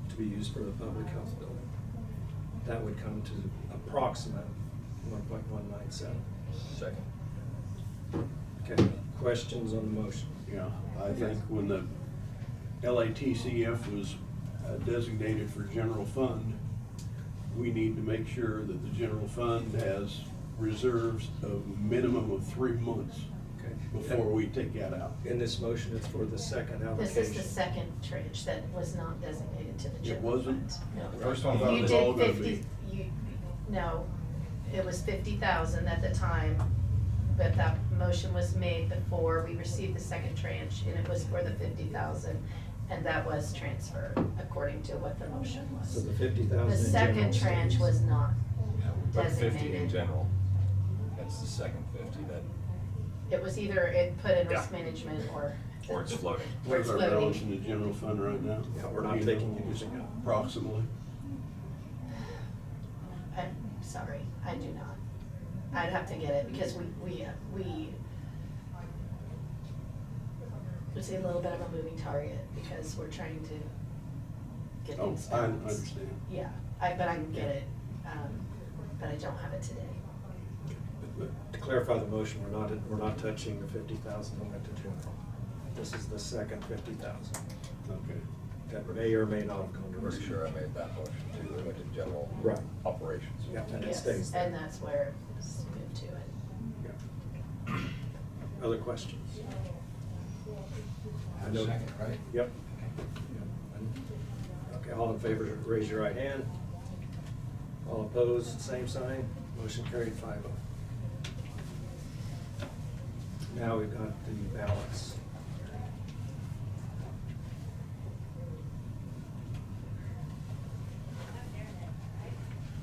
to be used for the public health building. That would come to approximate 1.197. Second. Okay, questions on the motion? Yeah, I think when the LATCF was designated for general fund, we need to make sure that the general fund has reserves of minimum of 3 months Okay. before we take that out. In this motion, it's for the second allocation. This is the second tranche that was not designated to the It general wasn't? fund. No. The first one thought it You was all did gonna 50, be. no, it was 50,000 at the time, but that motion was made before we received the second tranche, and it was for the 50,000, and that was transferred according to what the motion So was. the 50,000 The in general second tranche stays. was not But 50 in designated. general, that's the second 50 that, It was either it put in risk Yeah. management or. or it's floating. Or What's it's our balance floating. in the general fund right now? Yeah, we're not Do you taking know? it using it. Approximately. I'm sorry, I do not. I'd have to get it because we it's a little bit of a moving target because we're trying to get Oh, things I balanced. understand. Yeah, but I can get it, but I don't have it today. But to clarify the motion, we're not touching the 50,000 limit to general. This is the second 50,000. Okay. That may or may not have gone to I'm pretty risk. sure I made that motion too, that went to general Right. operations. Yeah, and it Yes, stays there. and that's where it's moved to it. Yeah. Other questions? I know- Second, right? Yep. Okay, all in favor, raise your right hand. All opposed, same sign. Motion carried 5-0. Now we've got the balance.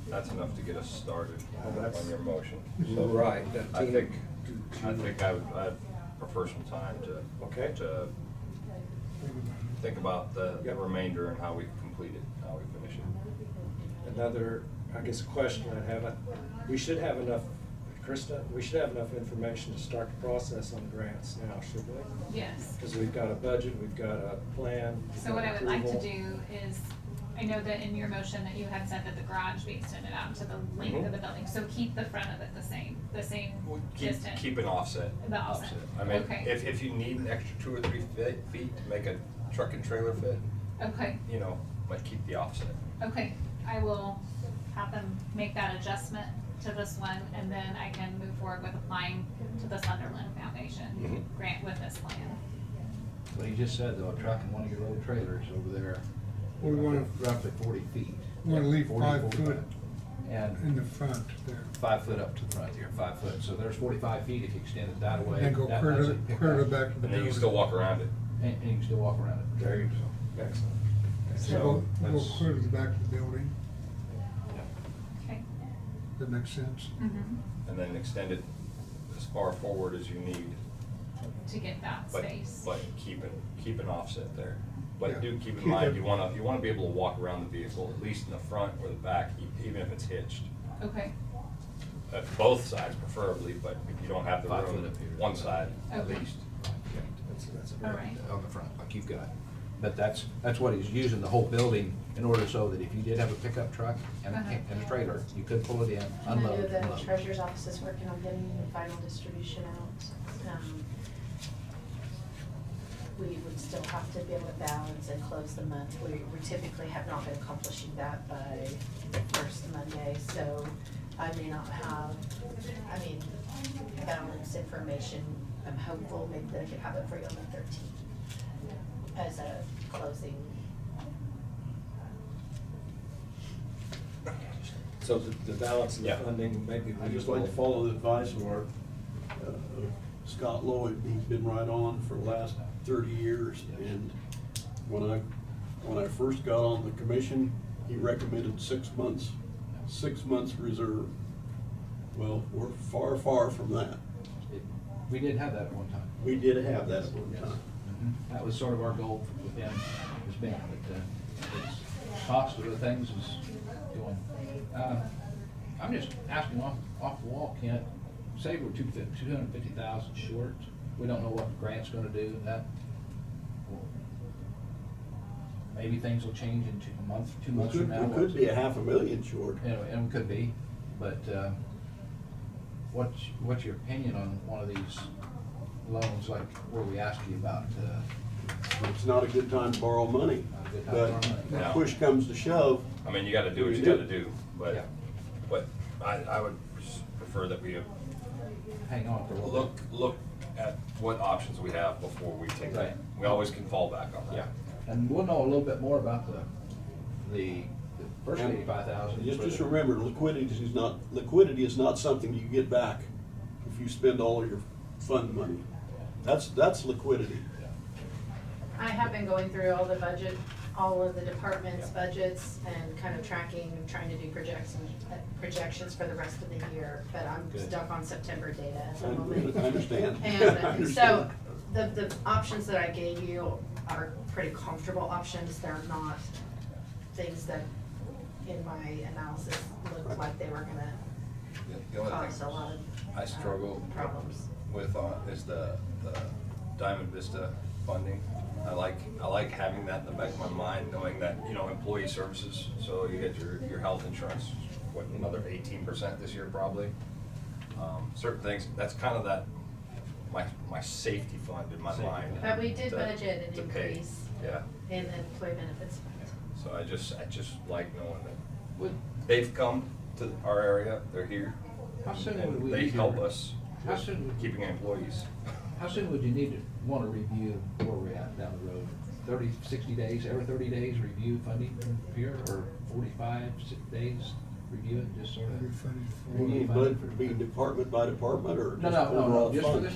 That's enough to get us started Oh, that's- on your motion. Right, that I Tina- think I'd prefer some time to. Okay. To think about the Yep. remainder and how we complete it, how we finish it. Another, I guess, question I'd have, we should have enough, Krista, we should have enough information to start the process on grants now, should we? Yes. Because we've got a budget, we've got a plan. we've So got what I would like to approval. do is, I know that in your motion that you had said that the garage be extended out to the length of the building, so keep the front of it the same distance. Keep an offset. The offset. I mean, Okay. if you need an extra 2 or 3 feet to make a truck and trailer fit, Okay, you know, might keep the offset. okay, I will have them make that adjustment to this one, and then I can move forward with applying to the Sunderland Foundation Mhm. grant with this plan. What he just said though, a truck and one of your old trailers over there. We wanna- Roughly 40 feet. We wanna leave 40, 5 45. foot in And the front there. 5 foot up to the front here, 5 foot. So there's 45 feet if you extend it that way. And go that clear lets to, it pick clear to up. the back of the building. And then you can still walk around it. And you can still walk around it. There you go. Excellent. We'll go that's- clear to the back of the building, Okay. that makes sense. Mm-hmm. And then extend it as far forward as you need. To get that But, space. but keep an offset there. But Yeah. do keep in Keep mind, it- you wanna be able to walk around the vehicle, at least in the front or the back, even if it's hitched. Okay. Both sides preferably, but if you don't have the 5 foot room, up here. one side at Okay. least. That's a All very- right. On the front, like you've got. But that's what he's using the whole building in order so that if you did have a pickup truck and Uh-huh. a trailer, you could pull it in, And I unload, know the unload. treasurer's office is working on getting the final distribution out. We would still have to be able to balance and close the month. We typically have not been accomplishing that by the first Monday, so I may not have, balance information. I'm hopeful maybe that I could have it for you on the 13th as a closing. So the balance of the Yeah. funding, maybe. I just like to follow the advice of our, Scott Lloyd. He's been right on for the last 30 years. And when I first got on the commission, he recommended 6 months, 6 months reserve. Well, we're far, far from that. We did have that at one time. We did have that at one Yes. time. That was sort of our goal with them, has been, but it's cost of the things is going. I'm just asking off the wall, Kent, say we're 250,000 short, we don't know what the grant's gonna do, maybe things will change in 2 months from now. We could be a $500,000 short. Anyway, and we could be, but, what's your opinion on one of these loans, like where we asked you about, It's not a good time to borrow money. Not a good time to borrow money. But No. if push comes to shove, I mean, you gotta do what you Yeah. gotta do, Yeah. but I would just prefer that we hang on for a little bit? look at what options we have before we take that. Right. We always can fall back on that. Yeah, and we'll know a little bit more about the first And 85,000. just remember, liquidity is not something you get back if you spend all your fund money. That's liquidity. I have been going through all of the departments' budgets and kind of tracking and trying to do projections for the rest of the year, but I'm Good. stuck on September data at I the moment. understand. I And so, understand. the options that I gave you are pretty comfortable options, they're not things that in my analysis looked like they were gonna The only cause a thing lot of I struggle problems. with is the Diamond Vista funding. I like having that in the back of my mind, knowing that, employee services, so you get your health insurance, another 18% this year probably. Certain things, that's kind of my safety fund in my mind. But we did to- budget an to pay. increase Yeah, in the employee benefits fund. so I just like knowing that Would- they've come to our area, they're here. How soon would and we they need to- help us How with soon- keeping employees. How soon would you want to review where we're at down the road? 30, 60 days, every 30 days review funding from here, or 45, 6 days review it, just sort Every of? Friday You for- mean, but be department by department or No, just no, overall just for fund? this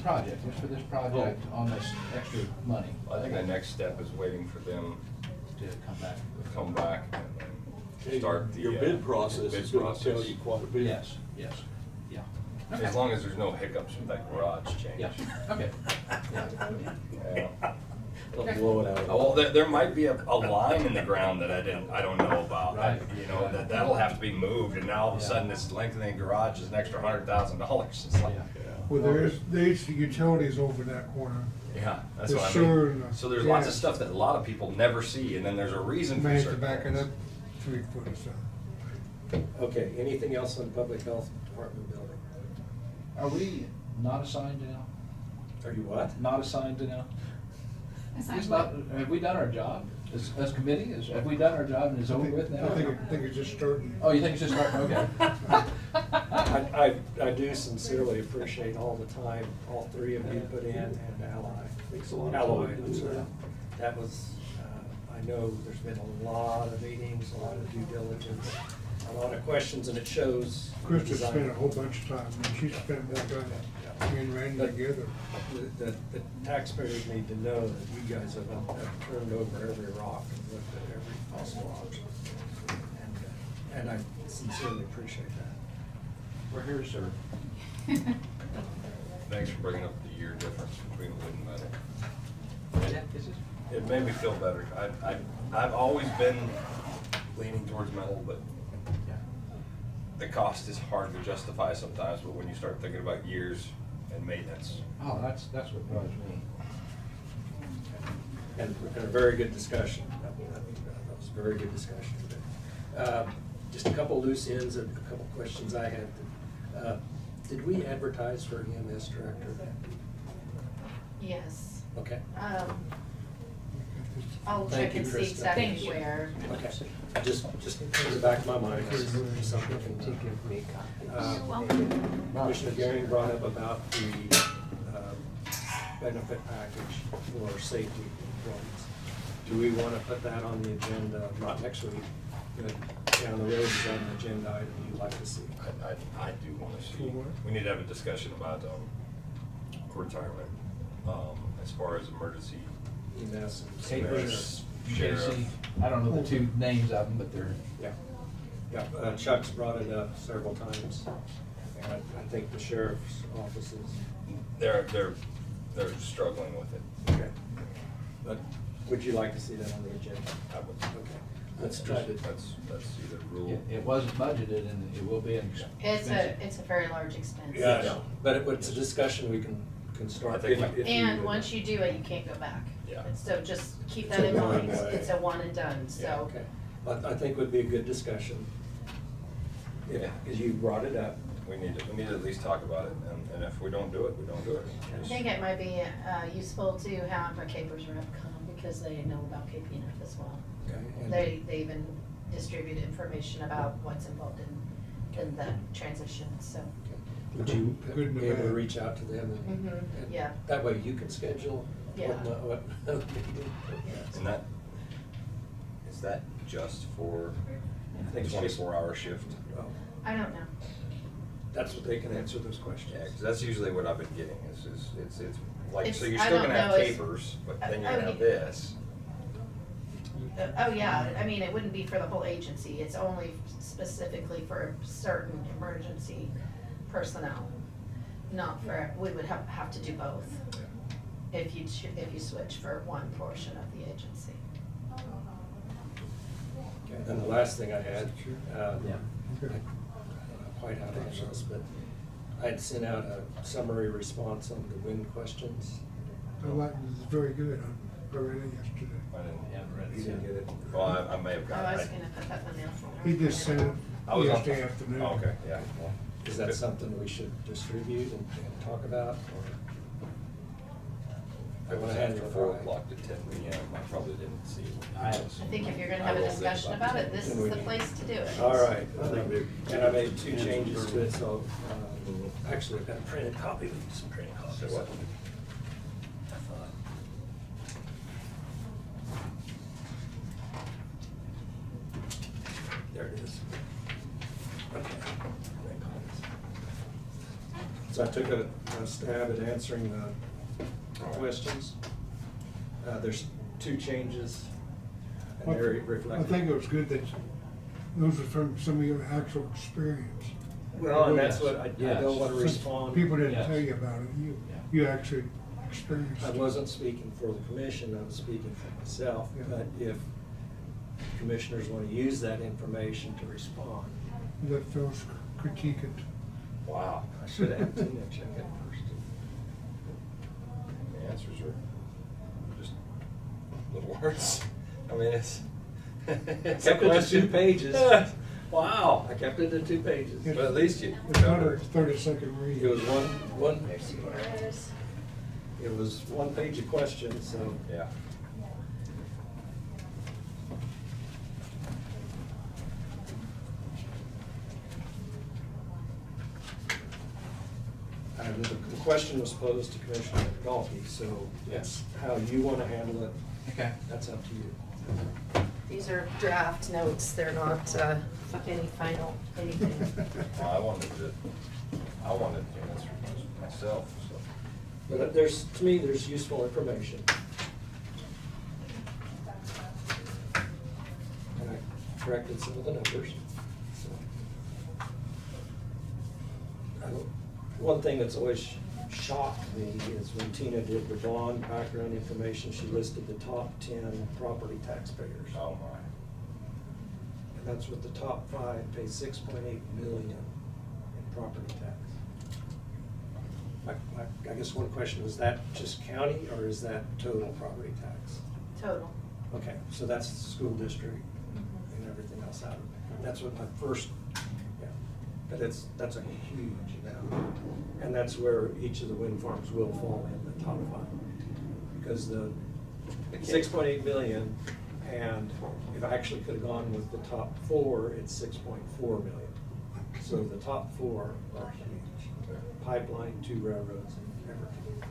project, on this extra money. I think the next step is waiting for them To come back. to come back and Okay, start the. Your bid process bid is gonna tell process. you quite a bit. Yes, yeah. As long as there's no hiccups with that garage change. Yeah, okay. Yeah. Don't blow it out. Well, there might be a line in the ground that I don't know about. Right. That'll have to be moved, and now all of a Yeah. sudden this lengthening garage is an extra $100,000. It's like, Yeah. Well, there's utilities over in that corner. yeah, that's The what I sewer mean. and the So there's lots of gas. stuff that a lot of people never see, and then there's a reason for May have to certain back it things. up 3 foot or so. Okay, anything else on public health department building? Are we not assigned to now? Are you what? Not assigned to now? Assigned It's what? not, have we done our job? As committee, have we done our job and it's over with now? I think it's just starting. Oh, you think it's just starting, okay. I do sincerely appreciate all the time all three of you put in, and Takes a lot of Alloy. time to do that. That was, I know there's been a lot of meetings, a lot of due diligence, a lot of questions, and it shows. Krista spent a whole bunch of time, and she spent more time Me and Randy But together. the taxpayers need to know that you guys have turned over every rock and looked at every possible option. And I sincerely appreciate that. We're here, sir. Thanks for bringing up the year difference between wood and metal. It made me feel better. I've always been leaning towards metal, but the cost is hard to justify sometimes, but when you start thinking about years and maintenance. Oh, that's what drives me. And a very good discussion. That was a very good discussion today. Just a couple loose ends and a couple questions I had. Did we advertise for EMS director? Yes. Okay. I'll Thank check you, and see Krista. exactly Thank you. where. Okay. Just in the back of my mind. Something Commissioner Garing brought up about the benefit package for safety employees. Do we want to put that on the agenda, not next week, but down the road, is that an agenda item you'd like to see? I do want to see, For what? we need to have a discussion about retirement, as far as emergency. EMS and Capers. JC, I don't know the two names of them, but they're. Yeah, Chuck's brought it up several times. And I think the sheriff's office is, They're struggling with it. okay. But would you like to see that on the agenda? I would. Okay. Let's try to, That's either rule. It wasn't budgeted and it will be an expensive. It's a very large expense. yeah, but it's a discussion we can start. I think if you And would. once you do it, you can't go back. Yeah. So just keep It's that a in mind. one-and-done. It's a one and done, Yeah, so. okay. I think would be a good discussion. Yeah, because you brought it up. We need to at least talk about it, and if we don't do it, we don't do it. I think it might be useful to have a Capers rep come because they know about KPNF as well. Okay, and- They even distribute information about what's involved in the transition, so. Would you Good and be able to bad. reach out to them? and- Mhm, and yeah. That way you can schedule Yeah. what meeting. And is that just for I think it's just- 24-hour shift? Oh, I don't know. that's what they can answer those questions. Yeah, because that's usually what I've been getting, is it's like, so It's- you're I still don't gonna have know, it's- capers, but then you're oh, gonna have yeah. this. Oh, yeah, I mean, it wouldn't be for the whole agency, it's only specifically for certain emergency personnel. Not for, we would have to do both if you switch for one portion of the agency. Okay, and the last thing I had, I don't know Okay. quite how to handle this, but I had sent out a summary response on the wind questions. I like, this is very good. I read it yesterday. I didn't, You didn't get it? well, I may have Oh, got I it. was gonna put that in the mail for her. He just sent it I was on- yesterday afternoon. Oh, okay, yeah, well. Is that something we should distribute and talk about, or? It was wanna handle after it 4 right. o'clock to 10 p.m., I probably didn't see it. I think if you're gonna have a discussion about it, this is the place to do it. All right, I think we- and I made 2 changes to it, so, actually, I've got a printed copy, we need some printed copies. So what? There it is. Okay. So I took a stab at answering the questions. There's 2 changes, and they're I reflected. think it was good that those are from some of your actual experience. Well, and that's what, I Yes. don't want to Since respond. People didn't Yes. tell you about it, you actually experienced I it. wasn't speaking for the commission, I was speaking for myself, Yeah. but if commissioners want to use that information to respond, Let those critique it. wow, I should have Tina check it first. The answers are just little words. I mean, it's. Kept it to 2 pages. Wow, I kept it to 2 pages. Yeah. But at least you It's not a covered. 30-second read. It was one, There's yours. it was 1 page of questions, so. Yeah. And the question was posed to Commissioner McNulty, so that's how you want to handle it. Okay. That's up to you. These are draft notes, they're not any final anything. Well, I wanted to answer those myself, so. But there's, to me, there's useful information. And I corrected some of the numbers. So. One thing that's always shocked me is when Tina did the bond background information, she listed the top 10 property taxpayers. Oh my. And that's what the top 5 pay 6.8 million in property tax. I guess one question, is that just county or is that total property tax? Total. Okay, so that's the school district and everything else out of it. That's what my first, yeah, but that's a huge amount. And that's where each of the wind farms will fall in the top 5. Because the 6.8 million, and if I actually could have gone with the top 4, it's 6.4 million. So the top 4 are huge. Pipeline, 2 railroads, and everything.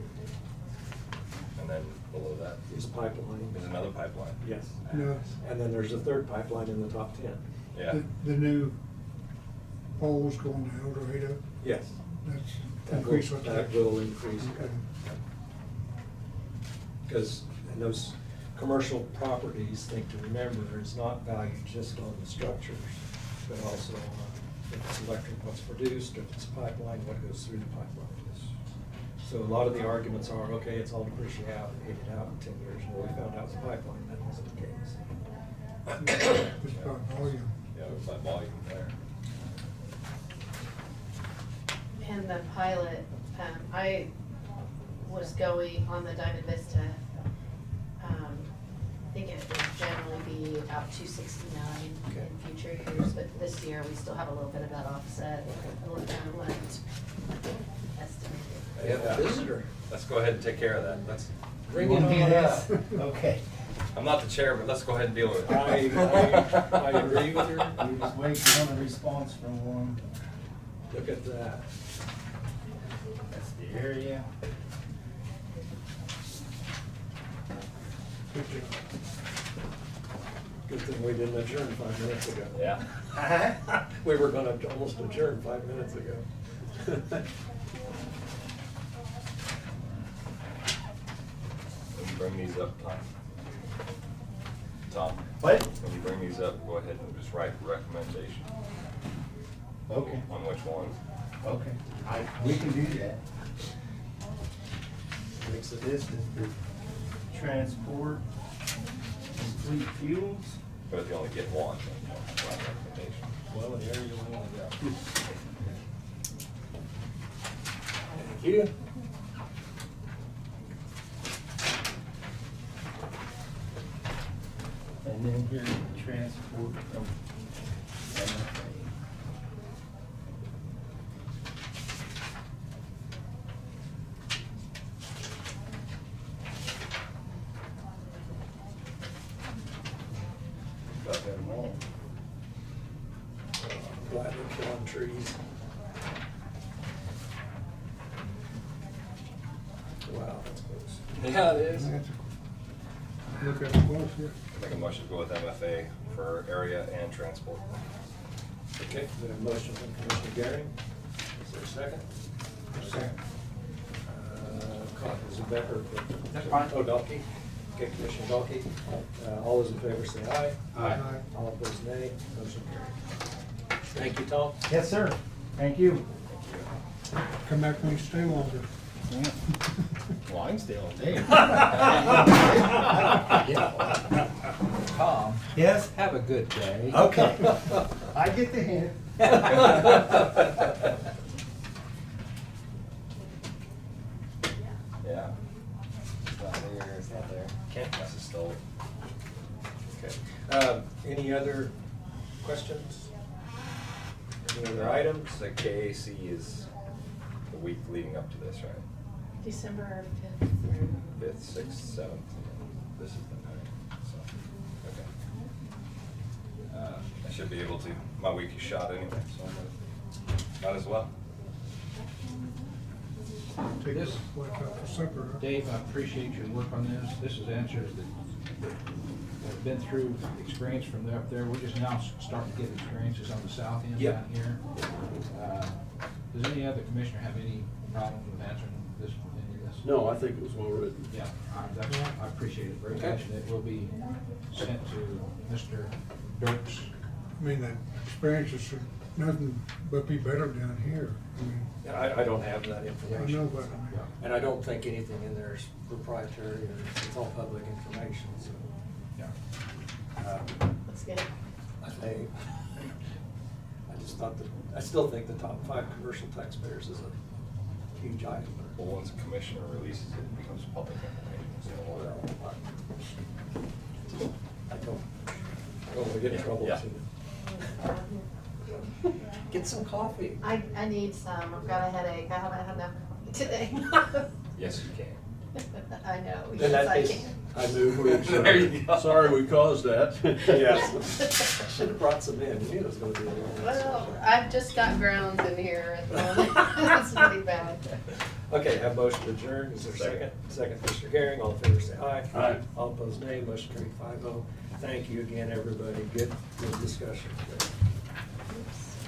And then below that Is pipeline. is another pipeline. Yes. No. And then there's a 3rd pipeline in the top 10. Yeah. The new poles going to El Dorado, Yes. that's That increase will, what that will increase. Okay. Because, and those commercial properties, think to remember, is not valued just on the structures, but also on if it's electric, what's produced, if it's pipeline, what goes through the pipeline. So a lot of the arguments are, okay, it's all depreciated out in 10 years. Well, we found out it's a pipeline, that wasn't the case. It's about volume. Yeah, it's that volume there. And the pilot, I was going on the Diamond Vista, I think it would generally be about 269 Okay. in future years, but this year we still have a little bit of that offset. I looked down at what estimated. We have a visitor. Let's go ahead and take care of that. Let's, Bring it on up. Okay. I'm not the chair, but let's go ahead and deal with it. I agree with her. We're just waiting on a response from one. Look at that. That's the area. Good job. Good thing we didn't adjourn 5 minutes ago. Yeah. We were gonna almost adjourn 5 minutes ago. When you bring these up, Tom, What? when you bring these up, go ahead and just write recommendation Okay. on which one. Okay. We can do that. Makes it- This is the transport and fleet fuels. But if you only get one, then you don't write a recommendation. Well, in the area we only got. Thank you. And then here's the transport from MFA. Got them all. Glad we're killing trees. Wow, that's close. Yeah, it is. That's a- Look at it close here. Make a motion to go with MFA for area and transport. Okay, we have a motion from Commissioner Garing. Is there a second? Second. Is it Becker? That's fine. Oh, Dalkey. Okay, Commissioner Dalkey. All those in favor say aye. Aye. All opposed, nay. Motion carried. Thank you, Tom. Yes, sir. Thank you. Come back when you stay longer. Well, I can stay all day. Tom, Yes? have a good day. Okay. I get the hint. Yeah. It's not there, it's not there. Can't pass a stove. Okay. Any other questions? Any other items? The KAC is the week leading up to this, right? December 5th through. 5th, 6th, 7th. This is the 9th, so, okay. I should be able to, my week is shot anyway, so might as well. Take This- what, for supper, huh? Dave, I appreciate your work on this. This is answers that have been through experience from up there. We're just now starting to get experiences on the south end Yep. down here. Does any other commissioner have any problems with answering this, any of this? No, I think it was well written. Yeah, I appreciate it very Okay. much, and it will be sent to Mr. Dirks. I mean, that experiences are nothing but be better down here. I mean, Yeah, I don't have that I know, information. but I mean, And I don't think anything in there is proprietary, or it's all public information, so. Yeah. Let's get it. I think, I still think the top 5 commercial taxpayers is a huge item. Well, once a commissioner releases it, it becomes public information, so Well, I don't want to get in trouble. Yeah. Get some coffee. I need some. I've got a headache. I haven't had enough coffee today. yes, you can. I know, In yes, that I case, can. I move we adjourn. There you go. Sorry we caused that. Yes. Should have brought some in. You knew it was gonna be a little. Well, I've just got grounds in here at the moment. It's pretty bad. Okay, have motion to adjourn. Is there a second? Second, Mr. Gehring. All in favor, say aye. Aye. All opposed, nay. Motion carried 5-0. Thank you again, everybody. Good discussion today. Oops.